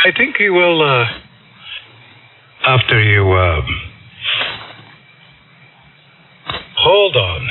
I think you will, after you, hold on.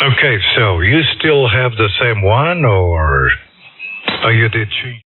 Okay, so you still have the same one, or you did change?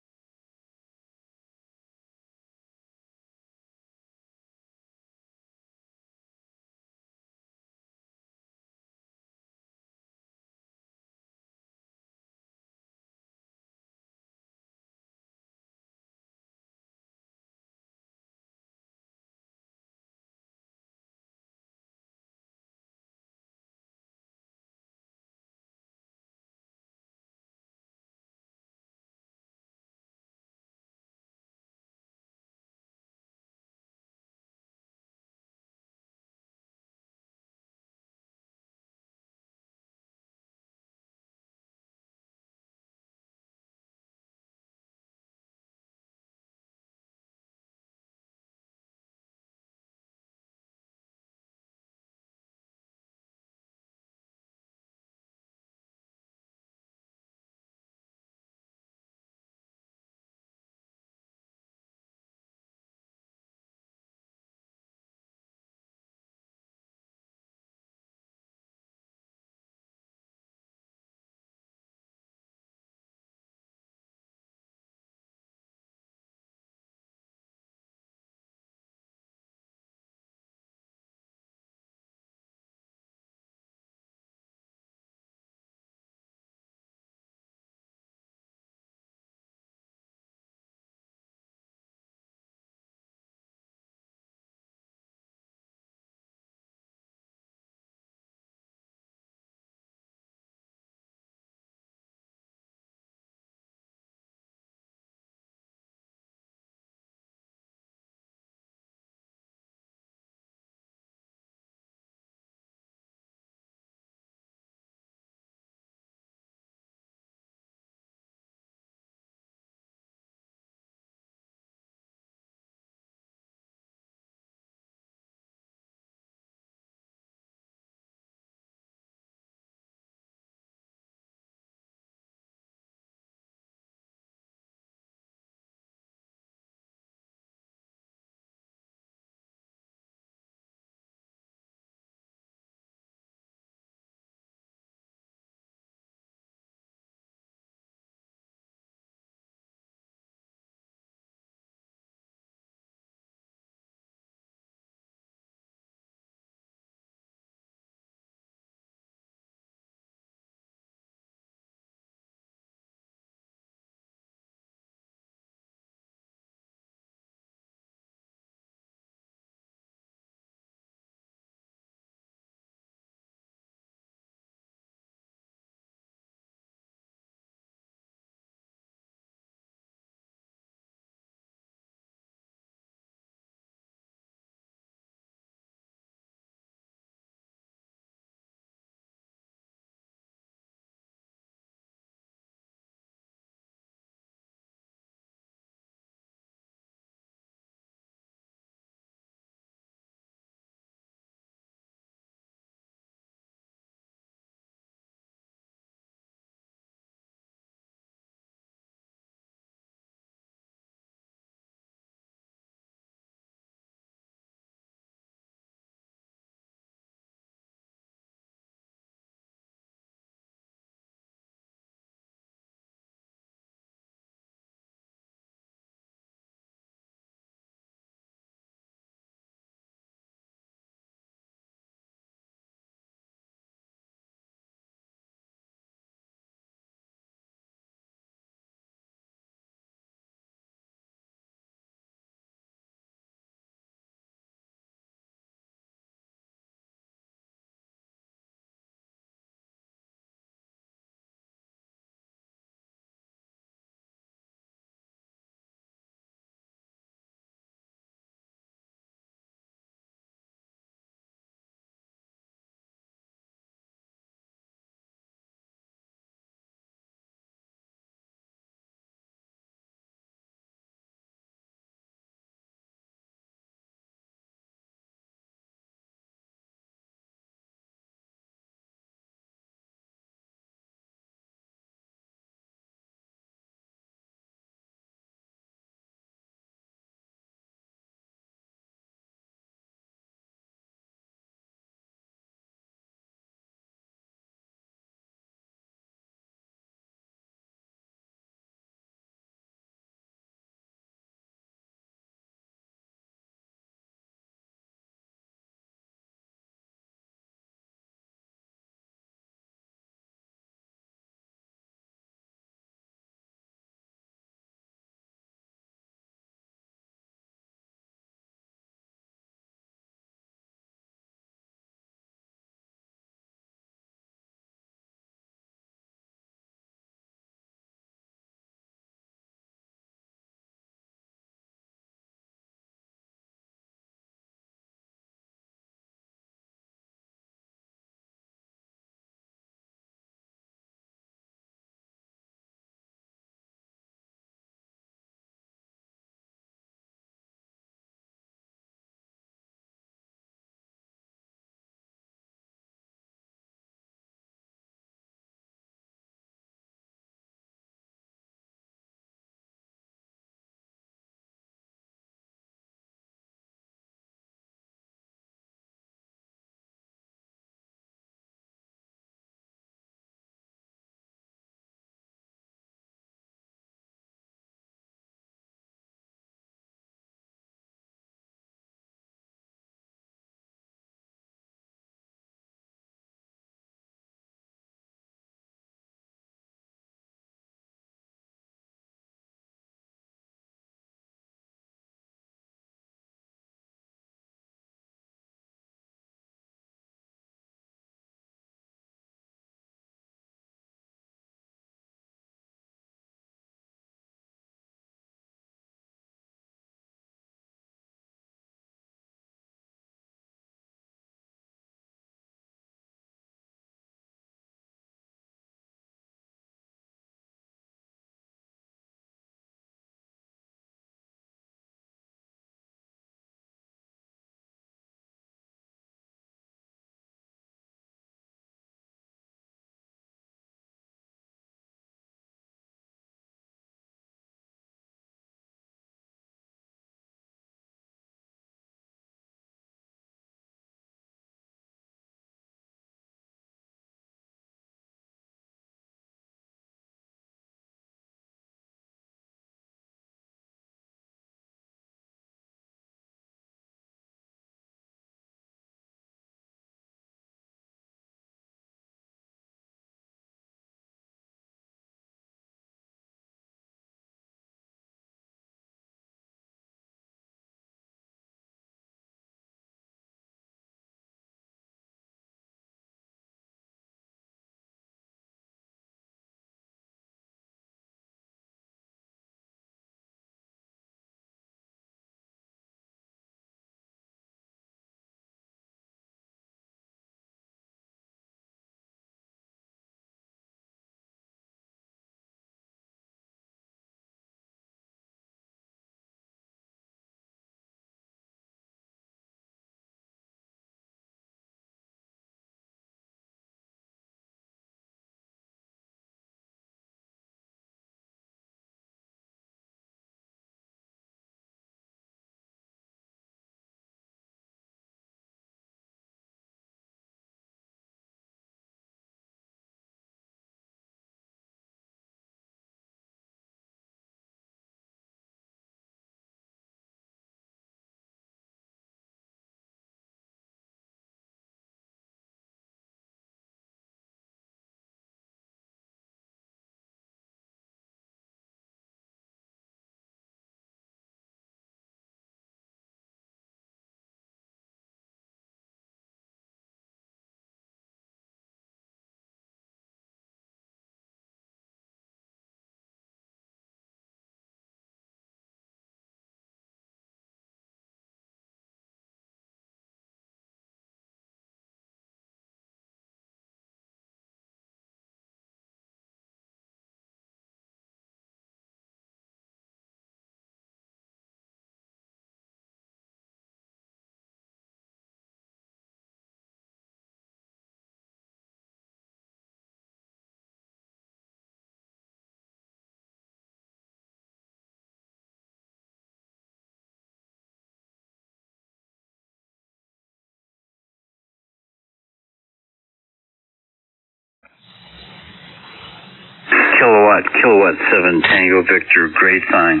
Kilowatt 7 Tango Victor, great sign.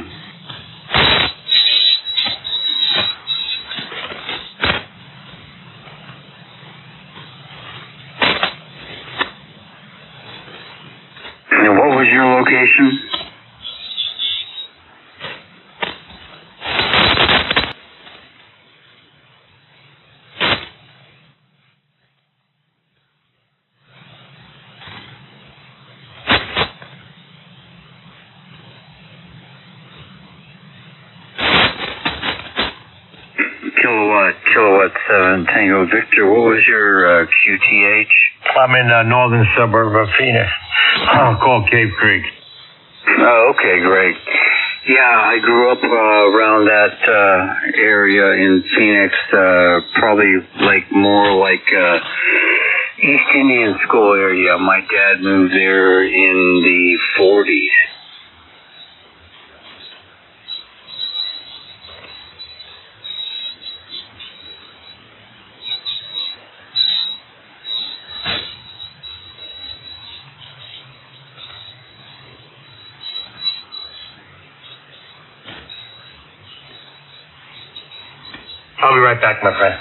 And what was your location? Kilowatt 7 Tango Victor, what was your QTH? I'm in the northern suburb of Phoenix, called Cave Creek. Oh, okay, great. Yeah, I grew up around that area in Phoenix, probably more like East Indian School area. My dad moved there in the 40s. I'll be right back, my friend.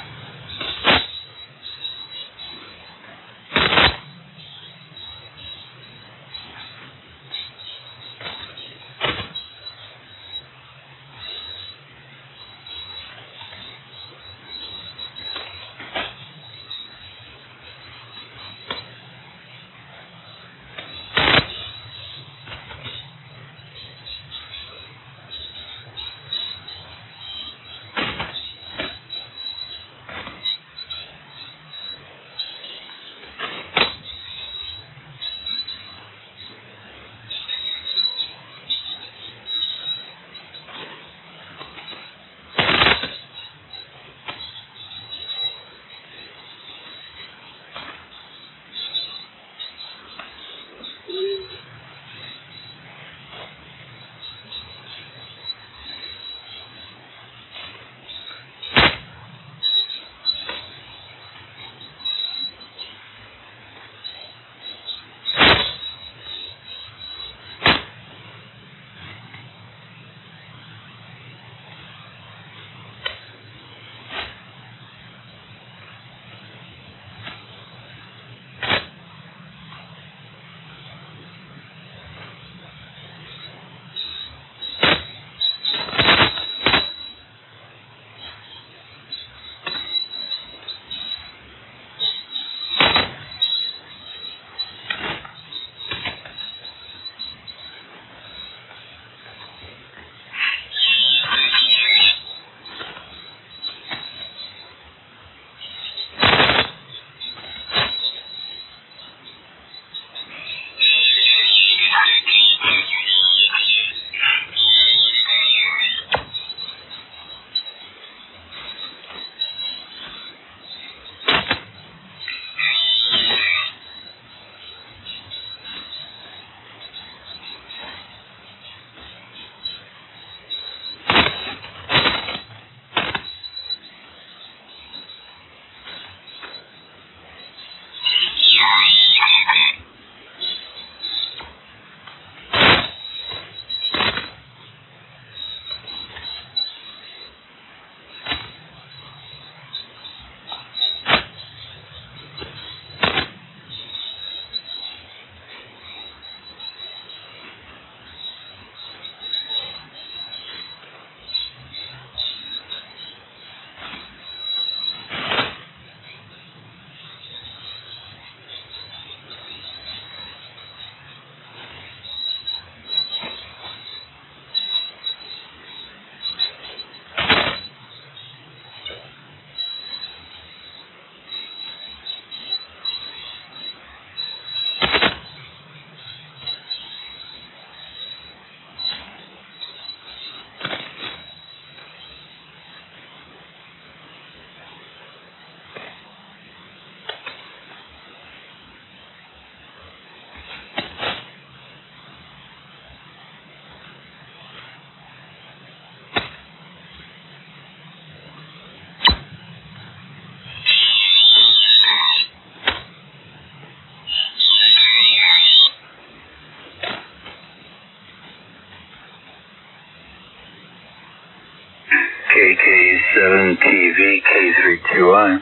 KK7TV K32I.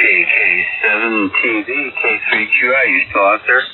KK7TV K3QI, you still out there?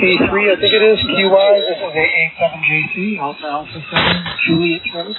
K3, I think it is, QY. This is A87JC, Alpha 7, Juliet Travis.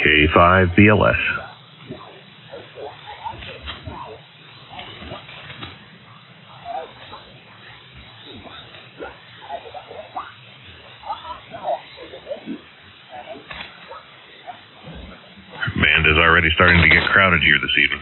K5 BLS. Band is already starting to get crowded here this evening.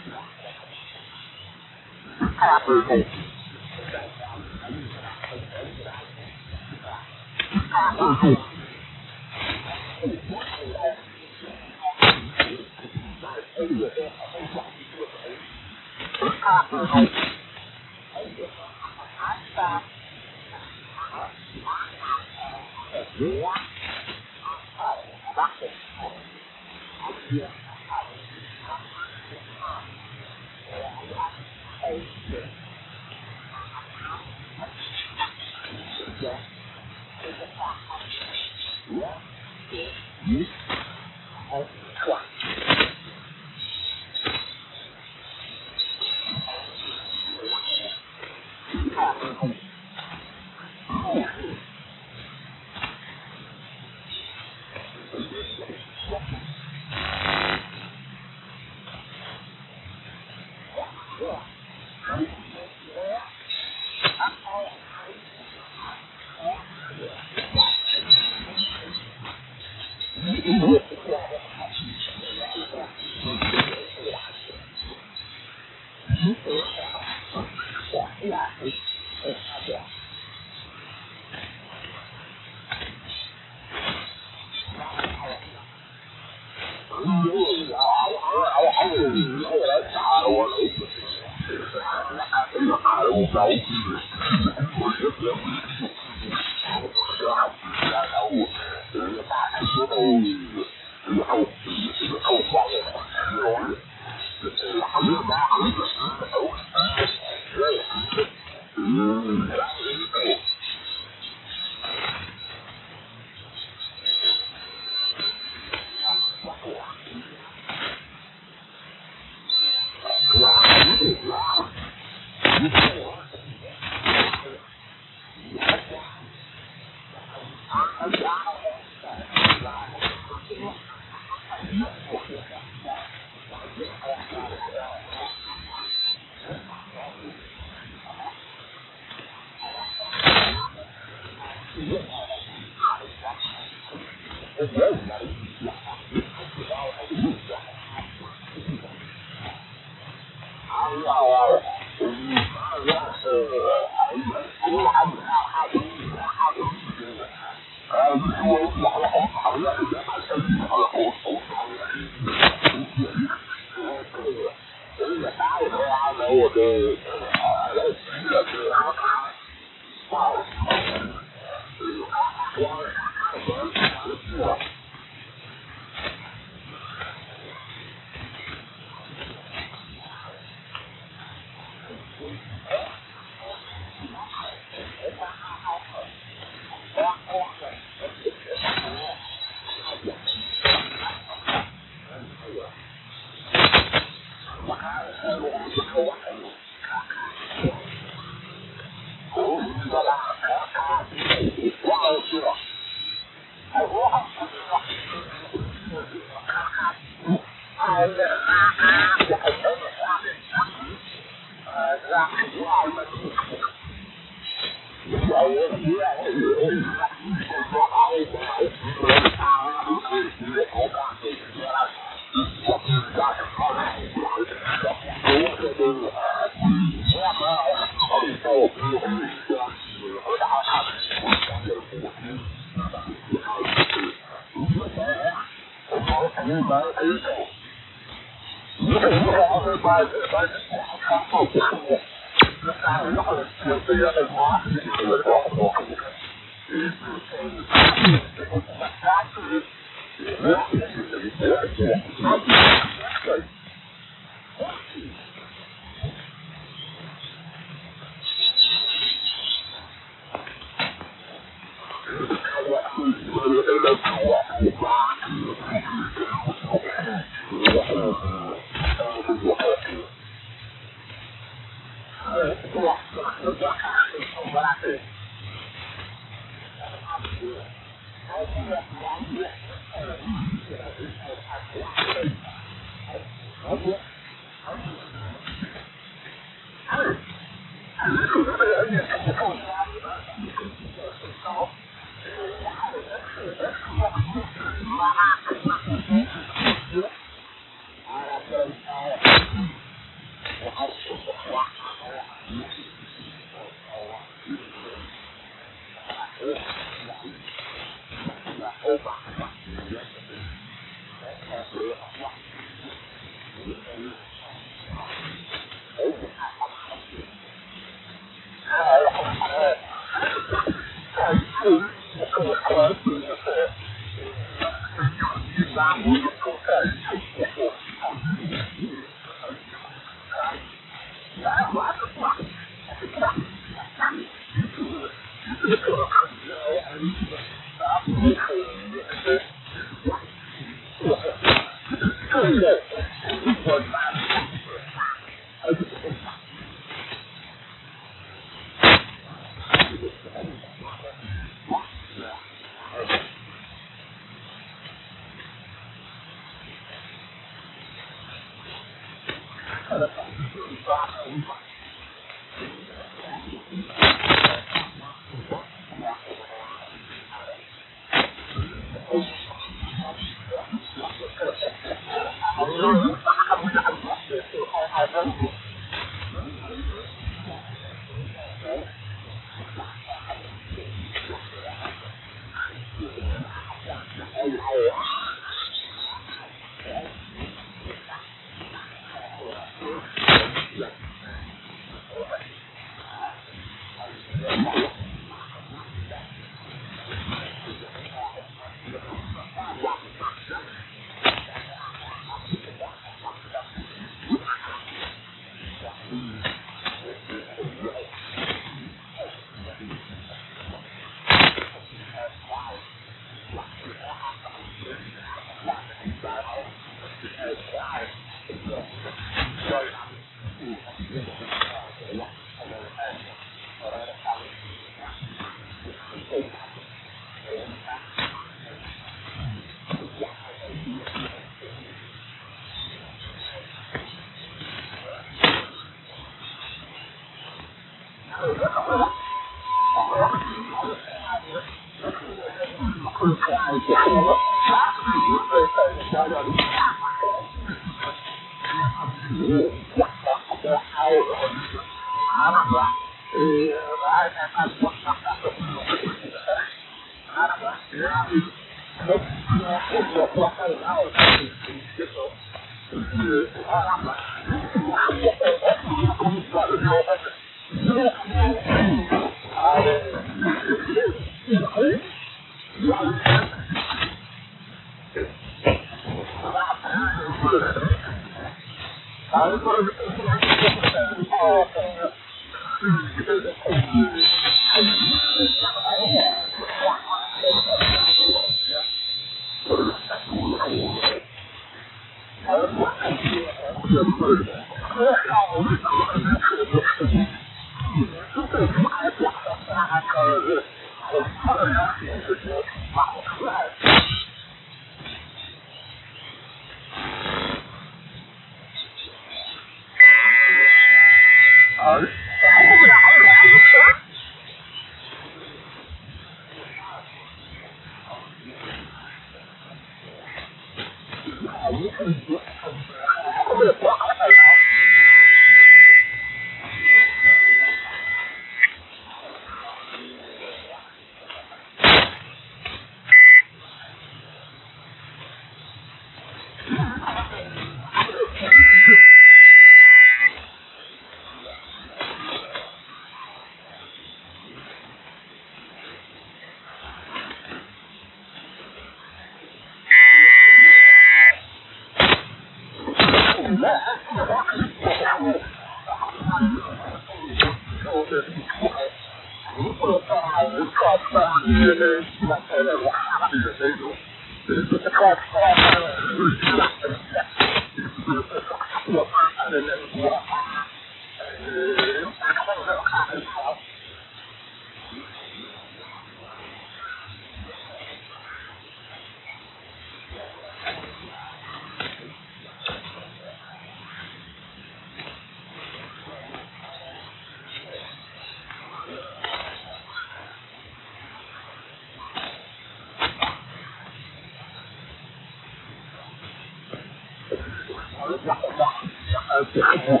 And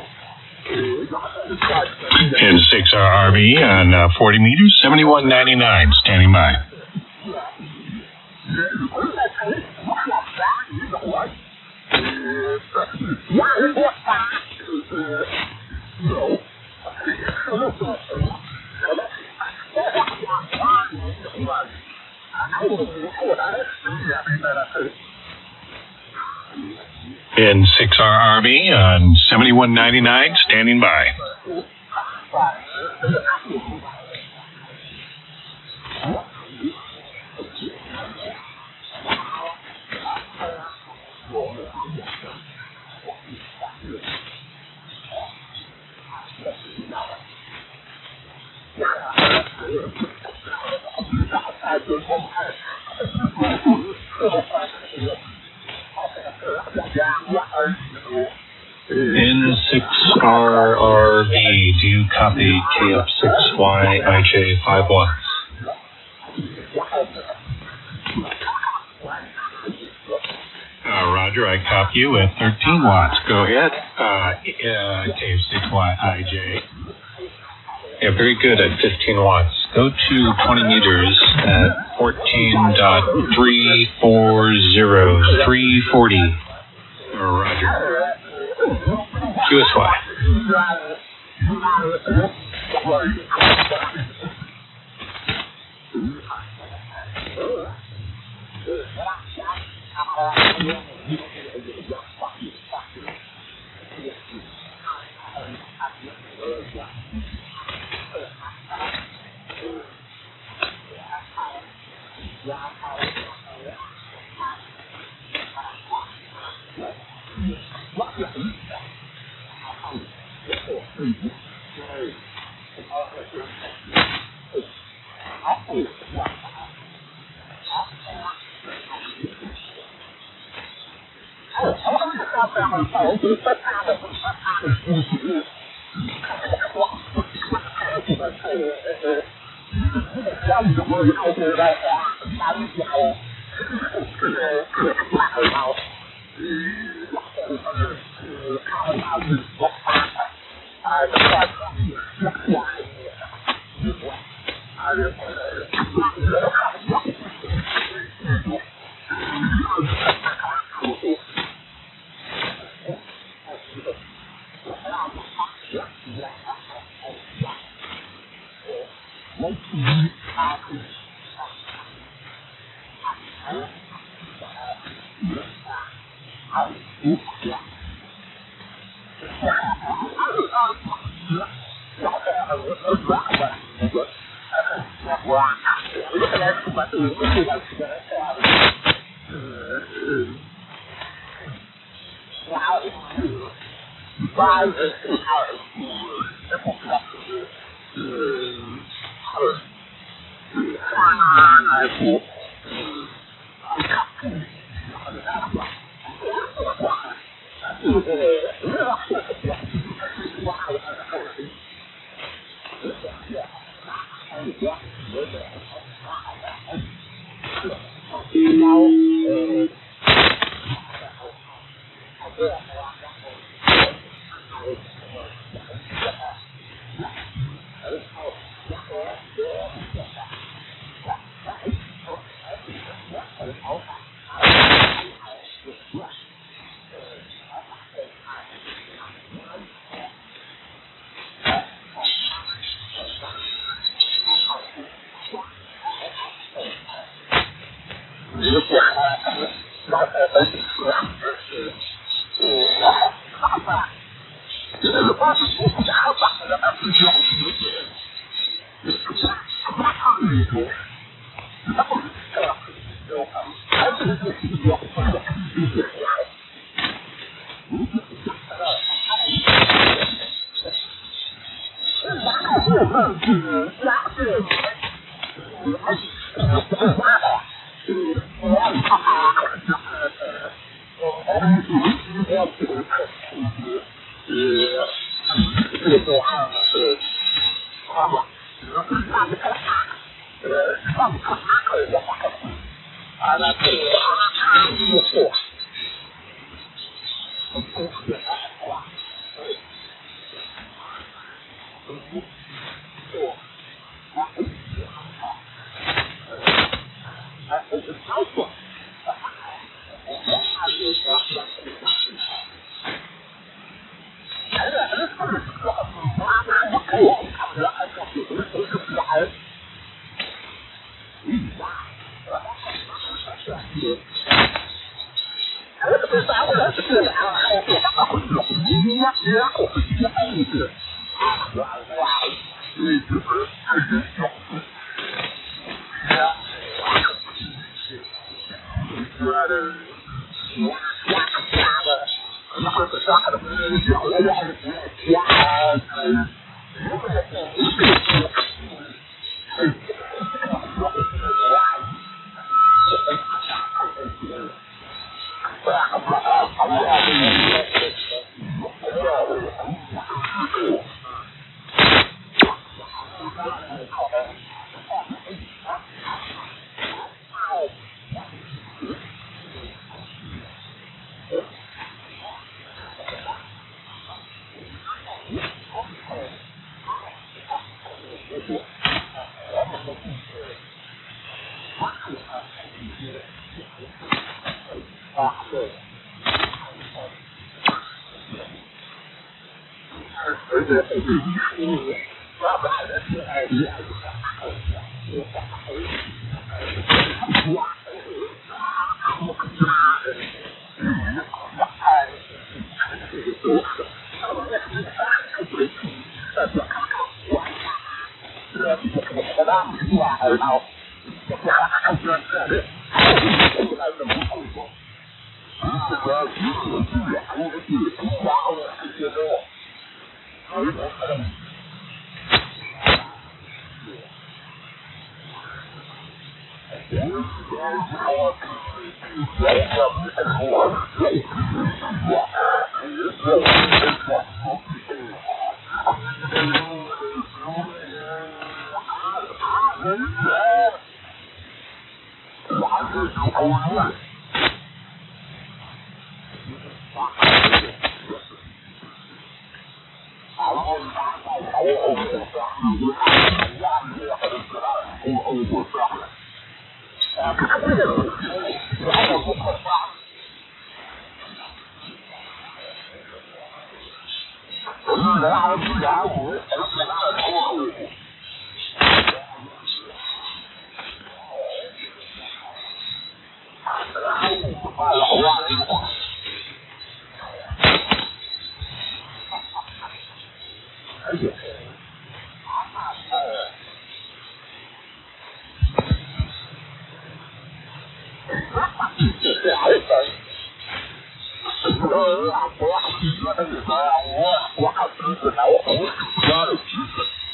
6RRV on 40 meters, 7199, standing by. And 6RRV on 7199, standing by. N6RRV, do you copy KF6YIJ51? Roger, I copy you at 13 watts. Go ahead. KF6YIJ. Yeah, very good at 15 watts. Go to 20 meters at 14.340, 340. Roger. QSY.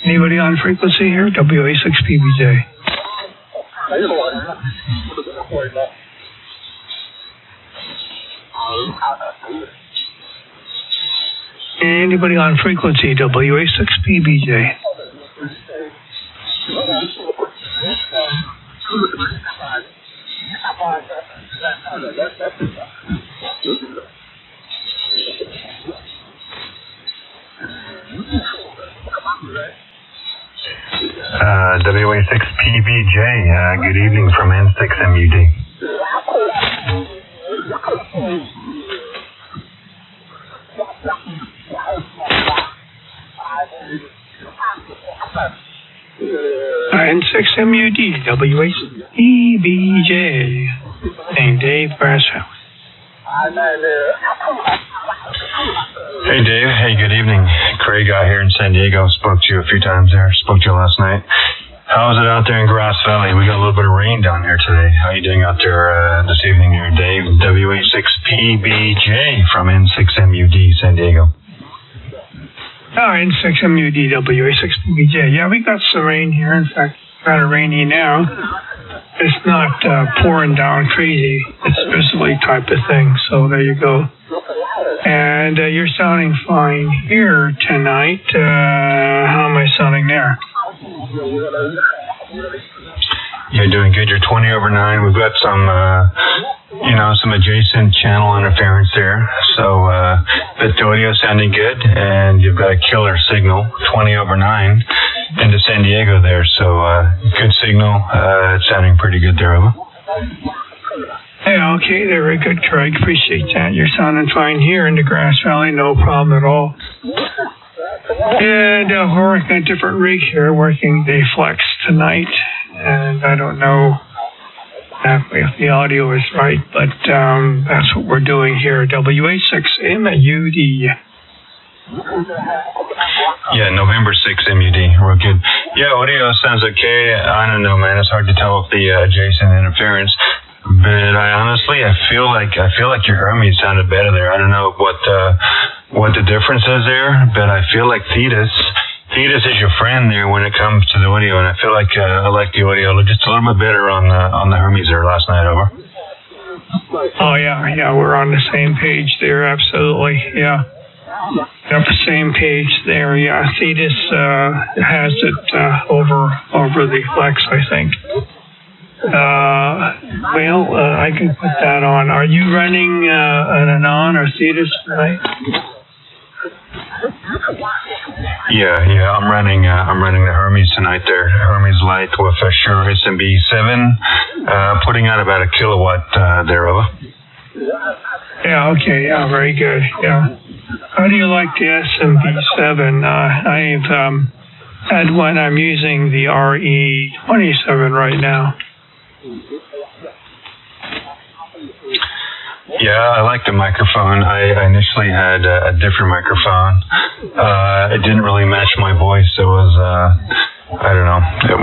Anybody on frequency here? WA6PBJ. Anybody on frequency? WA6PBJ. WA6PBJ, good evening from N6MUD. N6MUD, WA6PBJ. Name Dave Brasso. Hey Dave, hey, good evening. Craig out here in San Diego, spoke to you a few times there, spoke to you last night. How is it out there in Grass Valley? We got a little bit of rain down here today. How are you doing out there this evening here, Dave? WA6PBJ from N6MUD, San Diego. N6MUD, WA6PBJ. Yeah, we got some rain here. In fact, kind of rainy now. It's not pouring down crazy. It's drizzly type of thing. So there you go. And you're sounding fine here tonight. How am I sounding there? You're doing good. You're 20 over 9. We've got some, some adjacent channel interference there. So the audio sounding good, and you've got a killer signal, 20 over 9, into San Diego there. So good signal. It's sounding pretty good there, over. Hey, okay, very good, Craig. Appreciate that. You're sounding fine here in the Grass Valley. No problem at all. And we're working a different rig here, working day flex tonight. And I don't know exactly if the audio is right, but that's what we're doing here. WA6MUD. Yeah, November 6th MUD. Real good. Yeah, audio sounds okay. I don't know, man. It's hard to tell with the adjacent interference. But I feel like your Hermes sounded better there. I don't know what the difference is there, but I feel like Thetis is your friend there when it comes to the audio, and I feel like I like the audio just a little bit better on the Hermes there last night. Over. Oh yeah, we're on the same page there. Absolutely, yeah. Yep, same page there. Yeah, Thetis has it over the Flex, I think. I can put that on. Are you running an ANAN or Thetis tonight? Yeah, I'm running the Hermes tonight there. Hermes Lite with a Shure SMB7, putting out about a kilowatt there, over. Yeah, okay, yeah, very good, yeah. How do you like the SMB7? I've had one. I'm using the RE27 right now. Yeah, I like the microphone. I initially had a different microphone. It didn't really match my voice. It was I don't know. It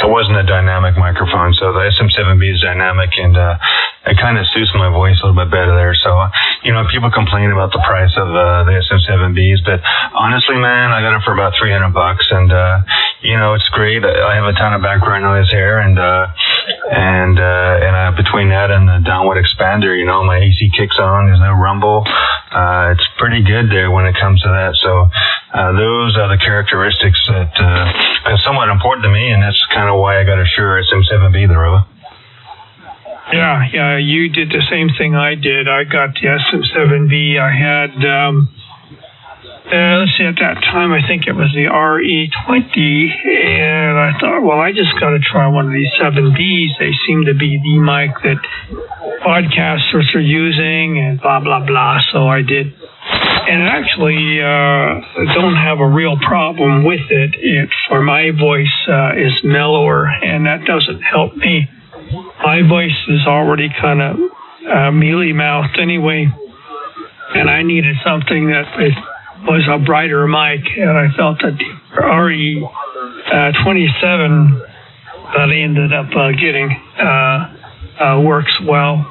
wasn't a dynamic microphone. So the SM7B is dynamic, and it kind of suits my voice a little bit better there. So people complain about the price of the SM7Bs, but honestly, man, I got it for about $300, and it's great. I have a ton of background noise here, and between that and the downward expander, my AC kicks on. There's no rumble. It's pretty good there when it comes to that. So those are the characteristics that are somewhat important to me, and that's kind of why I got a Shure SM7B, the Rover. Yeah, you did the same thing I did. I got the SM7B. I had, let's see, at that time, I think it was the RE20, and I thought, well, I just got to try one of these 7Bs. They seem to be the mic that podcasters are using, and blah, blah, blah, so I did. And actually, don't have a real problem with it. For my voice is mellower, and that doesn't help me. My voice is already kind of mealy-mouthed anyway, and I needed something that was a brighter mic, and I felt that the RE27 that I ended up getting works well,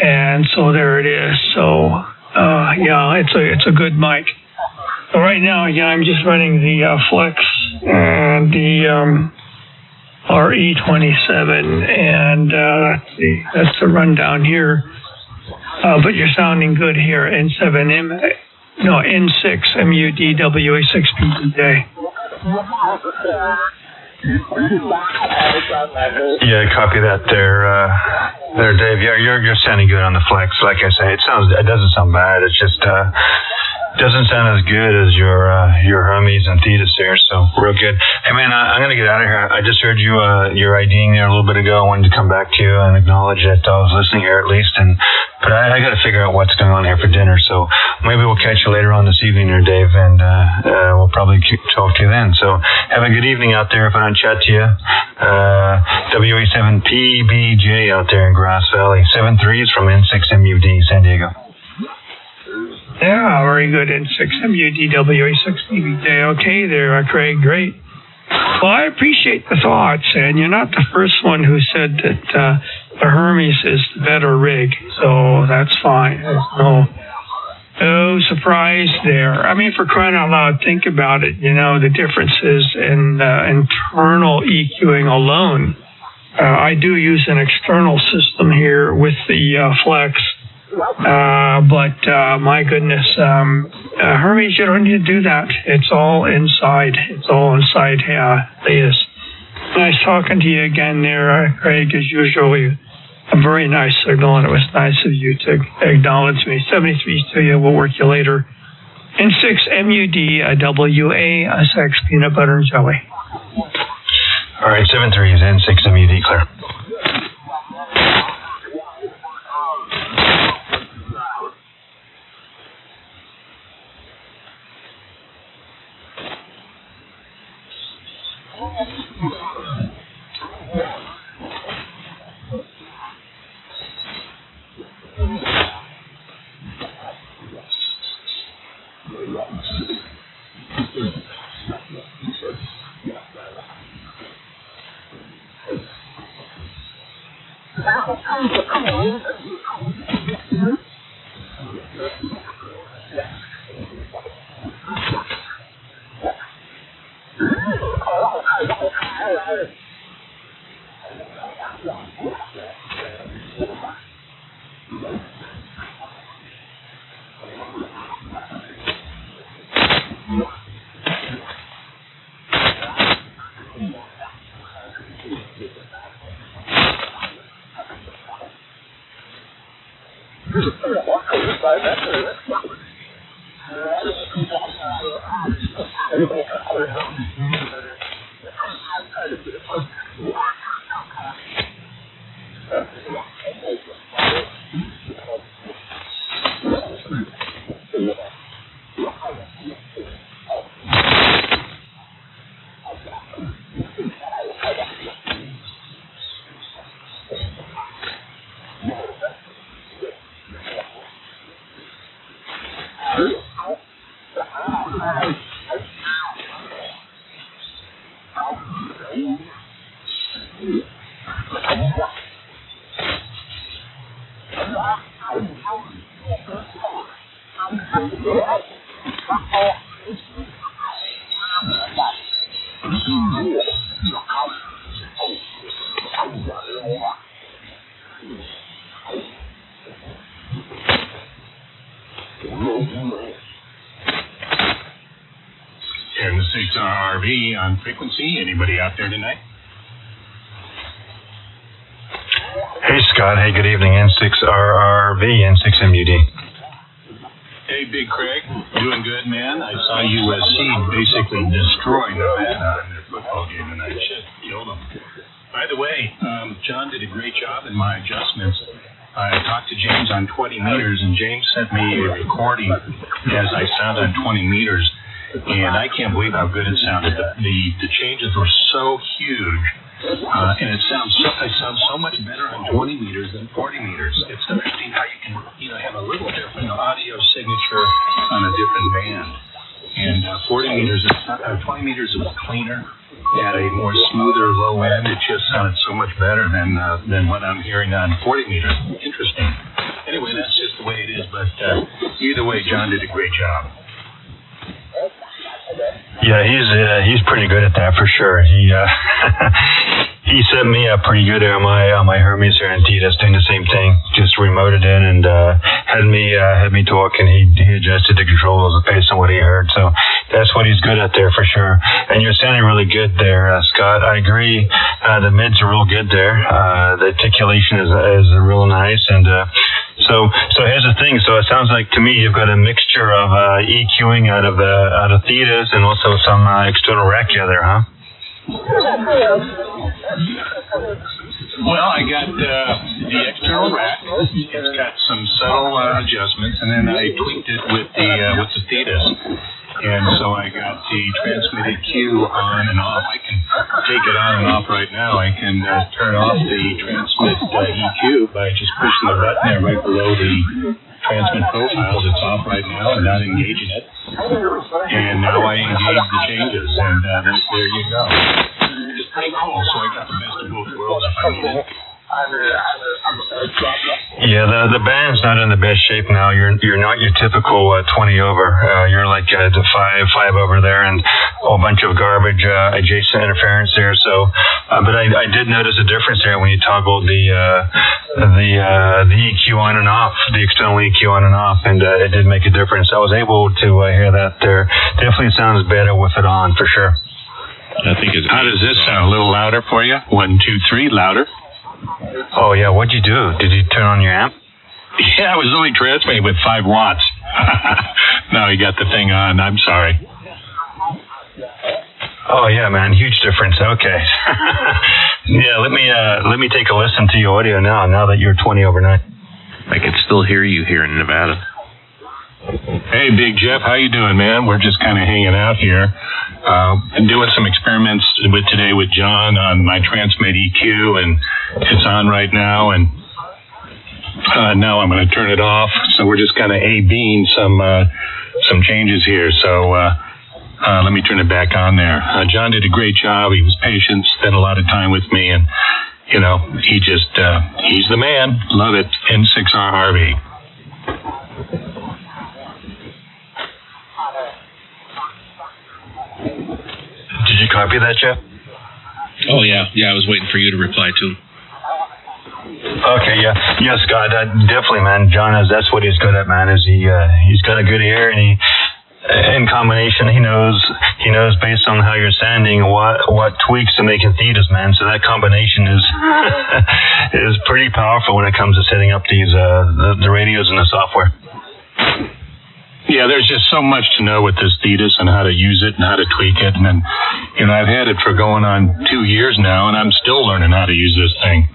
and so there it is. So it's a good mic. So right now, I'm just running the Flex and the RE27, and that's the rundown here. But you're sounding good here. N6 MUD WA6PDJ. Yeah, copy that there, Dave. Yeah, you're sounding good on the Flex. Like I say, it doesn't sound bad. It's just doesn't sound as good as your Hermes and Thetis there, so real good. Hey man, I'm gonna get out of here. I just heard you're IDing there a little bit ago. I wanted to come back to you and acknowledge that I was listening here at least, but I got to figure out what's going on here for dinner. So maybe we'll catch you later on this evening there, Dave, and we'll probably talk to you then. So have a good evening out there. If I don't chat to you, WA7PBJ out there in Grass Valley. 7-3s from N6MUD San Diego. Yeah, very good. N6MUD WA6PBJ. Okay there, Craig. Great. Well, I appreciate the thoughts, and you're not the first one who said that the Hermes is the better rig, so that's fine. There's no surprise there. I mean, for crying out loud, think about it. The differences in internal EQing alone. I do use an external system here with the Flex. But my goodness, Hermes, you don't need to do that. It's all inside. Thetis. Nice talking to you again there, Craig, as usual. A very nice signal, and it was nice of you to acknowledge me. 73s to you. We'll work you later. N6MUD WA6 peanut butter and jelly. All right, 7-3s, N6MUD, clear. And the 6RRV on frequency. Anybody out there tonight? Hey, Scott. Hey, good evening. N6RRV, N6MUD. Hey, Big Craig. Doing good, man. I saw USC basically destroy Nevada in their football game tonight. Shit, killed them. By the way, John did a great job in my adjustments. I talked to James on 20 meters, and James sent me a recording as I sound on 20 meters. And I can't believe how good it sounded. The changes were so huge, and it sounds so much better on 20 meters than 40 meters. It's amazing how you can have a little different audio signature on a different band. And 20 meters was cleaner, had a more smoother low end. It just sounded so much better than what I'm hearing on 40 meters. Interesting. Anyway, that's just the way it is. But either way, John did a great job. Yeah, he's pretty good at that for sure. He he set me up pretty good on my Hermes here in Titus, doing the same thing. Just remoted in and had me talk, and he adjusted the controls based on what he heard. So that's what he's good at there for sure. And you're sounding really good there, Scott. I agree. The mids are real good there. The articulation is real nice, and so here's the thing. So it sounds like to me you've got a mixture of EQing out of Thetas and also some external rakia there, huh? Well, I got the external rack. It's got some subtle adjustments, and then I tweaked it with the Thetas. And so I got the transmitted Q on and off. I can take it on and off right now. I can turn off the transmit EQ by just pushing the button there right below the transmit profiles. It's off right now and not engaging it. And now I engage the changes, and there you go. It's pretty cool. So I got the best of both worlds if I need it. Yeah, the band's not in the best shape now. You're not your typical 20 over. You're like the 5 over there, and a whole bunch of garbage adjacent interference there. So, but I did notice a difference there when you toggled the EQ on and off, the external EQ on and off, and it did make a difference. I was able to hear that there. Definitely sounds better with it on for sure. I think how does this sound? A little louder for you? 1, 2, 3, louder. Oh, yeah. What'd you do? Did you turn on your amp? Yeah, I was only transmitting with 5 watts. Now you got the thing on. I'm sorry. Oh, yeah, man. Huge difference. Okay. Yeah, let me take a listen to your audio now that you're 20 over 9. I can still hear you here in Nevada. Hey, Big Jeff. How you doing, man? We're just kind of hanging out here. I'm doing some experiments today with John on my transmit EQ, and it's on right now, and now I'm going to turn it off. So we're just kind of A-Bing some changes here. So let me turn it back on there. John did a great job. He was patient, spent a lot of time with me, and he's the man. Love it. N6R Harvey. Did you copy that, Jeff? Oh, yeah. Yeah, I was waiting for you to reply to him. Okay, yeah, Scott, definitely, man. John that's what he's good at, man. Is he's got a good ear, and in combination, he knows based on how you're sounding what tweaks to make it thetas, man. So that combination is is pretty powerful when it comes to setting up these the radios and the software. Yeah, there's just so much to know with this thetas and how to use it and how to tweak it. And then, I've had it for going on 2 years now, and I'm still learning how to use this thing.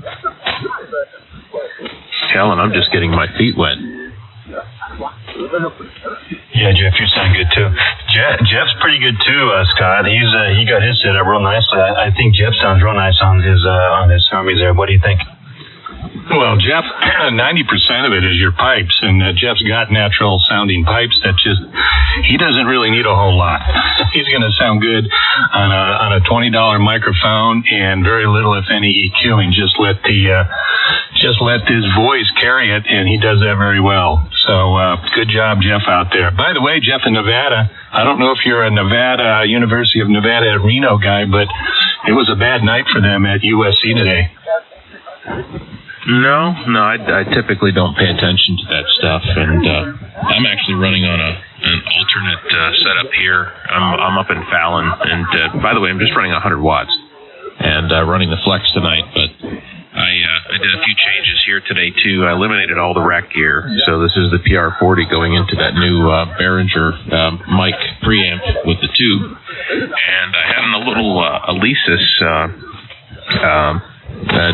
Hell, and I'm just getting my feet wet. Yeah, Jeff, you sound good too. Jeff's pretty good too, Scott. He got his set up real nicely. I think Jeff sounds real nice on his homies there. What do you think? Well, Jeff, 90% of it is your pipes, and Jeff's got natural sounding pipes that he doesn't really need a whole lot. He's going to sound good on a $20 microphone and very little, if any, EQing. Just let his voice carry it, and he does that very well. So, good job, Jeff, out there. By the way, Jeff in Nevada, I don't know if you're a University of Nevada at Reno guy, but it was a bad night for them at USC today. No, I typically don't pay attention to that stuff, and I'm actually running on an alternate setup here. I'm up in Fallon, and by the way, I'm just running 100 watts and running the Flex tonight, but I did a few changes here today too. I eliminated all the rack gear, so this is the PR40 going into that new Behringer mic preamp with the tube, and I had a little Alesis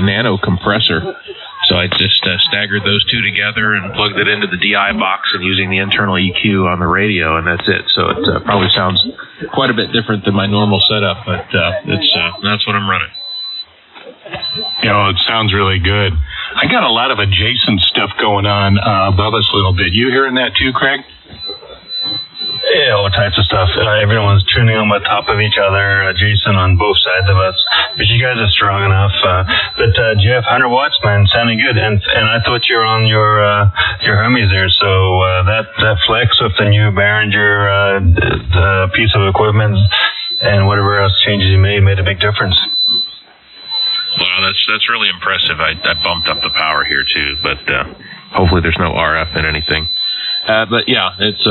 nano compressor. So I just staggered those two together and plugged it into the DI box and using the internal EQ on the radio, and that's it. So it probably sounds quite a bit different than my normal setup, but that's what I'm running. It sounds really good. I got a lot of adjacent stuff going on above us a little bit. You hearing that too, Craig? Yeah, all types of stuff. Everyone's tuning on top of each other, adjacent on both sides of us. But you guys are strong enough. But Jeff, 100 watts, man, sounding good. And I thought you were on your homies there. So that Flex with the new Behringer the piece of equipment and whatever else changes you made a big difference. Well, that's really impressive. I bumped up the power here too, but hopefully there's no RF in anything. But yeah, it's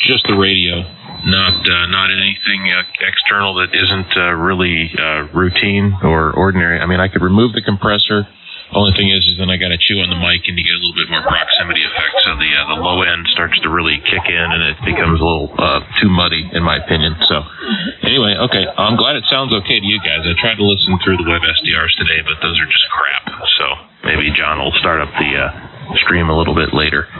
just the radio, not anything external that isn't really routine or ordinary. I mean, I could remove the compressor. Only thing is then I got to chew on the mic and you get a little bit more proximity effect. So the low end starts to really kick in and it becomes a little too muddy, in my opinion. So anyway, okay, I'm glad it sounds okay to you guys. I tried to listen through the web SDRs today, but those are just crap. So maybe John will start up the stream a little bit later.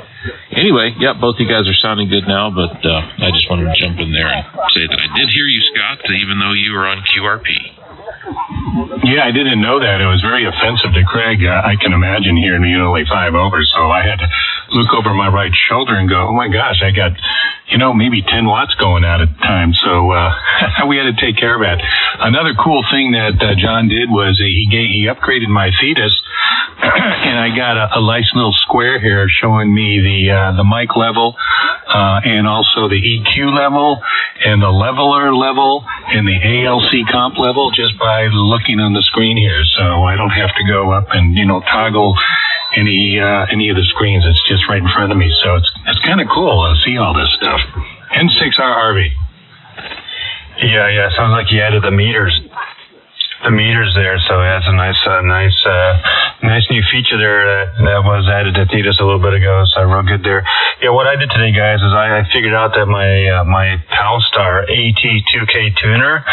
Anyway, yeah, both you guys are sounding good now, but I just wanted to jump in there and say that I did hear you, Scott, even though you were on QRP. Yeah, I didn't know that. It was very offensive to Craig. I can imagine hearing me only 5 over, so I had to look over my right shoulder and go, oh my gosh, I got, maybe 10 watts going out at the time. So we had to take care of that. Another cool thing that John did was he upgraded my thetas, and I got a nice little square here showing me the mic level and also the EQ level and the leveler level and the ALC comp level just by looking on the screen here. So I don't have to go up and toggle any of the screens. It's just right in front of me. So it's kind of cool to see all this stuff. N6R Harvey. Yeah. Sounds like you added the meters there, so that's a nice new feature there that was added to Thetis a little bit ago. So real good there. Yeah, what I did today, guys, is I figured out that my Powstar AT2K tuner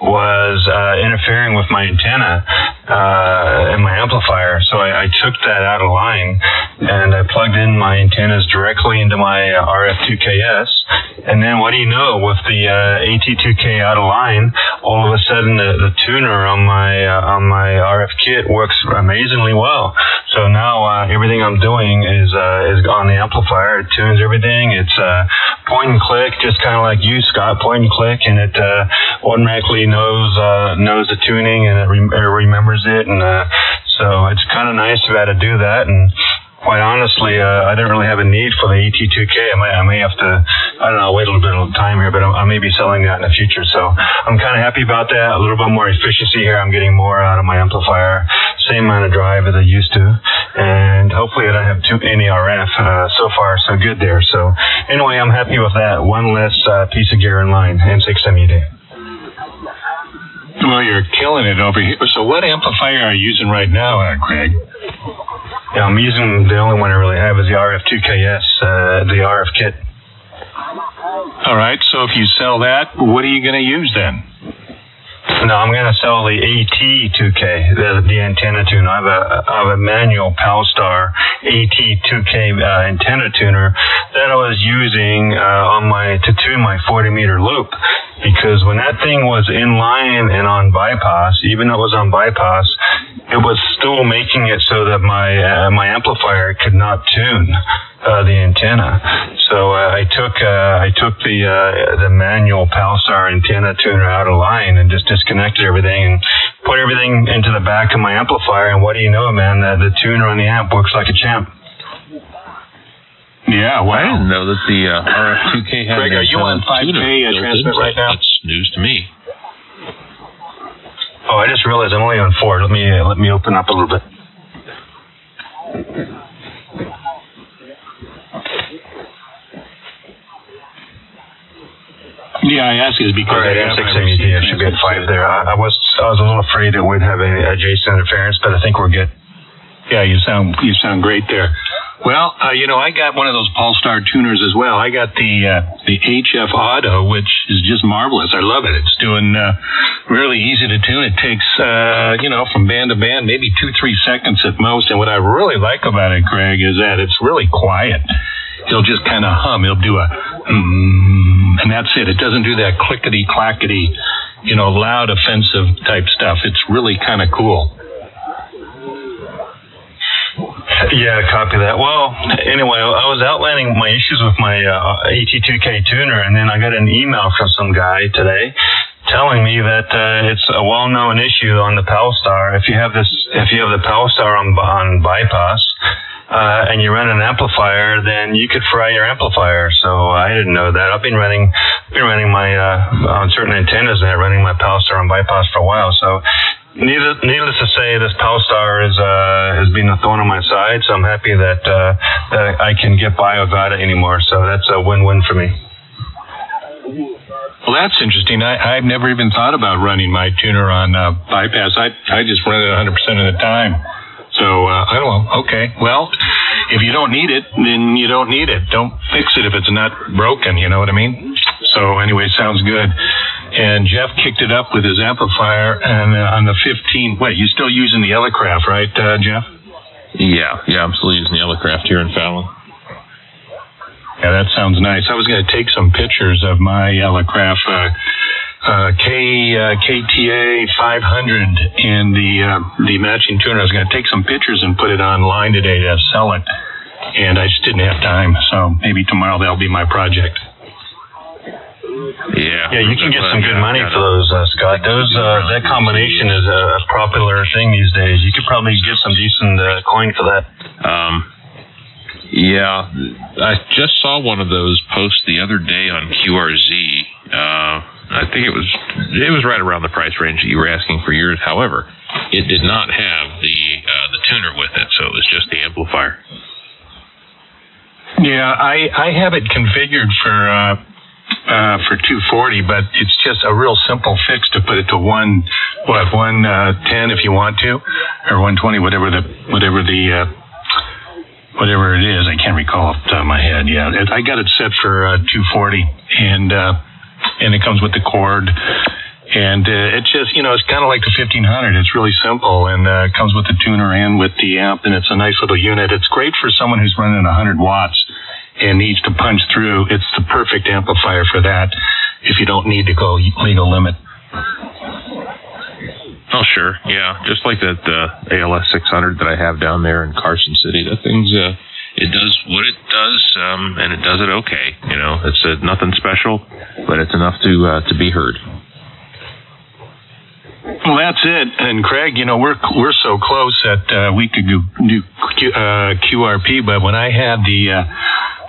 was interfering with my antenna and my amplifier. So I took that out of line and I plugged in my antennas directly into my RF2KS. And then what do you know, with the AT2K out of line, all of a sudden the tuner on my RF kit works amazingly well. So now everything I'm doing is on the amplifier. It tunes everything. It's point and click, just kind of like you, Scott, point and click, and it automatically knows the tuning, and it remembers it. And So it's kind of nice to be able to do that. And quite honestly, I didn't really have a need for the AT2K. I may have to, I don't know, wait a little bit of time here, but I may be selling that in the future. So I'm kind of happy about that. A little bit more efficiency here. I'm getting more out of my amplifier. Same amount of drive as I used to. And hopefully I don't have any RF. So far, so good there. So anyway, I'm happy with that. One less piece of gear in line, N6MUD. Well, you're killing it over here. So what amplifier are you using right now, Craig? Yeah, I'm using the only one I really have is the RF2KS, the RF kit. All right, so if you sell that, what are you going to use then? No, I'm going to sell the AT2K, the antenna tuner. I have a manual Palstar AT2K antenna tuner that I was using to tune my 40-meter loop. Because when that thing was in line and on bypass, even though it was on bypass, it was still making it so that my amplifier could not tune the antenna. So I took the manual Palstar antenna tuner out of line and just disconnected everything and put everything into the back of my amplifier. And what do you know, man? The tuner on the amp works like a champ. Yeah, wow. I didn't know that the RF2K had Greg, are you on 5K transmit right now? That's news to me. Oh, I just realized I'm only on 4. Let me open up a little bit. Yeah, I ask is because all right, N6MUD, I should be at 5 there. I was a little afraid it would have any adjacent interference, but I think we're good. Yeah, you sound great there. Well, I got one of those Palstar tuners as well. I got the HF Auto, which is just marvelous. I love it. It's doing really easy to tune. It takes, from band to band, maybe 2-3 seconds at most. And what I really like about it, Craig, is that it's really quiet. He'll just kind of hum. He'll do a, and that's it. It doesn't do that clickety-clackety, loud, offensive type stuff. It's really kind of cool. Yeah, copy that. Well, anyway, I was outlining my issues with my AT2K tuner, and then I got an email from some guy today telling me that it's a well-known issue on the Palstar. If you have the Palstar on bypass, and you run an amplifier, then you could fry your amplifier. So I didn't know that. I've been running my on certain antennas and running my Palstar on bypass for a while. So needless to say, this Palstar has been a thorn on my side. So I'm happy that I can get by without it anymore. So that's a win-win for me. Well, that's interesting. I've never even thought about running my tuner on bypass. I just run it 100% of the time. So, I don't know. Okay. Well, if you don't need it, then you don't need it. Don't fix it if it's not broken. You know what I mean? So, anyway, sounds good. And Jeff kicked it up with his amplifier, and on the 15, you're still using the Elecraft, right, Jeff? Yeah, I'm still using the Elecraft here in Fallon. Yeah, that sounds nice. I was going to take some pictures of my Elecraft KTA 500 and the matching tuner. I was going to take some pictures and put it online today to sell it, and I just didn't have time. So maybe tomorrow that'll be my project. Yeah, you can get some good money for those, Scott. That combination is a popular thing these days. You could probably get some decent coin for that. Yeah, I just saw one of those post the other day on QRZ. I think it was right around the price range that you were asking for yours. However, it did not have the tuner with it, so it was just the amplifier. Yeah, I have it configured for 240, but it's just a real simple fix to put it to 110 if you want to, or 120, whatever it is. I can't recall off the top of my head. Yeah, I got it set for 240, and it comes with the cord, and it's just, it's kind of like the 1500. It's really simple, and it comes with the tuner and with the amp, and it's a nice little unit. It's great for someone who's running 100 watts and needs to punch through. It's the perfect amplifier for that if you don't need to go legal limit. Oh, sure. Yeah, just like that ALS 600 that I have down there in Carson City. That thing's it does what it does, and it does it okay. It's nothing special, but it's enough to be heard. Well, that's it. And Craig, we're so close that we could do QRP, but when I had the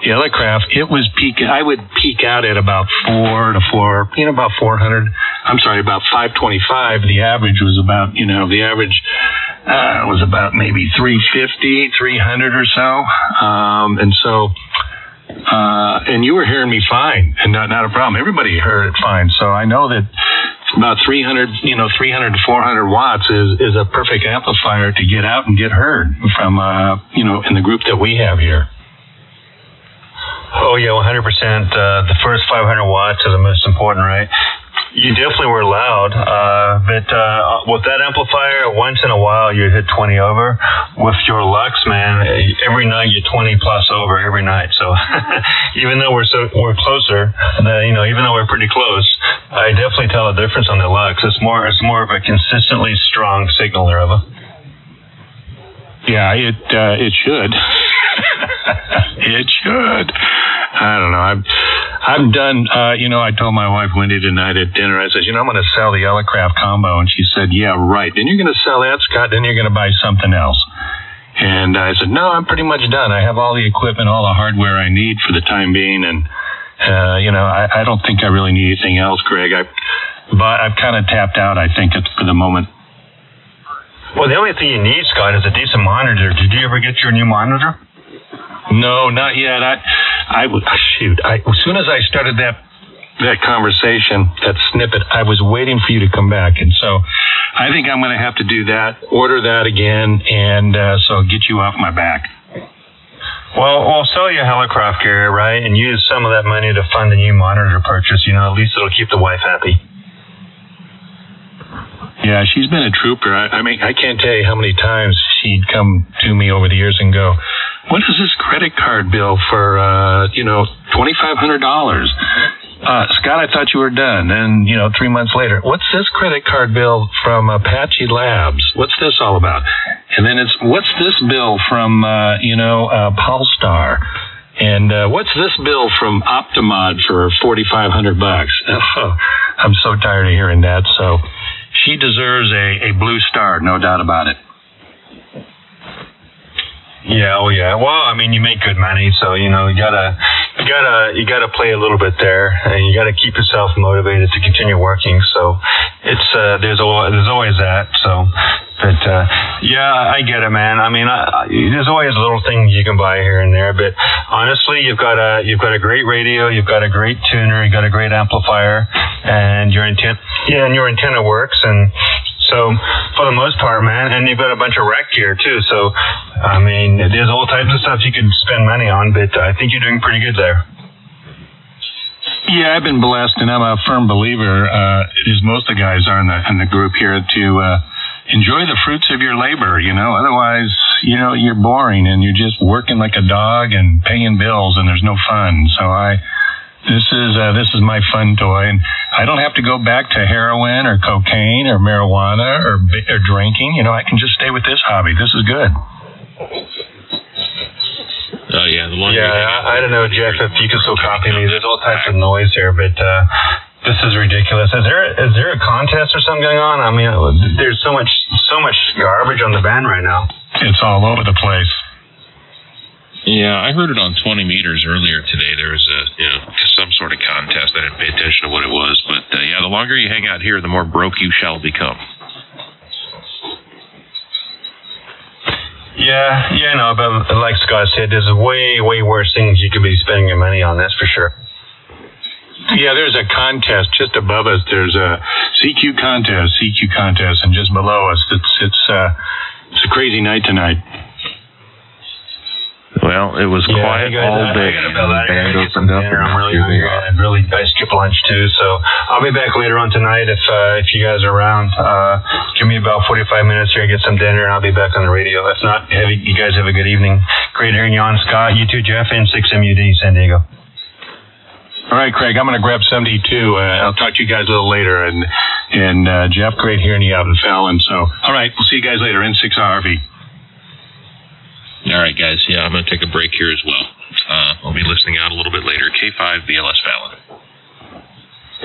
Elecraft, it was I would peak out at about 400. I'm sorry, about 525. The average was about, was about maybe 350, 300 or so. And you were hearing me fine, and not a problem. Everybody heard it fine. So I know that about 300 to 400 watts is a perfect amplifier to get out and get heard from, in the group that we have here. Oh, yeah, 100%. The first 500 watts are the most important, right? You definitely were loud, but with that amplifier, once in a while you hit 20 over. With your Lux, man, every night you're 20 plus over every night. So even though we're closer, even though we're pretty close, I definitely tell a difference on the Lux. It's more of a consistently strong signal there, Eva. Yeah, it should. It should. I don't know. I'm done. I told my wife Wendy tonight at dinner, I said, I'm going to sell the Elecraft combo. And she said, yeah, right. Then you're going to sell that, Scott. Then you're going to buy something else. And I said, no, I'm pretty much done. I have all the equipment, all the hardware I need for the time being. And, I don't think I really need anything else, Greg. I've kind of tapped out, I think, for the moment. Well, the only thing you need, Scott, is a decent monitor. Did you ever get your new monitor? No, not yet. As soon as I started that conversation, that snippet, I was waiting for you to come back. And so I think I'm going to have to do that, order that again, and so get you off my back. Well, we'll sell you a Helicraft carrier, right, and use some of that money to fund the new monitor purchase. At least it'll keep the wife happy. Yeah, she's been a trooper. I mean, I can't tell you how many times she'd come to me over the years and go, what is this credit card bill for, $2,500? Scott, I thought you were done. And, 3 months later, what's this credit card bill from Apache-Labs? What's this all about? And then what's this bill from, Polestar? And what's this bill from Optimod for $4,500? Oh, I'm so tired of hearing that. So she deserves a blue star, no doubt about it. Yeah, oh yeah. Well, I mean, you make good money, so you gotta play a little bit there, and you gotta keep yourself motivated to continue working. So it's there's always that. So, but yeah, I get it, man. I mean, there's always little things you can buy here and there, but honestly, you've got a great radio, you've got a great tuner, you've got a great amplifier, and your antenna works, and so for the most part, man, and you've got a bunch of rec gear too. So I mean, there's all types of stuff you could spend money on, but I think you're doing pretty good there. Yeah, I've been blessed, and I'm a firm believer, as most of the guys are in the group here, to enjoy the fruits of your labor. Otherwise, you're boring and you're just working like a dog and paying bills, and there's no fun. So This is my fun toy, and I don't have to go back to heroin or cocaine or marijuana or drinking. I can just stay with this hobby. This is good. Oh yeah, I don't know, Jeff, if you can still copy me. There's all types of noise here, but this is ridiculous. Is there a contest or something going on? I mean, there's so much garbage on the band right now. It's all over the place. Yeah, I heard it on 20 meters earlier today. There was some sort of contest. I didn't pay attention to what it was, but the longer you hang out here, the more broke you shall become. Yeah, but like Scott said, there's way, way worse things you could be spending your money on. That's for sure. Yeah, there's a contest just above us. There's a CQ contest, and just below us, it's a crazy night tonight. Well, it was quiet all day. I get some dinner. I'm really hungry. I skip lunch too, so I'll be back later on tonight if you guys are around. Give me about 45 minutes here, get some dinner, and I'll be back on the radio. If not, you guys have a good evening. Great hearing you on, Scott. You too, Jeff, and 6MUD San Diego. All right, Craig, I'm going to grab 72. I'll talk to you guys a little later. And Jeff, great hearing you out in Fallon. So, all right, we'll see you guys later. N6RV. All right, guys. Yeah, I'm going to take a break here as well. I'll be listening out a little bit later. K5 BLS Fallon.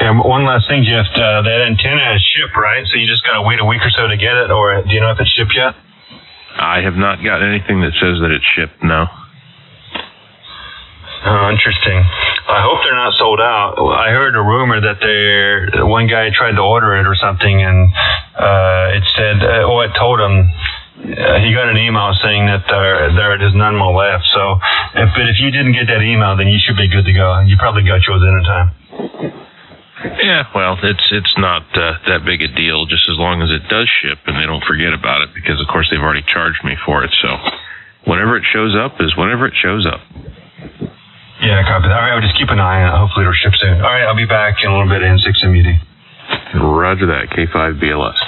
And one last thing, Jeff. That antenna is shipped, right? So you just got to wait a week or so to get it, or do you know if it's shipped yet? I have not got anything that says that it's shipped, no. Oh, interesting. I hope they're not sold out. I heard a rumor that one guy tried to order it or something, and it said, it told him, he got an email saying that there's none more left. So, if you didn't get that email, then you should be good to go. You probably got yours in time. Yeah, well, it's not that big a deal, just as long as it does ship and they don't forget about it, because of course they've already charged me for it. So, whenever it shows up is whenever it shows up. Yeah, copy that. All right, I'll just keep an eye on it. Hopefully it'll ship soon. All right, I'll be back in a little bit in 6 MUD. Roger that, K5 BLS.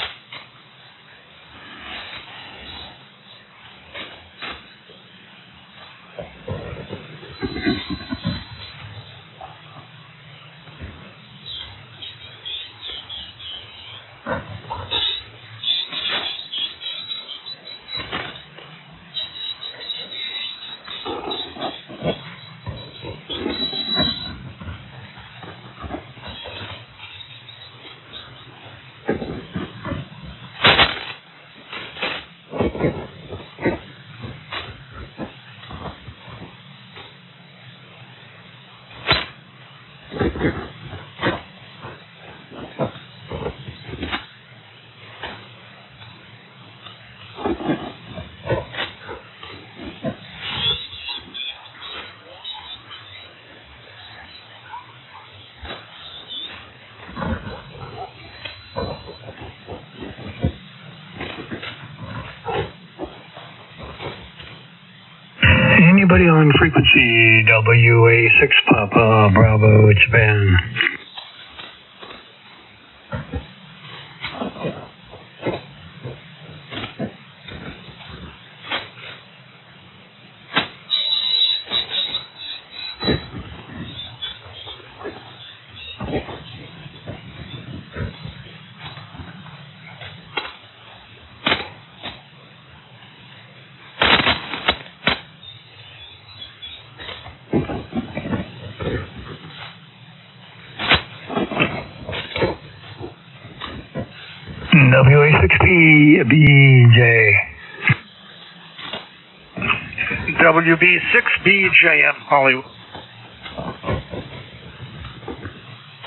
Anybody on frequency WA6 Papa Bravo, it's Ben. WA6BJ. WB6BJM Hollywood.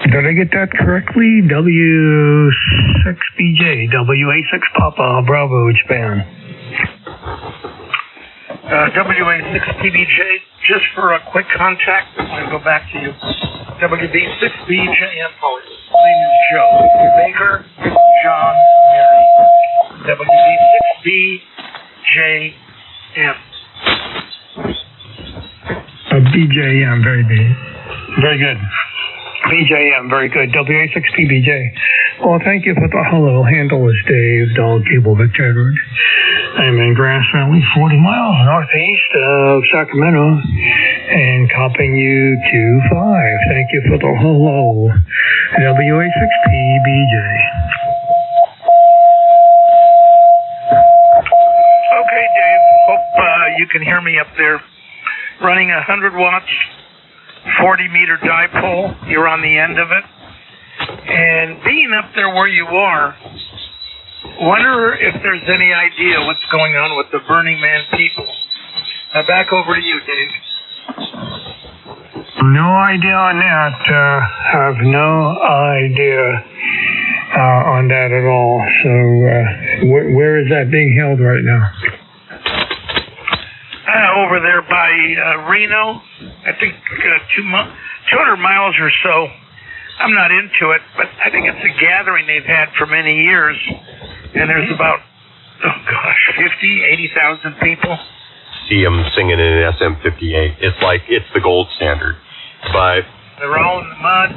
Did I get that correctly? W6BJ, WA6 Papa Bravo, Japan. WA6PBJ, just for a quick contact, I'll go back to you. WB6BJM Hollywood. My name is Joe. Baker, John, Mary. WB6BJM. BJM, very good. Very good. BJM, very good. WA6PBJ. Well, thank you for the hello. Handle is Dave, Dog Cable Victor Edward. I'm in Grass Valley, 40 miles northeast of Sacramento, and copying you 2-5. Thank you for the hello. WA6PBJ. Okay, Dave. Hope you can hear me up there. Running 100 watts, 40-meter dipole. You're on the end of it. And being up there where you are, wonder if there's any idea what's going on with the Burning Man people. Now back over to you, Dave. No idea on that. Have no idea on that at all. So where is that being held right now? Over there by Reno, I think 200 miles or so. I'm not into it, but I think it's a gathering they've had for many years. And there's about, 80,000 people. See them singing in an SM58. It's the gold standard. But they're all in the mud.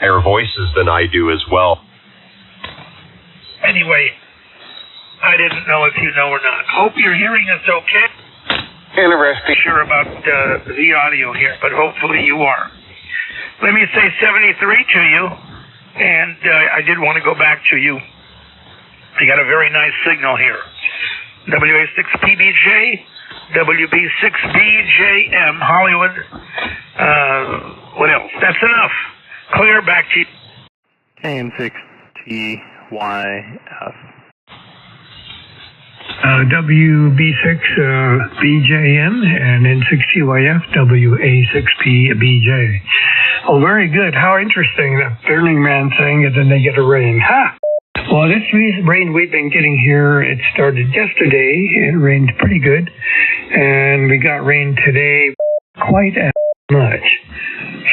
Their voices than I do as well. Anyway, I didn't know if you know or not. Hope you're hearing us okay. Interesting. Sure about the audio here, but hopefully you are. Let me say 73 to you, and I did want to go back to you. You got a very nice signal here. WA6PBJ, WB6BJM, Hollywood. What else? That's enough. Clear, back to you. AN6TYF. WB6 BJM and N6TYF WA6PBJ. Oh, very good. How interesting. That Burning Man thing, and then they get a rain. Ha! Well, this rain we've been getting here, it started yesterday. It rained pretty good. And we got rain today quite as much.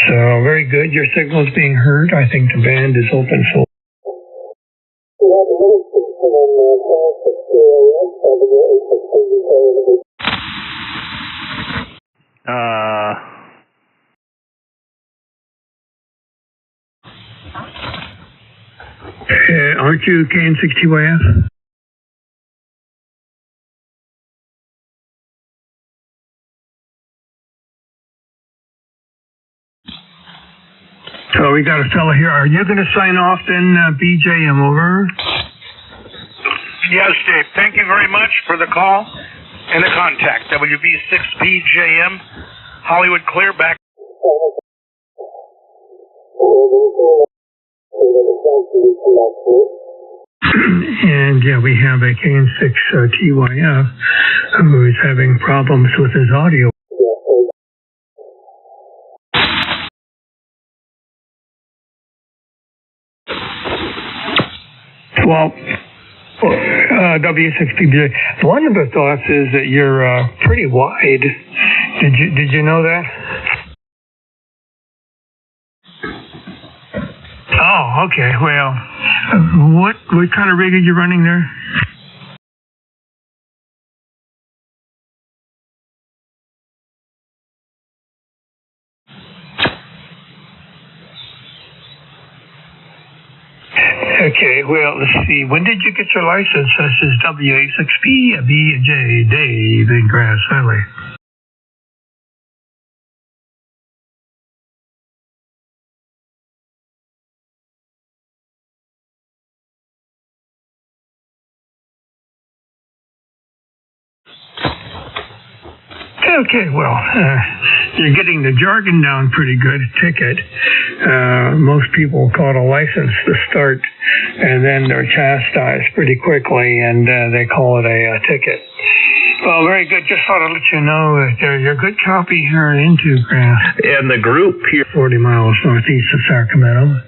So, very good. Your signal's being heard. I think the band is open full. Aren't you KN6TYF? So we got a fella here. Are you going to sign off then, BJM, over? Yes, Dave. Thank you very much for the call and the contact. WB6BJM, Hollywood Clear, back. And yeah, we have a KN6TYF who is having problems with his audio. Well, W6PBJ. One of the thoughts is that you're pretty wide. Did you know that? Oh, okay. Well, what kind of rig are you running there? Okay, well, let's see. When did you get your license? This is WA6PBJ, Dave in Grass Valley. Okay, well, you're getting the jargon down pretty good. Ticket. Most people call it a license to start, and then they're chastised pretty quickly, and they call it a ticket. Well, very good. Just thought I'd let you know that you're a good copy here into Grass. And the group here, 40 miles northeast of Sacramento.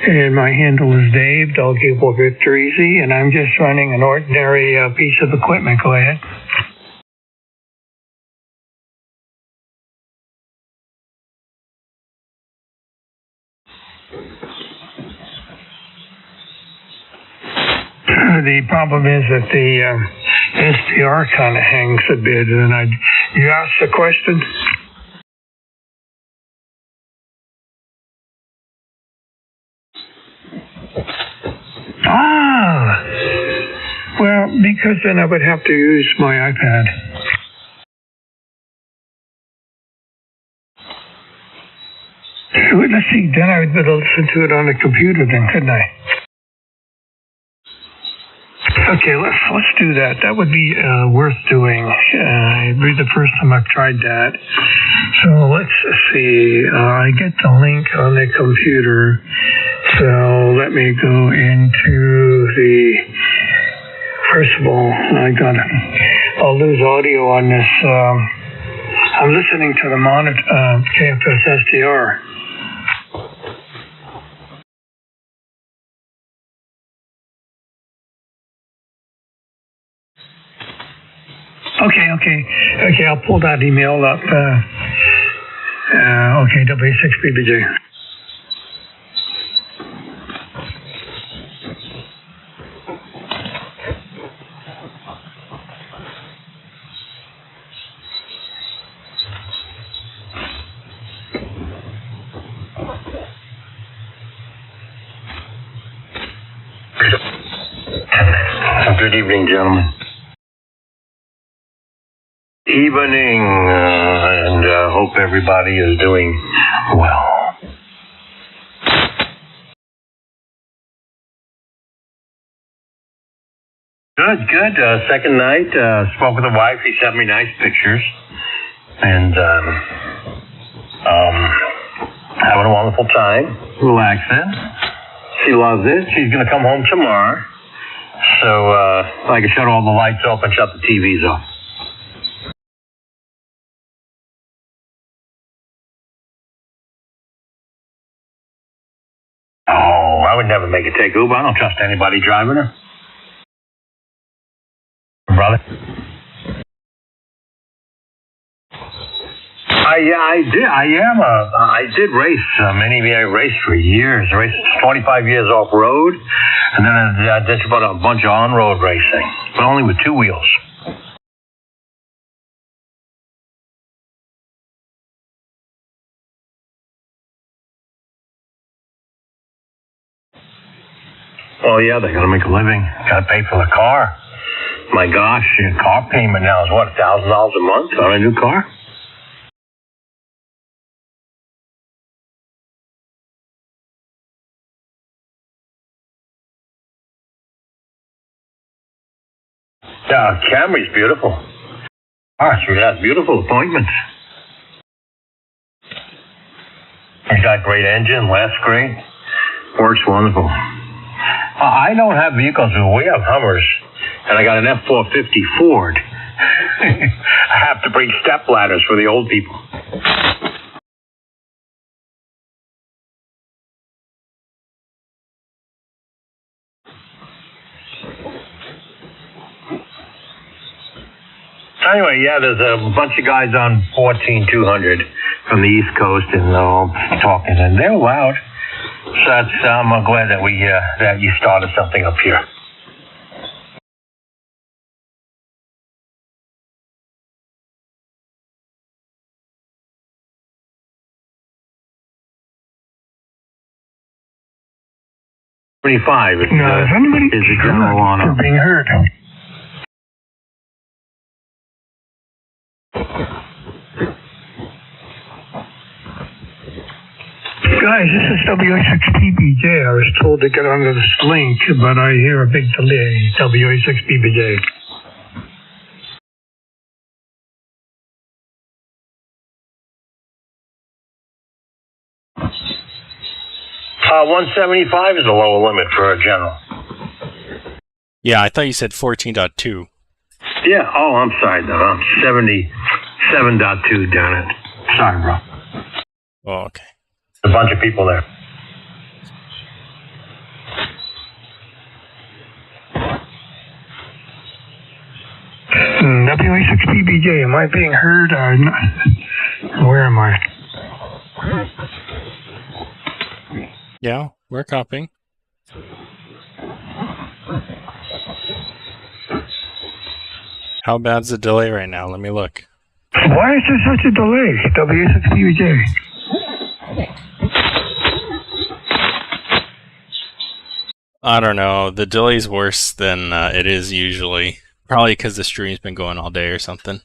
And my handle is Dave, Dog Equal Victor Easy, and I'm just running an ordinary piece of equipment. Go ahead. The problem is that the SDR kind of hangs a bit, and you asked the question? Well, because then I would have to use my iPad. Let's see, then I would be able to listen to it on the computer then, couldn't I? Okay, let's do that. That would be worth doing. It'd be the first time I've tried that. So let's see. I get the link on the computer. So let me go into the. First of all, I'll lose audio on this. I'm listening to the monitor, KFS SDR. Okay, I'll pull that email up. Okay, W6PBJ. Good evening, gentlemen. Evening, and hope everybody is doing well. Good. Second night, spoke with the wife. He sent me nice pictures, and having a wonderful time, relaxing. She loves it. She's going to come home tomorrow. So I can shut all the lights off and shut the TVs off. Oh, I would never make her take Uber. I don't trust anybody driving her. Brother? I did race, I raced for years. I raced 25 years off-road, and then I did about a bunch of on-road racing, but only with two wheels. Oh, yeah, they got to make a living. Got to pay for the car. My gosh, your car payment now is what, $1,000 a month on a new car? Yeah, Camry's beautiful. Gosh, we had beautiful appointments. It's got great engine, lasts great, works wonderful. I don't have vehicles. We have Hummers, and I got an F-450 Ford. I have to bring step ladders for the old people. Anyway, yeah, there's a bunch of guys on 14200 from the East Coast and talking, and they're loud. So I'm glad that that you started something up here. $25 is the general on for being heard. Guys, this is WA6PBJ. I was told to get onto this link, but I hear a big delay. WA6PBJ. $175 is the lower limit for a general. Yeah, I thought you said 14.2. Yeah, oh, I'm sorry, though. I'm 77.2 down it. Sorry, bro. Oh, okay. A bunch of people there. WA6PBJ, am I being heard? Where am I? Yeah, we're copying. How bad's the delay right now? Let me look. Why is there such a delay? WA6PBJ. I don't know. The delay's worse than it is usually. Probably because the stream's been going all day or something.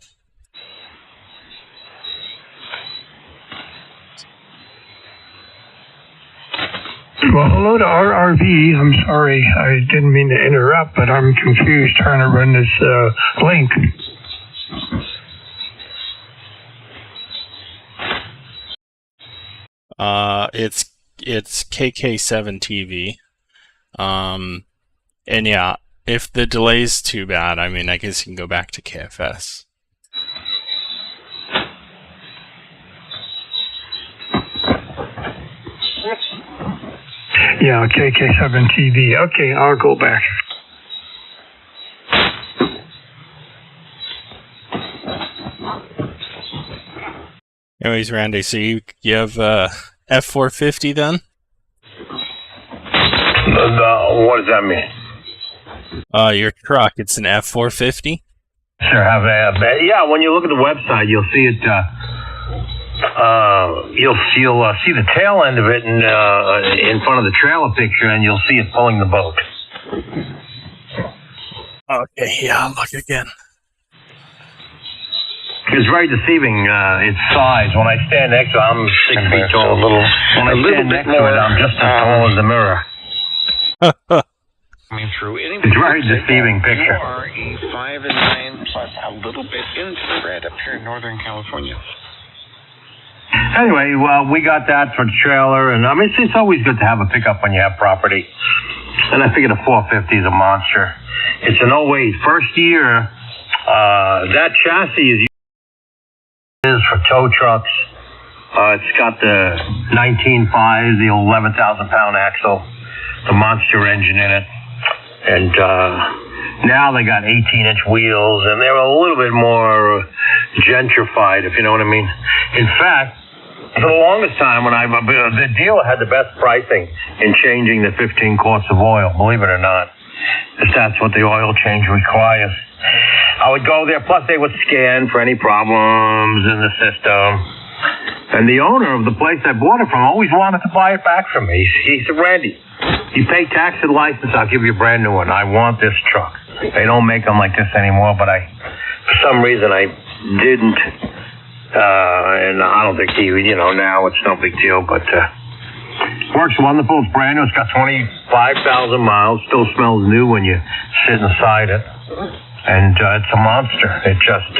Well, hello to RRV. I'm sorry. I didn't mean to interrupt, but I'm confused trying to run this link. It's KK7 TV. And yeah, if the delay's too bad, I mean, I guess you can go back to KFS. Yeah, KK7 TV. Okay, I'll go back. Anyways, Randy, so you have F450 then? What does that mean? Your truck, it's an F450? Sure, have a yeah. When you look at the website, you'll see it. You'll see the tail end of it in front of the trailer picture, and you'll see it pulling the boat. Okay, yeah, I'll look again. It's very deceiving. Its size. When I stand next to it, I'm 6 feet tall. When I stand next to it, I'm just as tall as the mirror. It's a very deceiving picture. You are a 5 and 9 plus a little bit into the red up here in Northern California. Anyway, well, we got that for the trailer, and I mean, it's always good to have a pickup when you have property. And I figured a 450 is a monster. It's an 08. First year, that chassis is for tow trucks. It's got the 19.5, the 11,000-pound axle, the monster engine in it. And now they got 18-inch wheels, and they're a little bit more gentrified, if you know what I mean. In fact, for the longest time, the dealer had the best pricing in changing the 15 quarts of oil, believe it or not, if that's what the oil change requires. I would go there, plus they would scan for any problems in the system. And the owner of the place I bought it from always wanted to buy it back from me. He said, Randy, you pay tax and license, I'll give you a brand new one. I want this truck. They don't make them like this anymore, but for some reason I didn't. And I don't think now it's no big deal, but works wonderful. It's brand new. It's got 25,000 miles. Still smells new when you sit inside it. And it's a monster. It just,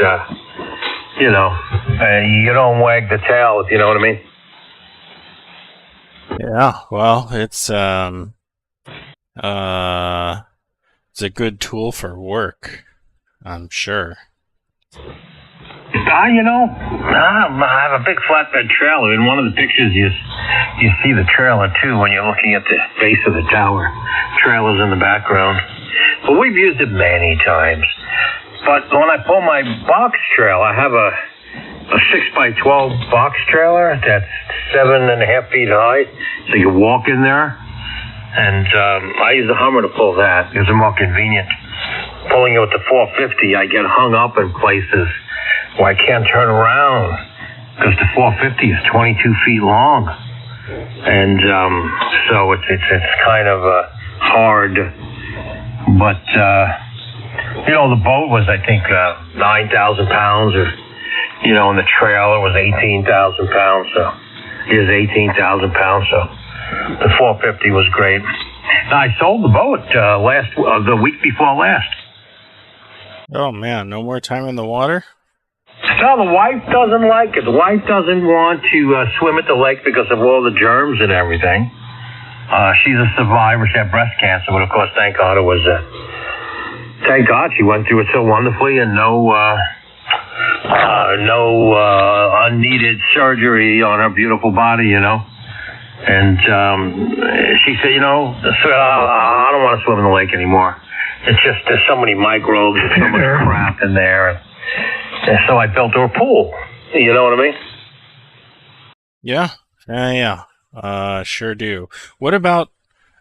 you don't wag the tail, if you know what I mean. Yeah, well, it's a good tool for work, I'm sure. I have a big flatbed trailer. In one of the pictures, you see the trailer, too, when you're looking at the base of the tower. Trailer's in the background. But we've used it many times. But when I pull my box trailer, I have a 6x12 box trailer that's 7.5 feet high. So you walk in there. And I use the Hummer to pull that. It's more convenient. Pulling it with the 450, I get hung up in places where I can't turn around because the 450 is 22 feet long. And so it's kind of hard. But, the boat was, I think, 9,000 pounds or, and the trailer was 18,000 pounds. So it is 18,000 pounds. So the 450 was great. I sold the boat the week before last. Oh, man, no more time in the water? No, the wife doesn't like it. The wife doesn't want to swim at the lake because of all the germs and everything. She's a survivor. She had breast cancer, but of course, thank God thank God she went through it so wonderfully, and no unneeded surgery on her beautiful body, And she said, I don't want to swim in the lake anymore. It's just there's so many microbes, there's so much crap in there. And so I built her a pool. You know what I mean? Yeah. Sure do. What about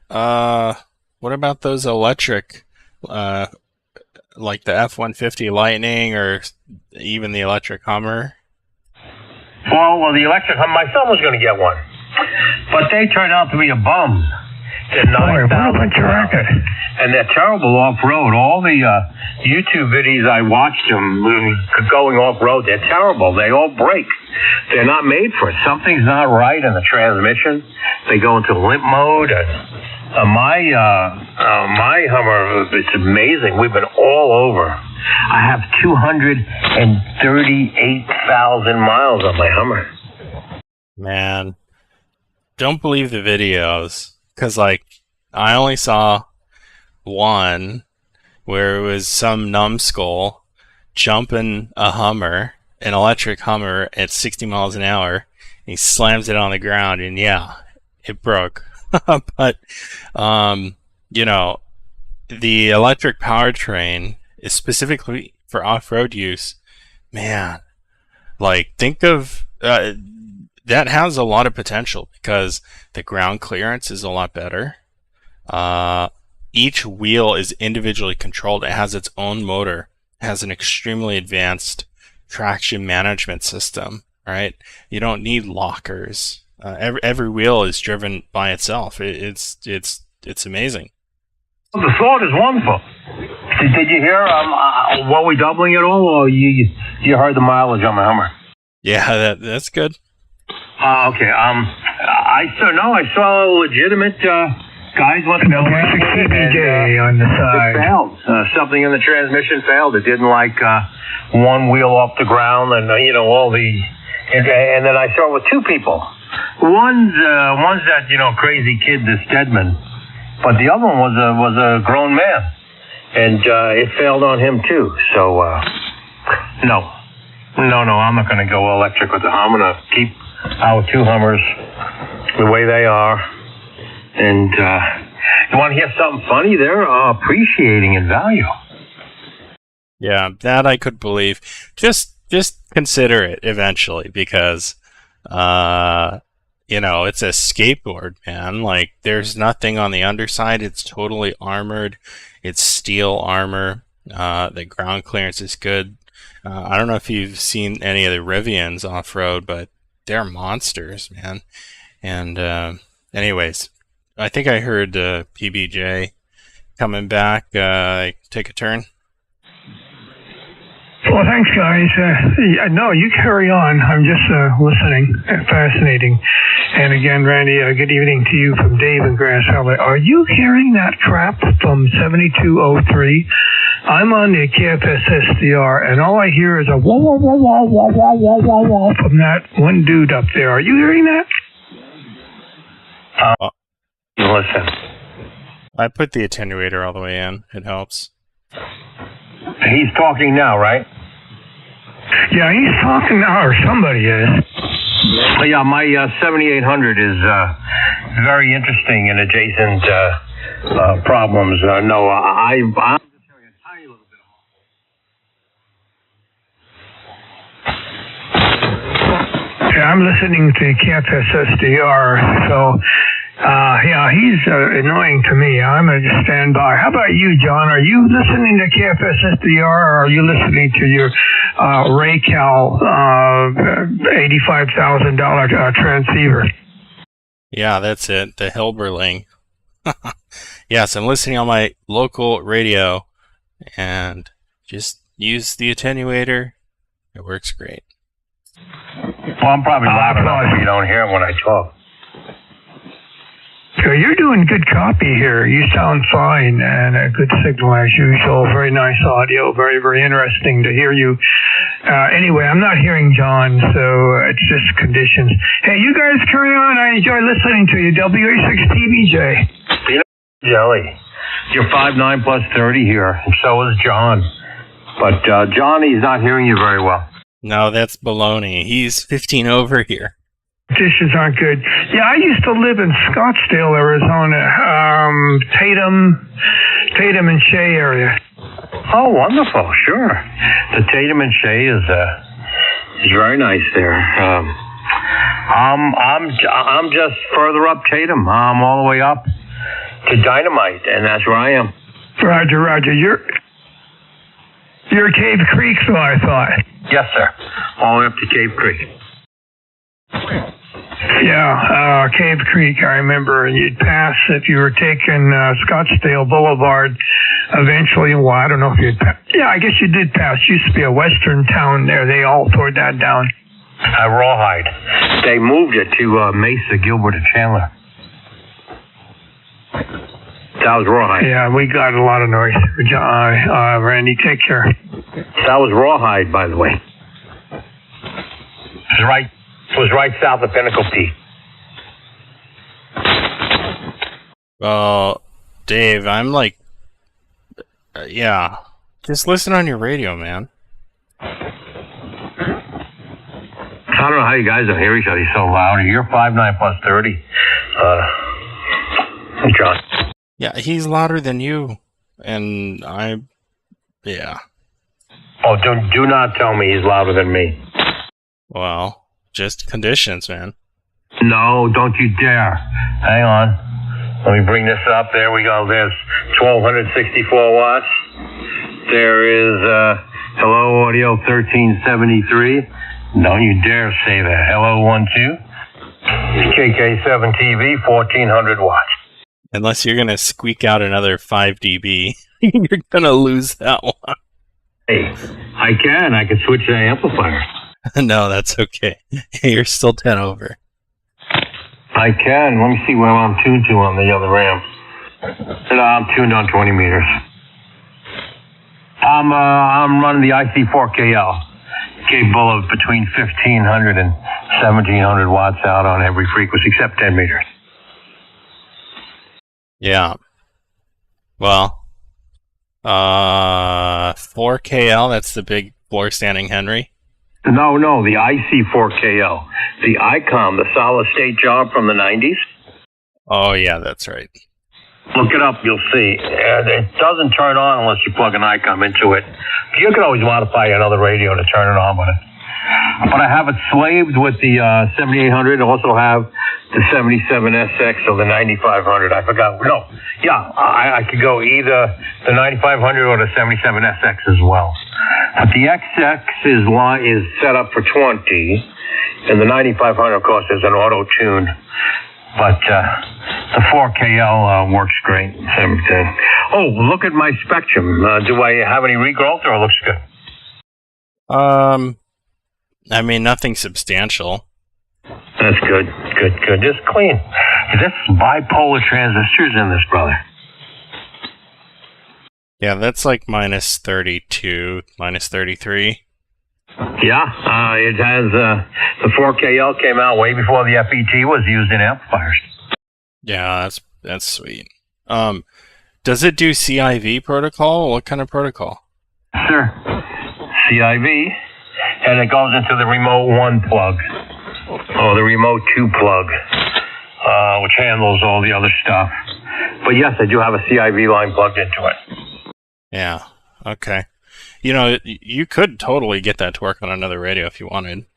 those electric, like the F-150 Lightning or even the electric Hummer? Well, the electric Hummer, my son was going to get one, but they turned out to be a bum. They're 9,000 pounds, and they're terrible off-road. All the YouTube videos I watched them going off-road, they're terrible. They all break. They're not made for it. Something's not right in the transmission. They go into limp mode. And my Hummer, it's amazing. We've been all over. I have 238,000 miles on my Hummer. Man, don't believe the videos. Because, I only saw one where it was some numbskull jumping a Hummer, an electric Hummer, at 60 miles an hour. He slams it on the ground, and yeah, it broke. But, the electric powertrain is specifically for off-road use. Man, think of... that has a lot of potential because the ground clearance is a lot better. Each wheel is individually controlled. It has its own motor. It has an extremely advanced traction management system, right? You don't need lockers. Every wheel is driven by itself. It's amazing. Well, the thought is wonderful. Did you hear? Were we doubling it all, or you heard the mileage on my Hummer? Yeah, that's good. Okay. I saw legitimate guys went to LDMOS on the side. It failed. Something in the transmission failed. It didn't one wheel off the ground, and all the And then I saw it with two people. One's that crazy kid, the Stedman, but the other one was a grown man, and it failed on him too. So no, I'm not going to go electric with the Hummer. I'm going to keep our two Hummers the way they are. And you want to hear something funny? They're appreciating in value. Yeah, that I could believe. Just consider it eventually, because it's a skateboard, man. Like, there's nothing on the underside. It's totally armored. It's steel armor. The ground clearance is good. I don't know if you've seen any of the Rivians off-road, but they're monsters, man. And anyways, I think I heard PBJ coming back. Take a turn. Well, thanks, guys. No, you carry on. I'm just listening. Fascinating. And again, Randy, good evening to you from Dave in Grass Valley. Are you hearing that crap from 7203? I'm on the KFS SDR, and all I hear is a wah, wah, wah, wah, wah, wah, wah, wah, wah from that one dude up there. Are you hearing that? Listen. I put the attenuator all the way in. It helps. He's talking now, right? Yeah, he's talking now, or somebody is. Yeah, my 7800 is very interesting and adjacent problems. No, I'm just hearing a tiny little bit of. Yeah, I'm listening to KFS SDR, so yeah, he's annoying to me. I'm going to just stand by. How about you, John? Are you listening to KFS SDR, or are you listening to your Raycal $85,000 transceiver? Yeah, that's it. The Hilberling. Yes, I'm listening on my local radio, and just use the attenuator. It works great. Well, I'm probably loud enough if you don't hear it when I talk. So you're doing good copy here. You sound fine, and a good signal as usual. Very nice audio. Very, very interesting to hear you. Anyway, I'm not hearing John, so it's just conditions. Hey, you guys carry on. I enjoy listening to you. WA6PBJ. Jelly, you're 5'9" plus 30 here, and so is John. But Johnny's not hearing you very well. No, that's baloney. He's 15 over here. Dishes aren't good. Yeah, I used to live in Scottsdale, Arizona. Tatum and Shea area. Oh, wonderful! Sure, the Tatum and Shea is very nice there. I'm just further up Tatum. I'm all the way up to Dynamite, and that's where I am. Roger. You're Cave Creek, so I thought. Yes, sir. All the way up to Cave Creek. Yeah, Cave Creek, I remember. You'd pass if you were taking Scottsdale Boulevard eventually. Well, I don't know if you'd pass. Yeah, I guess you did pass. Used to be a western town there. They all tore that down. Rawhide. They moved it to Mesa, Gilbert, and Chandler. That was Rawhide. Yeah, we got a lot of noise. Randy, take care. That was Rawhide, by the way. It was right south of Pinnacle Peak. Well, Dave, I'm like, yeah, just listen on your radio, man. I don't know how you guys don't hear each other so loud. You're 5'9" plus 30. John. Yeah, he's louder than you, and yeah. Oh, do not tell me he's louder than me. Well, just conditions, man. No, don't you dare. Hang on. Let me bring this up. There we go. There's 1,264 watts. There is Hello Audio 1373. Don't you dare say that. Hello 12. KK7 TV 1,400 watts. Unless you're going to squeak out another 5 dB, you're going to lose that one. Hey, I can switch the amplifier. No, that's okay. You're still 10 over. I can. Let me see what I'm tuned to on the other amp. I'm tuned on 20 meters. I'm running the IC4KL. capable of between 1,500 and 1,700 watts out on every frequency except 10 meters. Yeah. Well, 4KL, that's the big floor standing Henry. No, the IC4KL, the ICOM, the solid state job from the 90s. Oh, yeah, that's right. Look it up, you'll see. It doesn't turn on unless you plug an ICOM into it. You can always modify another radio to turn it on with it. But I have it slaved with the 7800. I also have the 77SX or the 9500. I forgot. No. Yeah, I could go either the 9500 or the 77SX as well. But the XX is set up for 20, and the 9500, of course, is an auto tune. But the 4KL works great. Oh, look at my spectrum. Do I have any regrowth, or it looks good? I mean, nothing substantial. That's good. Just clean. This bipolar transistors in this, brother. Yeah, that's like minus 32, minus 33. Yeah, it has, the 4KL came out way before the FET was used in amplifiers. Yeah, that's sweet. Does it do CIV protocol? What kind of protocol? Sure. CIV, and it goes into the remote 1 plug, or the remote 2 plug, which handles all the other stuff. But yes, I do have a CIV line plugged into it. Yeah, okay. You know, you could totally get that to work on another radio if you wanted.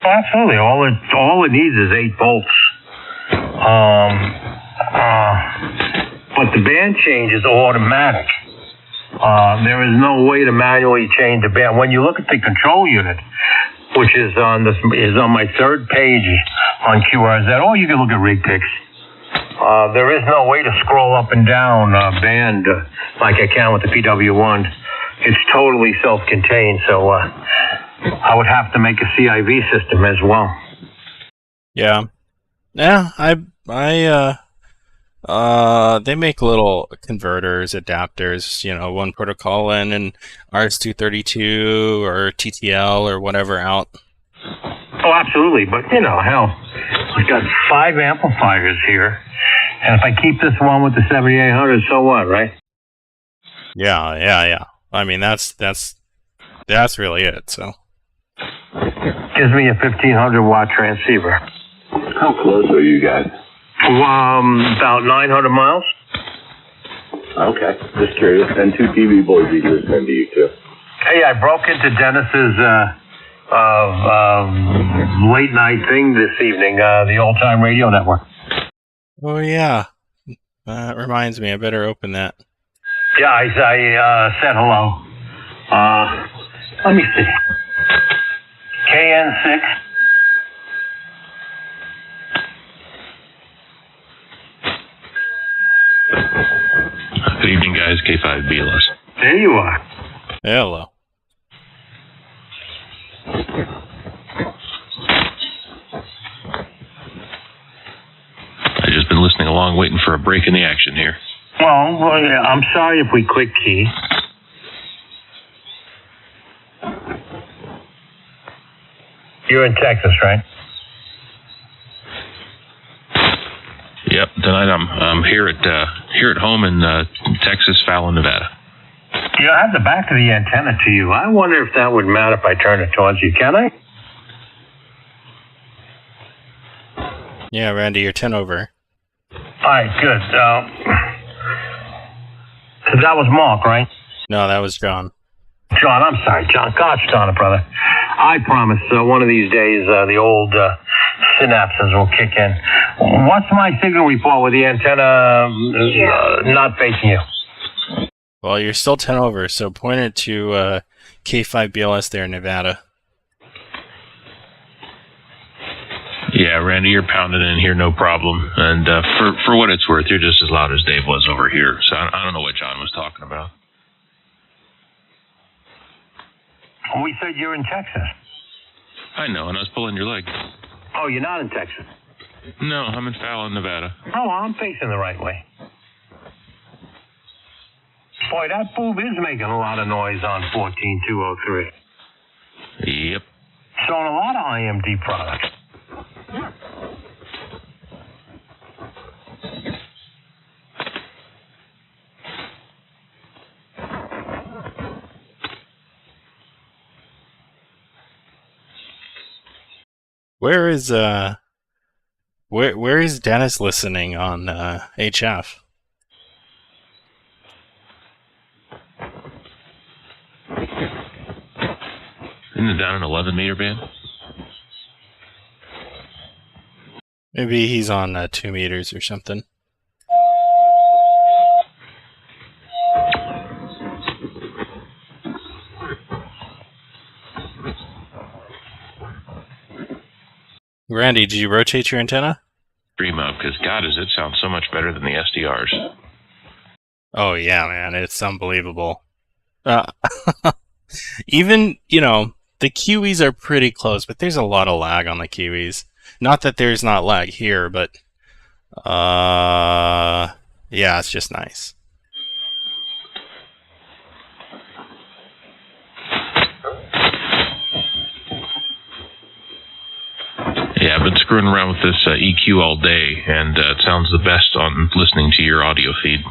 Oh, absolutely. All it needs is 8 volts. But the band change is automatic. There is no way to manually change the band. When you look at the control unit, which is on my 3rd page on QRZ, or you can look at rig picks. There is no way to scroll up and down band like I can with the PW1. It's totally self-contained, so I would have to make a CIV system as well. Yeah, they make little converters, adapters, you know, 1 protocol in and RS-232 or TTL or whatever out. Oh, absolutely, but you know, hell, I've got 5 amplifiers here, and if I keep this one with the 7800, so what, right? Yeah. I mean, that's really it. So gives me a 1,500 watt transceiver. How close are you guys? About 900 miles. Okay, just curious. And 2 TV boys you listening to you too. Hey, I broke into Dennis's late night thing this evening, the Old Time Radio Network. Oh yeah, that reminds me. I better open that. Yeah, I said hello. Let me see. KN6. Good evening, guys. K5BLS. There you are. Hello. I've just been listening along, waiting for a break in the action here. Well, I'm sorry if we quick key. You're in Texas, right? Yep. Tonight I'm here at home in Texas, Fallon, Nevada. You know, I have the back of the antenna to you. I wonder if that would matter if I turn it towards you. Can I? Yeah, Randy, you're 10 over. All right, good. So that was Mark, right? No, that was John. John, I'm sorry, John. Gosh darn it, brother. I promise one of these days the old synapses will kick in. What's my signal report with the antenna not facing you? Well, you're still 10 over, so point it to K5BLS there in Nevada. Yeah, Randy, you're pounding in here, no problem. And for what it's worth, you're just as loud as Dave was over here. So I don't know what John was talking about. We said you're in Texas. I know, and I was pulling your leg. Oh, you're not in Texas? No, I'm in Fallon, Nevada. Oh, I'm facing the right way. Boy, that boob is making a lot of noise on 14203. Yep. Selling a lot of IMD products. Where is where is Dennis listening on HF? Isn't it down an 11 meter band? Maybe he's on 2 meters or something. Randy, did you rotate your antenna? Dream of, because God, does it sound so much better than the SDRs. Oh yeah, man, it's unbelievable. Even, the Kiwis are pretty close, but there's a lot of lag on the Kiwis. Not that there's not lag here, but yeah, it's just nice. Yeah, I've been screwing around with this EQ all day, and it sounds the best on listening to your audio feed.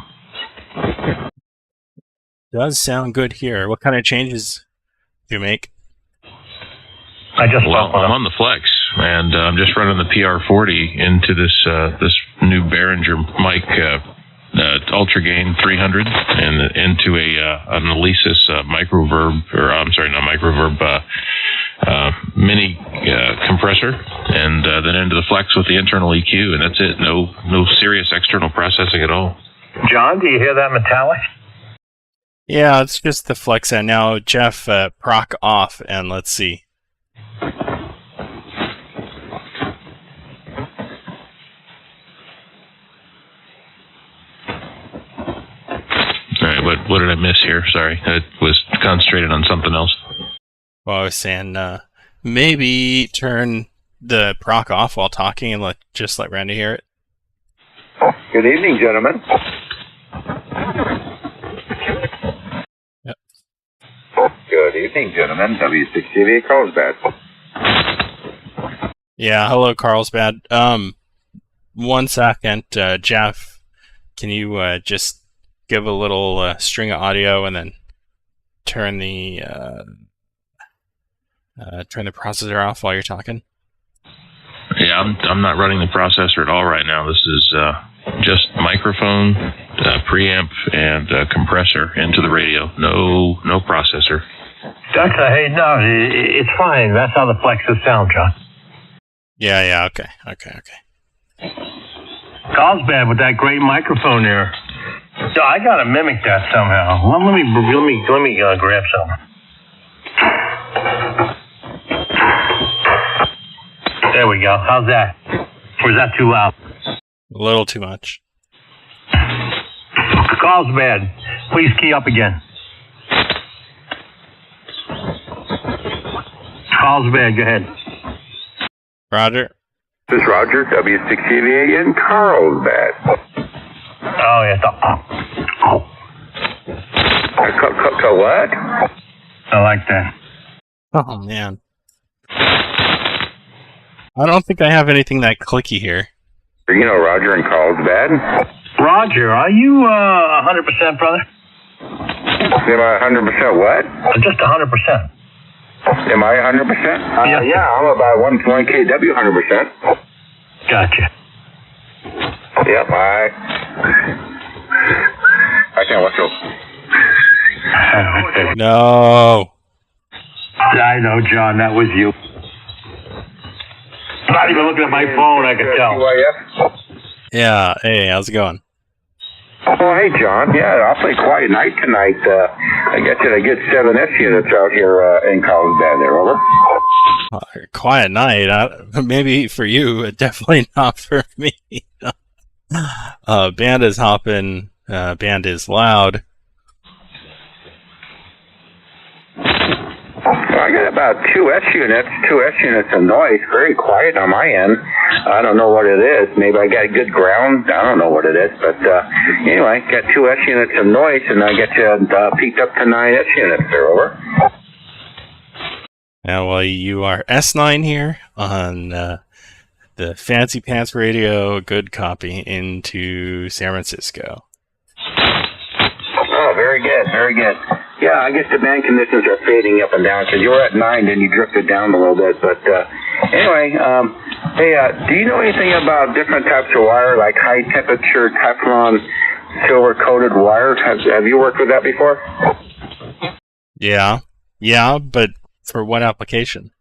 Does sound good here. What kind of changes do you make? Well, I'm on the Flex, and I'm just running the PR40 into this new Behringer mic, Ultra Gain 300, and into an Alesis microverb, or I'm sorry, not microverb, mini compressor, and then into the Flex with the internal EQ, and that's it. No serious external processing at all. John, do you hear that metallic? Yeah, it's just the Flex. And now Jeff, proc off, and let's see. All right, what did I miss here? Sorry, I was concentrated on something else. Well, I was saying maybe turn the proc off while talking and let Randy hear it. Good evening, gentlemen. Yep. Good evening, gentlemen. W6TV Carlsbad. Yeah, hello, Carlsbad. 1 second, Jeff, can you just give a little string of audio and then turn the processor off while you're talking? Yeah, I'm not running the processor at all right now. This is just microphone, preamp, and compressor into the radio. No processor. Hey, no, it's fine. That's how the Flexes sound, John. Yeah, okay. Carlsbad with that great microphone there. So I gotta mimic that somehow. Well, let me grab some. There we go. How's that? Or is that too loud? A little too much. Carlsbad, please key up again. Carlsbad, go ahead. Roger. This is Roger, W6TV in Carlsbad. Oh, yeah. What? I like that. Oh, man. I don't think I have anything that clicky here. Roger in Carlsbad. Roger, are you 100%, brother? Am I 100% what? Just 100%. Am I 100%? Yeah, I'm about 1 kW 100%. Gotcha. Yep, I can't watch those. No. I know, John, that was you. I'm not even looking at my phone, I can tell. Yeah, hey, how's it going? Oh, hey, John. Yeah, awfully quiet night tonight. I get 7S units out here in Carlsbad there, over. Quiet night. Maybe for you, definitely not for me. Band is hopping. Band is loud. I got about 2S units of noise, very quiet on my end. I don't know what it is. Maybe I got good ground. I don't know what it is. But anyway, got 2S units of noise, and I get you peaked up to 9S units there, over. Now, while you are S9 here on the Fancy Pants Radio, good copy into San Francisco. Oh, very good, very good. Yeah, I guess the band conditions are fading up and down because you were at 9, then you drifted down a little bit. But anyway, hey, do you know anything about different types of wire, like high temperature Teflon silver coated wire? Have you worked with that before? Yeah, but for what application?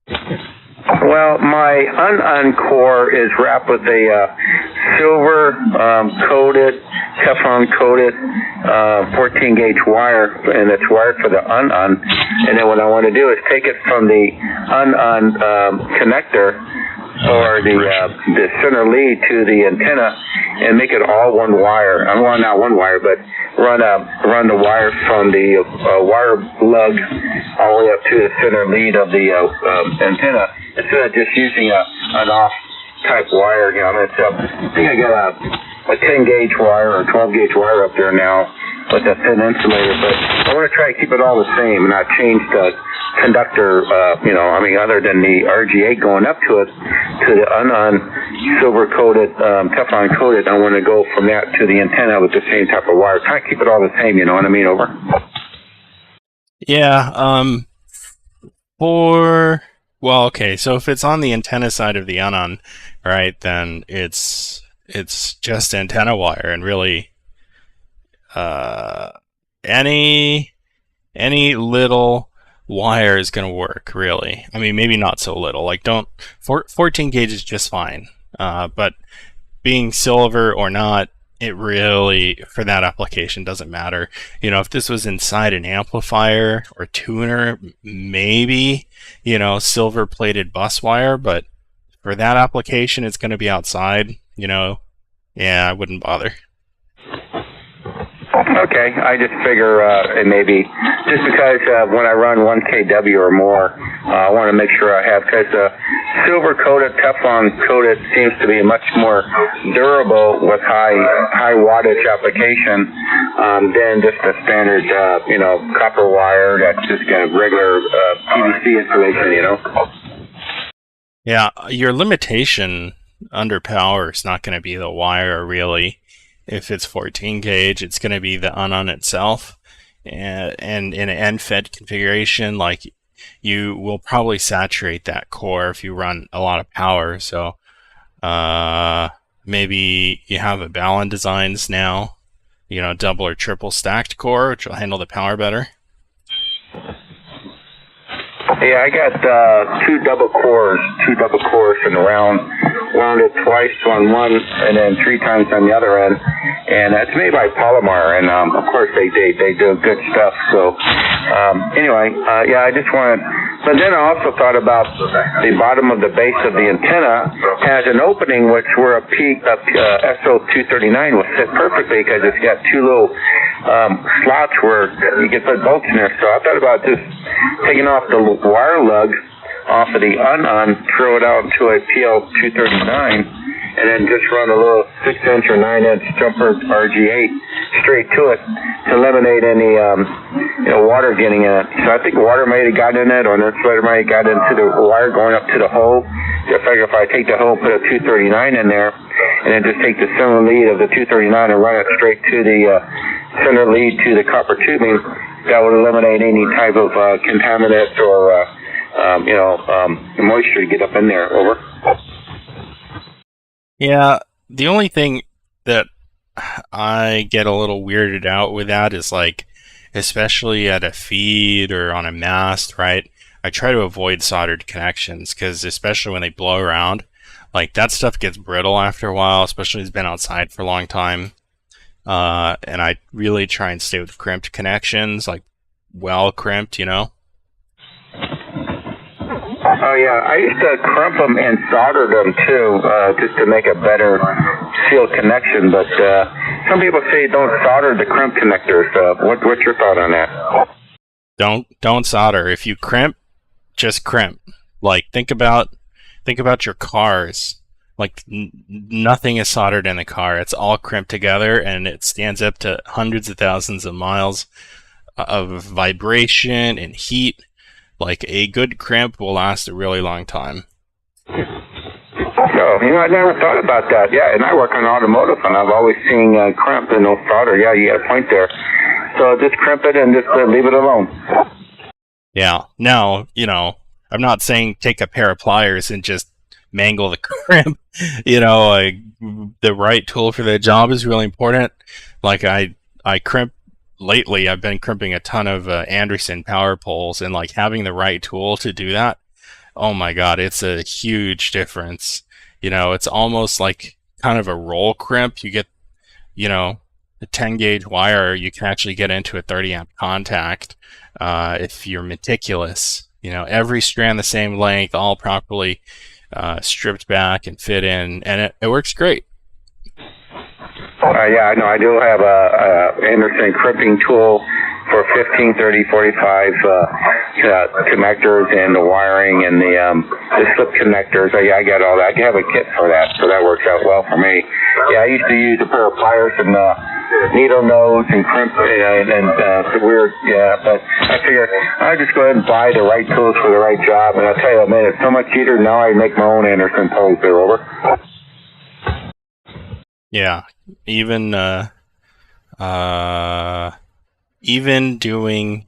Well, my ANAN core is wrapped with a silver coated, Teflon coated 14 gauge wire, and it's wired for the ANAN. And then what I want to do is take it from the ANAN connector or the center lead to the antenna and make it all one wire. Well, not one wire, but run the wire from the wire lug all the way up to the center lead of the antenna, instead of just using an off type wire. You know, I think I got a 10 gauge wire or 12 gauge wire up there now with a thin insulator, but I want to try to keep it all the same and not change the conductor, other than the RGA going up to it, to the ANAN silver coated, Teflon coated. I want to go from that to the antenna with the same type of wire. Kind of keep it all the same, you know what I mean? Over. Yeah, okay, so if it's on the antenna side of the ANAN, right, then it's just antenna wire, and really any little wire is going to work, really. I mean, maybe not so little. Like, 14 gauge is just fine. But being silver or not, it really, for that application, doesn't matter. You know, if this was inside an amplifier or tuner, maybe, silver plated bus wire, but for that application, it's going to be outside, yeah, I wouldn't bother. Okay, I just figure it may be just because when I run 1 kW or more, I want to make sure I have, because silver coated, Teflon coated seems to be much more durable with high wattage application than just a standard copper wire that's just got regular PVC insulation. Yeah, your limitation under power is not going to be the wire, really. If it's 14 gauge, it's going to be the ANAN itself. And in an end-fed configuration, like, you will probably saturate that core if you run a lot of power. So maybe you have a Ballon Designs now, double or triple stacked core, which will handle the power better. Yeah, I got two double cores and rounded twice on one and then 3 times on the other end, and it's made by Polymer, and of course they do good stuff. So yeah, I just wanted. But then I also thought about the bottom of the base of the antenna has an opening where a SO239 will fit perfectly because it's got 2 little slots where you can put bolts in there. So I thought about just taking off the wire lug off of the ANAN, throw it out into a PL239, and then just run a little 6-inch or 9-inch jumper RG8 straight to it to eliminate any water getting in it. So I think water might have got in it, or an insulator might have got into the wire going up to the hole. I figure if I take the hole and put a 239 in there, and then just take the center lead of the 239 and run it straight to the center lead to the copper tubing, that would eliminate any type of contaminant or moisture to get up in there. Over. Yeah, the only thing that I get a little weirded out with that is, like, especially at a feed or on a mast, right? I try to avoid soldered connections because, especially when they blow around, like, that stuff gets brittle after a while, especially if it's been outside for a long time. And I really try and stay with crimped connections, like well crimped, Oh yeah, I used to crimp them and solder them too, just to make a better seal connection. But some people say don't solder the crimp connectors. What's your thought on that? Don't solder. If you crimp, just crimp. Like, think about your cars. Like, nothing is soldered in the car. It's all crimped together, and it stands up to hundreds of thousands of miles of vibration and heat. Like, a good crimp will last a really long time. So, I never thought about that. Yeah, and I work on automotive, and I've always seen crimp and no solder. Yeah, you got a point there. So just crimp it and just leave it alone. Yeah. Now, I'm not saying take a pair of pliers and just mangle the crimp. The right tool for the job is really important. Like, I crimp lately. I've been crimping a ton of Anderson power poles, and like having the right tool to do that, oh my god, it's a huge difference. It's almost like kind of a roll crimp. You get, a 10 gauge wire, you can actually get into a 30 amp contact if you're meticulous. Every strand the same length, all properly stripped back and fit in, and it works great. Yeah, I know. I do have a Anderson crimping tool for 15, 30, 45 connectors and the wiring and the slip connectors. I got all that. I have a kit for that, so that works out well for me. Yeah, I used to use a pair of pliers and needle nose and crimp and weird. Yeah, but I figured I'd just go ahead and buy the right tools for the right job. And I'll tell you, man, it's so much easier now. I make my own Anderson poles. They're over. Yeah, even doing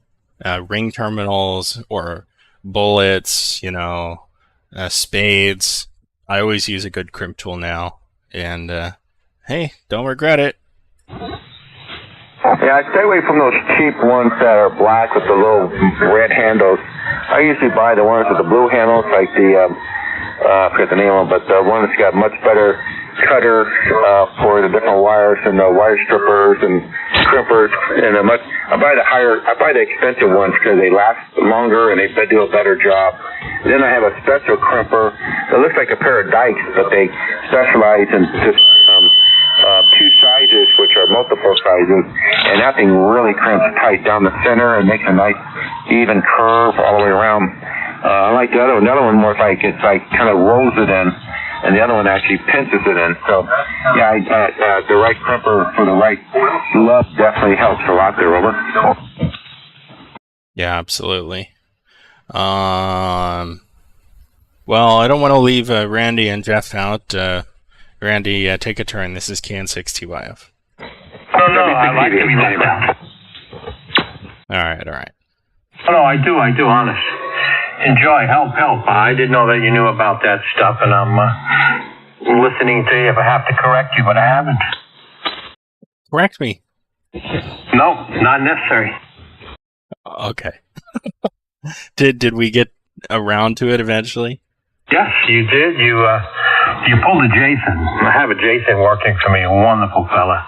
ring terminals or bullets, spades. I always use a good crimp tool now, and hey, don't regret it. Yeah, I stay away from those cheap ones that are black with the little red handles. I usually buy the ones with the blue handles, like the I forget the name of them, but the one that's got much better cutters for the different wires and the wire strippers and crimpers. And I buy the expensive ones because they last longer and they do a better job. Then I have a special crimper that looks like a pair of dikes, but they specialize in just two sizes, which are multiple sizes, and that thing really crimps tight down the center and makes a nice even curve all the way around. Unlike the other one more like it's like kind of rolls it in, and the other one actually pinches it in. So yeah, the right crimper for the right glove definitely helps a lot there, Robert. Yeah, absolutely. Well, I don't want to leave Randy and Jeff out. Randy, take a turn. This is KN6TYF. No, I like to be left out. All right. No, I do, honest. Enjoy, help. I didn't know that you knew about that stuff, and I'm listening to you if I have to correct you, but I haven't. Correct me. No, not necessary. Okay. Did we get around to it eventually? Yes, you did. You pulled a Jason. I have a Jason working for me, a wonderful fella.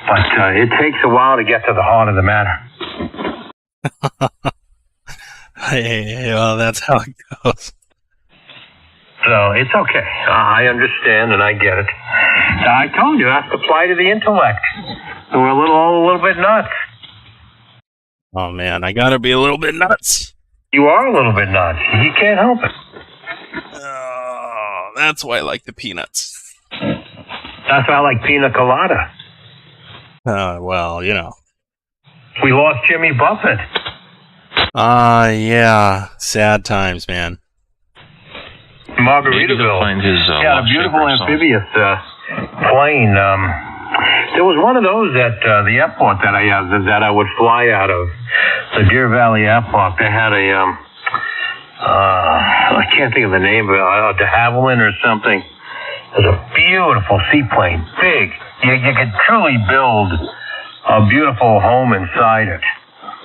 But it takes a while to get to the heart of the matter. Hey, well, that's how it goes. So it's okay. I understand and I get it. I told you that's the plight of the intellect. We're a little bit nuts. Oh man, I gotta be a little bit nuts. You are a little bit nuts. You can't help it. Oh, that's why I like the peanuts. That's why I like pina colada. Well, We lost Jimmy Buffett. Yeah. Sad times, man. Margaritaville. A beautiful amphibious plane. There was one of those at the airport that I would fly out of, the Deer Valley Airport. They had a I can't think of the name of it, de Havilland or something. It was a beautiful seaplane, big. You could truly build a beautiful home inside it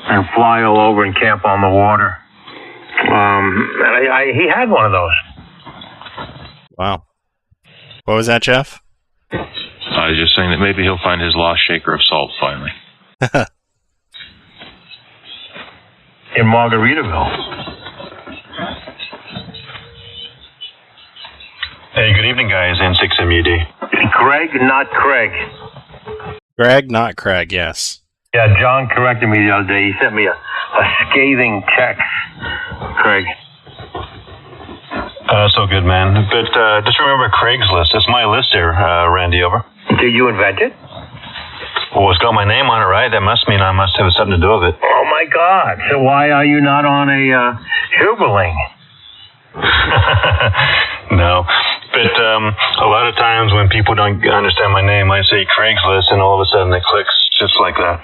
and fly all over and camp on the water. He had one of those. Wow. What was that, Jeff? I was just saying that maybe he'll find his lost shaker of salt finally. In Margaritaville. Hey, good evening, guys. N6MUD. Greg, not Craig. Greg, not Craig, yes. Yeah, John corrected me the other day. He sent me a scathing text, Craig. So good, man. But just remember Craigslist. That's my list there, Randy, over. Did you invent it? Well, it's got my name on it, right? That must mean I must have something to do with it. Oh, my God. So why are you not on a Huberling? No. But a lot of times when people don't understand my name, I say Craigslist, and all of a sudden it clicks just like that.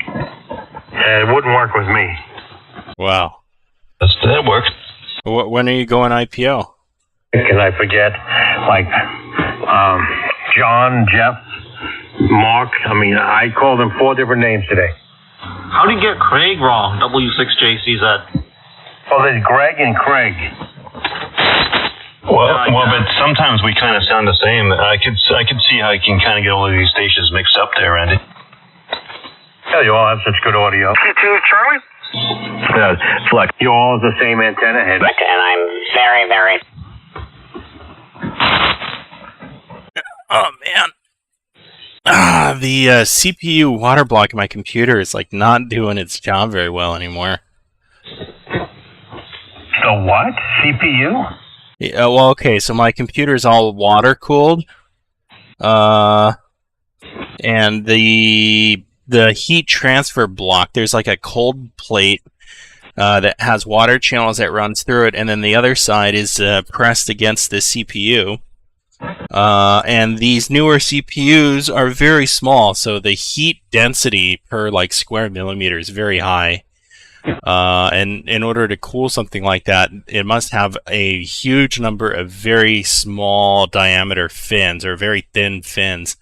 It wouldn't work with me. Wow. That works. When are you going IPO? Can I forget? Like, John, Jeff, Mark. I mean, I called them 4 different names today. How do you get Craig wrong? W6JCZ. Oh, there's Greg and Craig. Well, but sometimes we kind of sound the same. I could see how you can kind of get all of these stations mixed up there, Randy. Yeah, you all have such good audio. Charlie? It's like you all have the same antenna head. And I'm very, very... Oh, man. The CPU water block in my computer is like not doing its job very well anymore. The what? CPU? Yeah, well, okay, so my computer is all water cooled, and the heat transfer block, there's like a cold plate that has water channels that runs through it, and then the other side is pressed against the CPU. And these newer CPUs are very small, so the heat density per like square millimeter is very high. And in order to cool something like that, it must have a huge number of very small diameter fins, or very thin fins,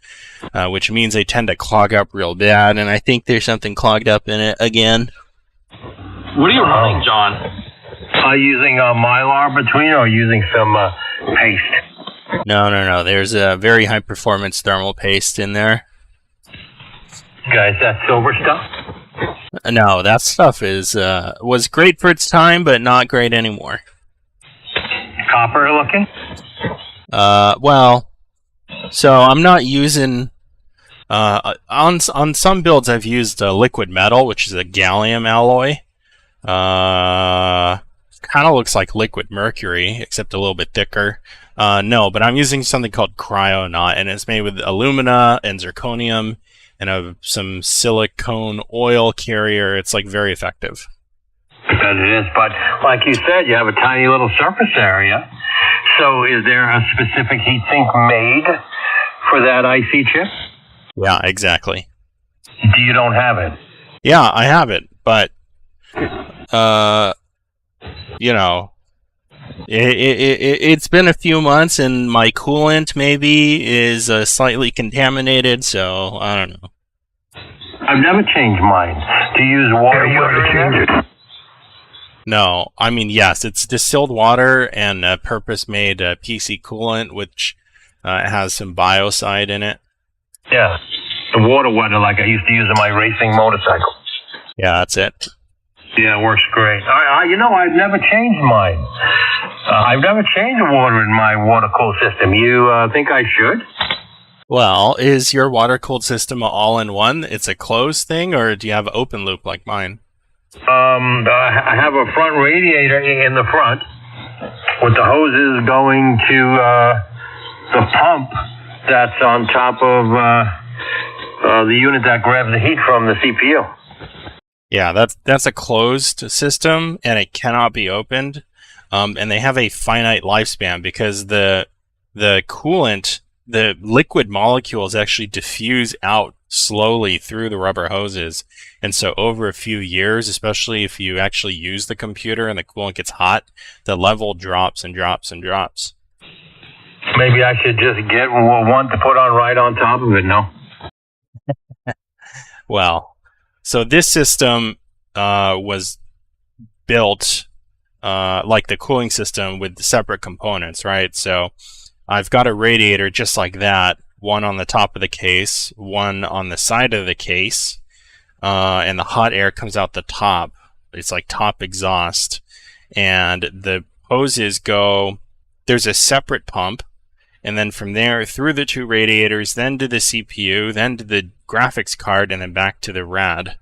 which means they tend to clog up real bad, and I think there's something clogged up in it again. What are you running, John? Using Mylar between, or using some paste? No. There's a very high performance thermal paste in there. Guys, that silver stuff? No, that stuff was great for its time, but not great anymore. Copper looking? Well, so I'm not using... on some builds I've used liquid metal, which is a gallium alloy. Kind of looks like liquid mercury, except a little bit thicker. No, but I'm using something called cryonaut, and it's made with alumina and zirconium and some silicone oil carrier. It's like very effective. That it is, but like you said, you have a tiny little surface area. So is there a specific heat sink made for that IC chip? Yeah, exactly. You don't have it? Yeah, I have it, but you know, it's been a few months, and my coolant maybe is slightly contaminated, so I don't know. I've never changed mine. Do you use water? You ought to change it. No, I mean, yes, it's distilled water and purpose-made PC coolant, which has some biocide in it. Yeah, the water like I used to use on my racing motorcycle. Yeah, that's it. Yeah, it works great. You know, I've never changed mine. I've never changed the water in my water-cooled system. You think I should? Well, is your water-cooled system all-in-one? It's a closed thing, or do you have open loop like mine? I have a front radiator in the front with the hoses going to the pump that's on top of the unit that grabs the heat from the CPU. Yeah, that's a closed system, and it cannot be opened. And they have a finite lifespan because the coolant, the liquid molecules actually diffuse out slowly through the rubber hoses. And so over a few years, especially if you actually use the computer and the coolant gets hot, the level drops and drops and drops. Maybe I should just get one to put on right on top of it, no? Well, so this system was built like the cooling system with separate components, right? So I've got a radiator just like that, one on the top of the case, one on the side of the case, and the hot air comes out the top. It's like top exhaust. And the hoses go, there's a separate pump, and then from there through the two radiators, then to the CPU, then to the graphics card, and then back to the RAD.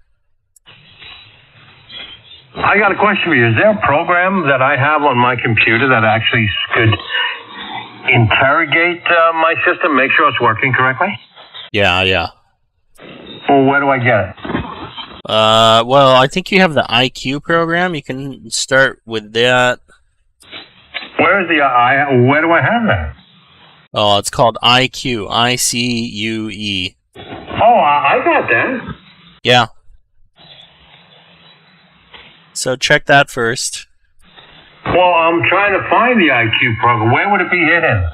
I got a question for you. Is there a program that I have on my computer that actually could interrogate my system, make sure it's working correctly? Yeah. Well, where do I get it? Well, I think you have the IQ program. You can start with that. Where's the where do I have that? Oh, it's called IQ. ICUE. Oh, I got that. Yeah. So check that first. Well, I'm trying to find the IQ program. Where would it be hidden?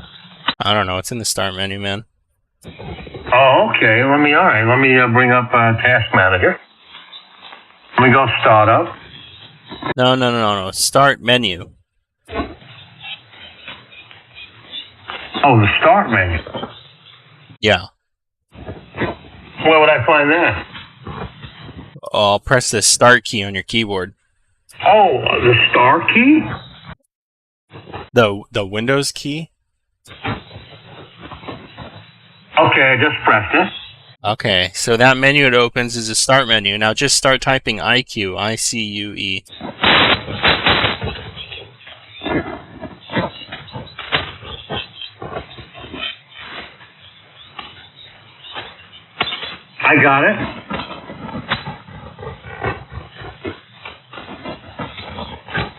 I don't know. It's in the start menu, man. Oh, okay. Let me bring up Task Manager. Let me go start up. No. Start menu. Oh, the start menu. Yeah. Where would I find that? I'll press the start key on your keyboard. Oh, the start key? The Windows key? Okay, I just pressed it. Okay, so that menu it opens is a start menu. Now just start typing IQ, ICUE. I got it.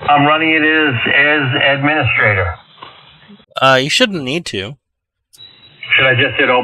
I'm running it as administrator. You shouldn't need to. Should I just hit open?